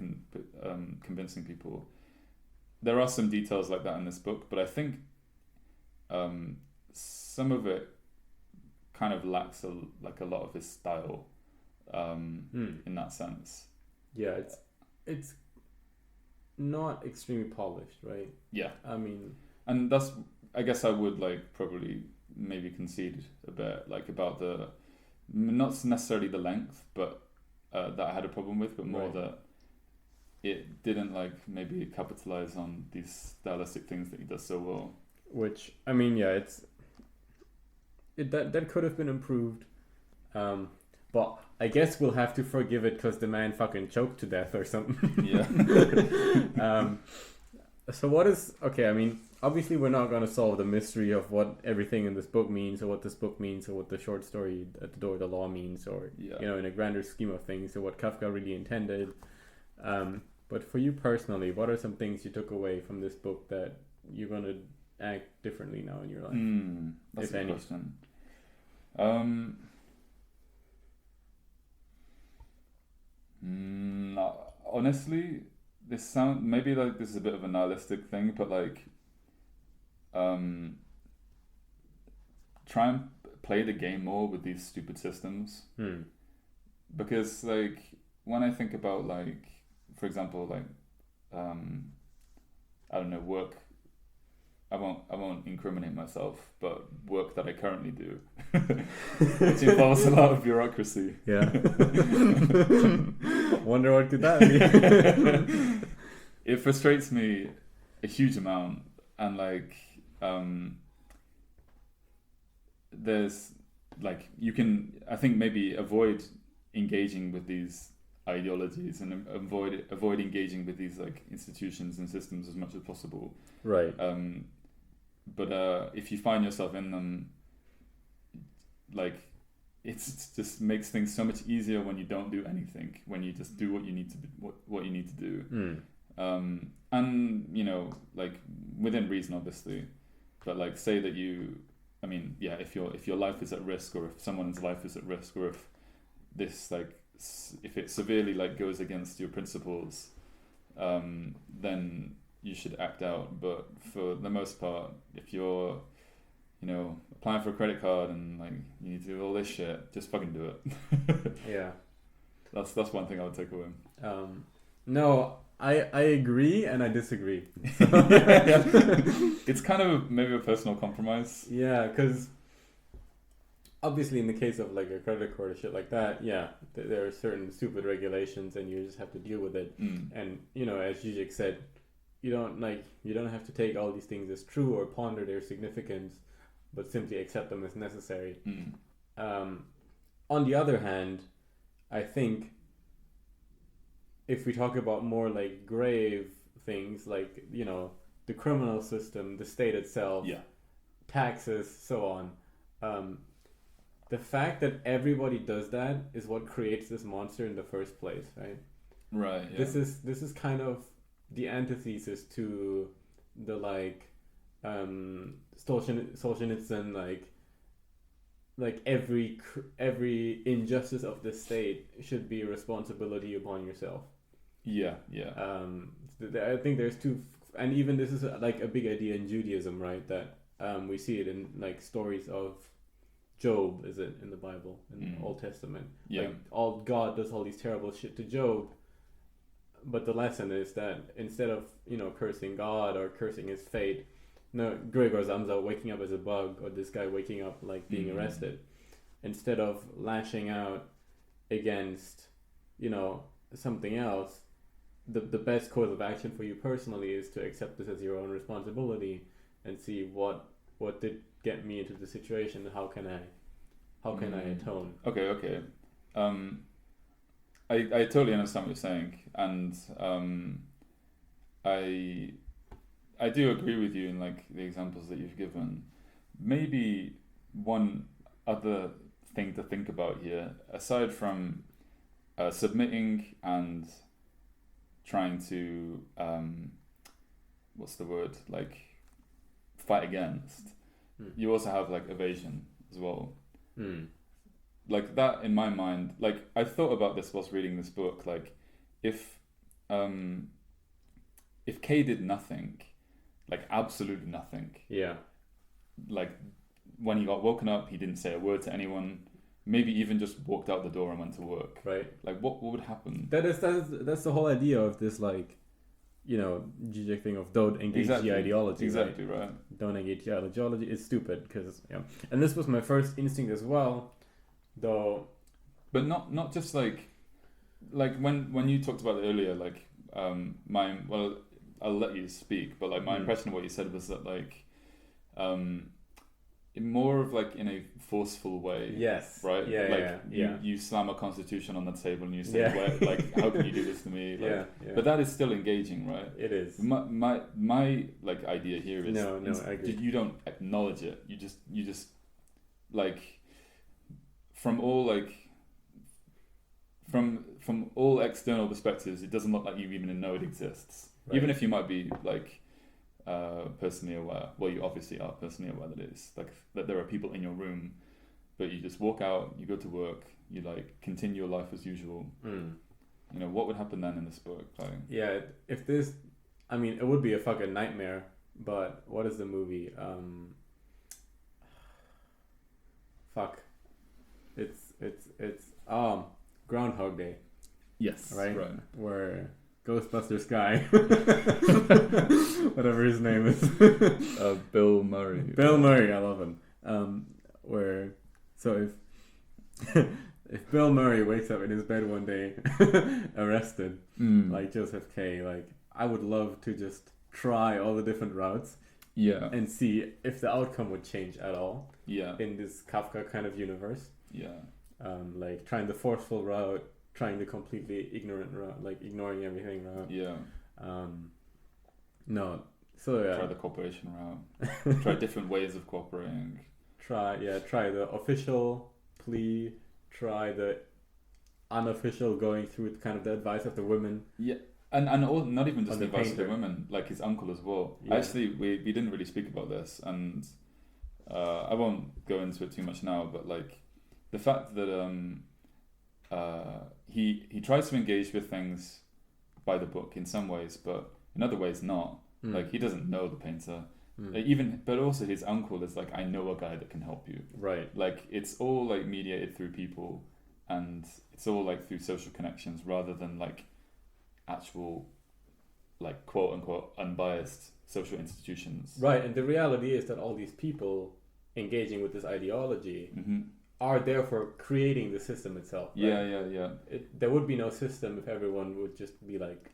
convincing people. There are some details like that in this book, but I think some of it kind of lacks a lot of his style in that sense. Yeah, it's not extremely polished, right? Yeah. I mean, and that's, I guess I would like probably maybe concede a bit like about the, not necessarily the length, but that I had a problem with, but more that it didn't like maybe capitalize on these stylistic things that he does so well. Which, I mean, yeah, that could have been improved, but I guess we'll have to forgive it because the man fucking choked to death or something. Yeah. So what is, okay, I mean, obviously we're not going to solve the mystery of what everything in this book means, or what this book means, or what the short story At the Door of the Law means, or, you know, in a grander scheme of things, or what Kafka really intended. But for you personally, what are some things you took away from this book that you're going to act differently now in your life? That's a good question. Honestly, maybe like this is a bit of a nihilistic thing, but like try and play the game more with these stupid systems. Because like when I think about like, for example, like I don't know, work, I won't incriminate myself, but work that I currently do, which involves a lot of bureaucracy. Yeah. Wonder what could that be? It frustrates me a huge amount, and like there's like you can, I think, maybe avoid engaging with these ideologies and avoid engaging with these like institutions and systems as much as possible. Right. But if you find yourself in them, like it's just makes things so much easier when you don't do anything, when you just do what you need to do, what you need to do. And you know, like within reason, obviously, but like say that if your life is at risk, or if someone's life is at risk, or if this like if it severely like goes against your principles, then you should act out. But for the most part, if you're, you know, applying for a credit card and like you need to do all this shit, just fucking do it. Yeah, that's one thing I would take away. No, I agree and I disagree. It's kind of maybe a personal compromise. Yeah, because obviously in the case of like a credit card or shit like that, there are certain stupid regulations and you just have to deal with it. And you know, as Žižek said, you don't have to take all these things as true or ponder their significance, but simply accept them as necessary. On the other hand, I think if we talk about more like grave things, like, you know, the criminal system, the state itself, taxes, so on, the fact that everybody does that is what creates this monster in the first place, right? Right. Yeah. This is kind of the antithesis to the like Solzhenitsyn, like every injustice of the state should be a responsibility upon yourself. Yeah. I think there's two, and even this is like a big idea in Judaism, right? That we see it in like stories of Job, is it in the Bible, in the Old Testament? Yeah. Like God does all these terrible shit to Job, but the lesson is that instead of, you know, cursing God or cursing his fate, no, Gregor Zamza waking up as a bug, or this guy waking up like being arrested, instead of lashing out against, you know, something else, the best course of action for you personally is to accept this as your own responsibility and see what did get me into the situation, and how can I atone. Okay. I totally understand what you're saying, and I do agree with you in like the examples that you've given. Maybe one other thing to think about here, aside from submitting and trying to what's the word, like fight against, you also have like evasion as well. Like that in my mind, like I thought about this whilst reading this book, like if Kay did nothing, like absolutely nothing, like when he got woken up he didn't say a word to anyone, maybe even just walked out the door and went to work, right? Like what would happen? That's the whole idea of this, like, you know, Žižek thing of don't engage the ideology. Exactly right. Don't engage the ideology. It's stupid because and this was my first instinct as well, though. But not just like when you talked about it earlier, like I'll let you speak, but like my impression of what you said was that like more of like in a forceful way. Yes. Right? You slam a constitution on the table and you say, like, how can you do this to me? Like, but that is still engaging, right? It is. My like idea here is I agree. You don't acknowledge it. You just like from all external perspectives, it doesn't look like you even know it exists. Right. Even if you might be like personally aware. Well, you obviously are personally aware that it's like that there are people in your room, but you just walk out, you go to work, you like continue your life as usual. You know, what would happen then in this book? Like, if this, I mean, it would be a fucking nightmare. But what is the movie? It's Groundhog Day. Yes. Right. Where Ghostbusters guy, whatever his name is, Bill Murray. Bill Murray, I love him. If Bill Murray wakes up in his bed one day, arrested, like Joseph K, like I would love to just try all the different routes, and see if the outcome would change at all. In this Kafka kind of universe. Like trying the forceful route. Trying the completely ignorant route, like ignoring everything route. Try the cooperation route. Try different ways of cooperating. Try the official plea. Try the unofficial going through kind of the advice of the women. And not even just the advice of the women, like his uncle as well. Actually, we didn't really speak about this, and I won't go into it too much now. But like the fact that he tries to engage with things by the book in some ways, but in other ways not. Like he doesn't know the painter, but also his uncle is like, I know a guy that can help you. Right. Like it's all like mediated through people, and it's all like through social connections rather than like actual, like quote unquote unbiased social institutions. Right, and the reality is that all these people engaging with this ideology. Are therefore creating the system itself. Right? There would be no system if everyone would just be like,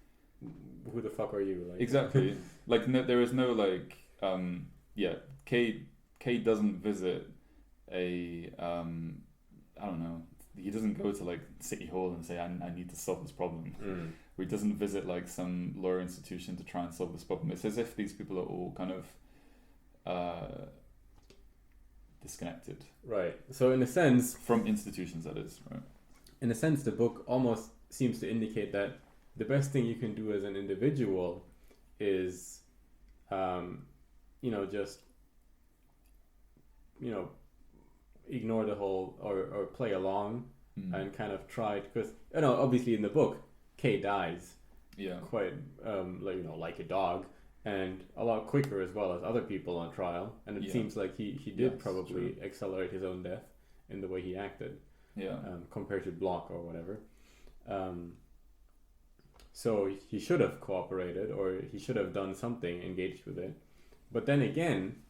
"Who the fuck are you?" Like, exactly. Like there is no like. Kay doesn't visit a. I don't know. He doesn't go to like City Hall and say, "I need to solve this problem." Or he doesn't visit like some lawyer institution to try and solve this problem. It's as if these people are all kind of. Disconnected. Right. So in a sense... From institutions, that is, right? In a sense, the book almost seems to indicate that the best thing you can do as an individual is, just, ignore the whole... or play along and kind of try... Because, obviously in the book, Kay dies. Quite, like a dog. And a lot quicker as well as other people on trial. And it seems like he did probably accelerate his own death in the way he acted. Compared to Block or whatever. So he should have cooperated, or he should have done something, engaged with it. But then again,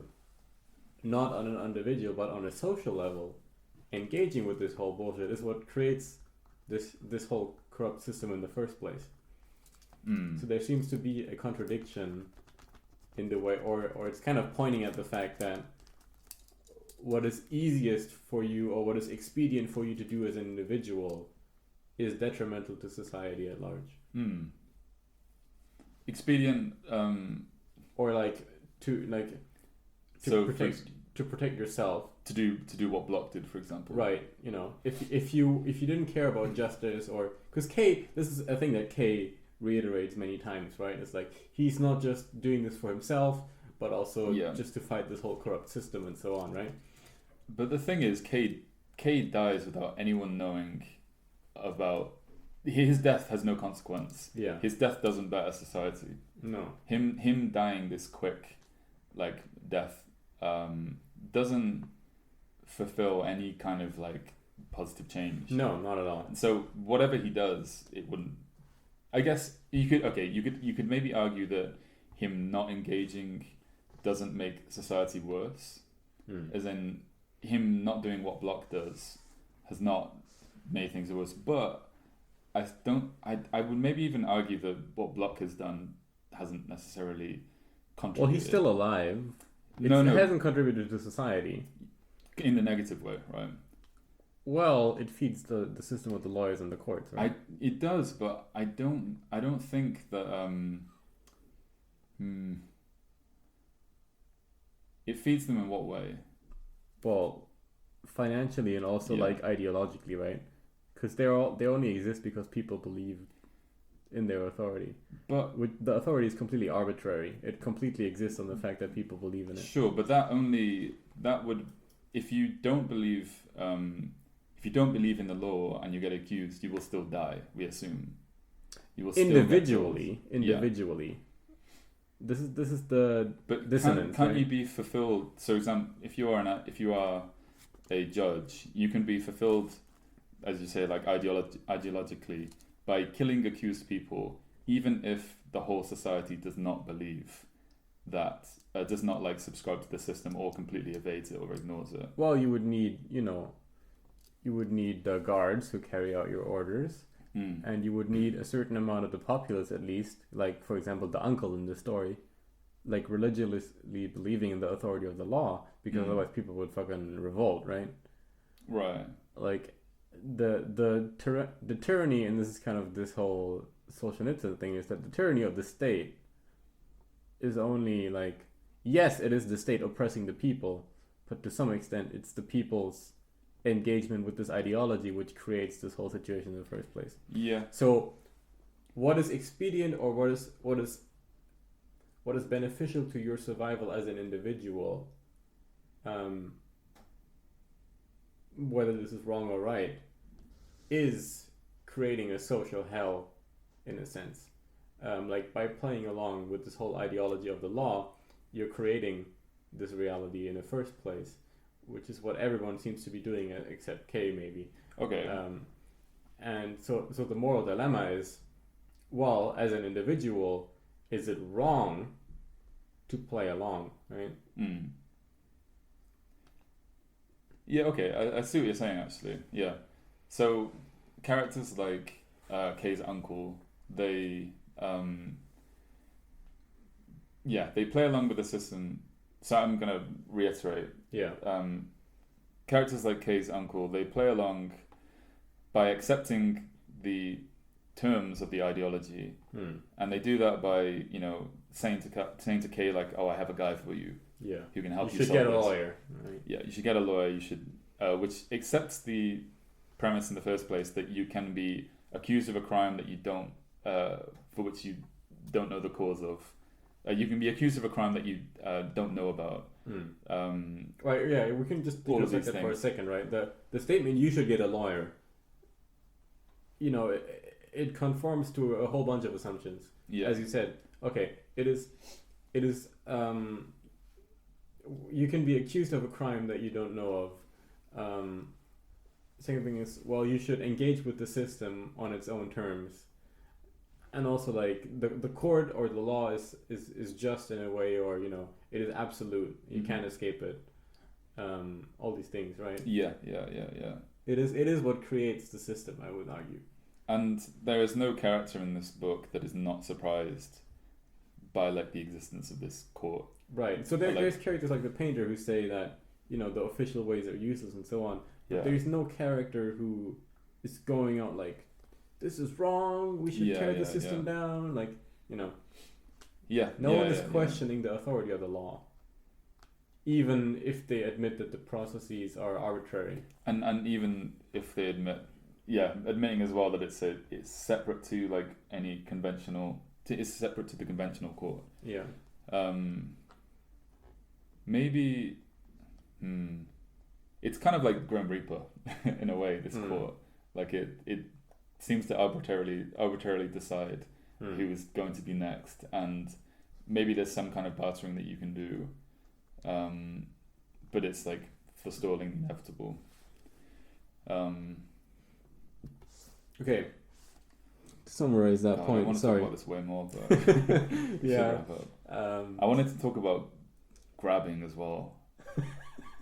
not on an individual, but on a social level, engaging with this whole bullshit is what creates this whole corrupt system in the first place. So there seems to be a contradiction in the way, or it's kind of pointing at the fact that easiest for you or what is expedient for you to do as an individual is detrimental to society at large. Expedient, or like to protect yourself. To do what Block did, for example. Right. You know, if you didn't care about justice, or because K, this is a thing that K reiterates many times, right? It's like he's not just doing this for himself, but also just to fight this whole corrupt system and so on, right? But the thing is, K dies without anyone knowing about. His death has no consequence. Yeah. His death doesn't better society. No. Him dying this quick, like death, doesn't fulfill any kind of like positive change. No, not at all. So whatever he does, it wouldn't. I guess you could maybe argue that him not engaging doesn't make society worse, as in him not doing what Block does has not made things worse. But I would maybe even argue that what Block has done hasn't necessarily contributed. Well, he's still alive. It hasn't contributed to society. In the negative way, right? Well, it feeds the system of the lawyers and the courts, right? It does, but I don't think that it feeds them in what way? Well, financially and also like ideologically, right? Because they only exist because people believe in their authority. But the authority is completely arbitrary. It completely exists on the fact that people believe in it. Sure, but that would, if you don't believe in the law and you get accused, you will still die. We assume you will still individually. This is the dissonance. Can't you be fulfilled? So, if you are a judge, you can be fulfilled, as you say, like ideologically, by killing accused people, even if the whole society does not believe that, does not like subscribe to the system or completely evades it or ignores it. Well, you would need the guards who carry out your orders, and you would need a certain amount of the populace at least, like for example the uncle in the story, like religiously believing in the authority of the law, because otherwise people would fucking revolt, right? Right. Like the tyranny, and this is kind of this whole Solzhenitsyn thing, is that the tyranny of the state is only like, yes, it is the state oppressing the people, but to some extent it's the people's engagement with this ideology which creates this whole situation in the first place. Yeah. So what is expedient, or what is beneficial to your survival as an individual, whether this is wrong or right, is creating a social hell in a sense. Like by playing along with this whole ideology of the law, you're creating this reality in the first place, which is what everyone seems to be doing except K maybe. Okay. And so the moral dilemma is, well, as an individual, is it wrong to play along, right? Yeah, okay, I see what you're saying actually. Yeah. So characters like K's uncle, they play along with the system. So I'm gonna reiterate. Yeah. Characters like K's uncle, they play along by accepting the terms of the ideology, and they do that by saying to K like, "Oh, I have a guy for you. Yeah. Who can help you. You should get a lawyer." Right? Yeah, you should get a lawyer. You should, which accepts the premise in the first place that you can be accused of a crime that you don't, for which you don't know the cause of. You can be accused of a crime that you don't know about. Right. Yeah. We can just think about that for a second, right? The statement "you should get a lawyer," it conforms to a whole bunch of assumptions. Yeah. As you said, okay, it is. You can be accused of a crime that you don't know of. Second thing is, well, you should engage with the system on its own terms. And also, like, the court or the law is just in a way, or, it is absolute. You can't escape it. All these things, right? Yeah. It is what creates the system, I would argue. And there is no character in this book that is not surprised by, like, the existence of this court. Right. So there's characters like the painter who say that the official ways are useless and so on. Yeah. But there's no character who is going out like, this is wrong, we should tear the system down, like, Yeah. No one is questioning the authority of the law, even if they admit that the processes are arbitrary. And even if they admitting as well that it's separate to like any conventional, it's separate to the conventional court. Yeah. Maybe, it's kind of like Grim Reaper in a way. This court, like it seems to arbitrarily decide who is going to be next, and maybe there's some kind of bartering that you can do, but it's like forestalling the inevitable. Okay. To summarize that point, I want to sorry. talk about this way more, but Yeah. I wanted to talk about grabbing as well.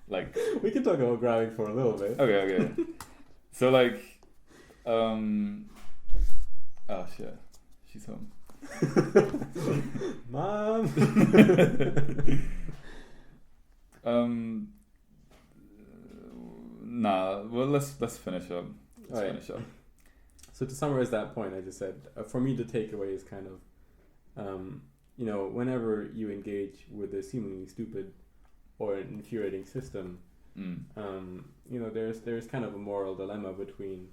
Like, we can talk about grabbing for a little bit. Okay. So like, oh shit, she's home. Mom. Nah. Well, let's finish up. Finish up. So to summarize that point, I just said, for me, the takeaway is kind of, whenever you engage with a seemingly stupid or an infuriating system, there's kind of a moral dilemma between,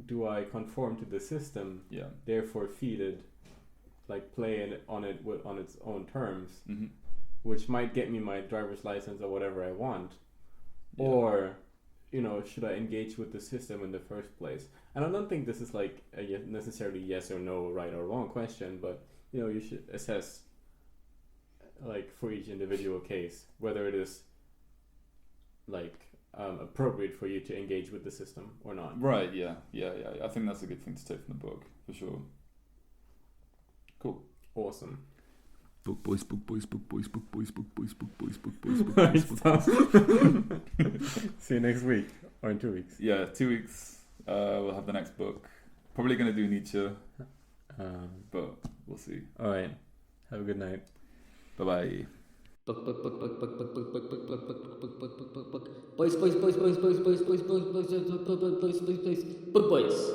do I conform to the system, therefore feed it, like play on its own terms, which might get me my driver's license or whatever I want, or should I engage with the system in the first place? And I don't think this is like a necessarily yes or no, right or wrong question, but you should assess, like, for each individual case, whether it is like appropriate for you to engage with the system or not. Right. Yeah. I think that's a good thing to take from the book for sure. Cool. Awesome. Book boys. See you next week or in 2 weeks. Yeah, 2 weeks. We'll have the next book. Probably going to do Nietzsche, but we'll see. All right. Have a good night. Bye-bye. Boys.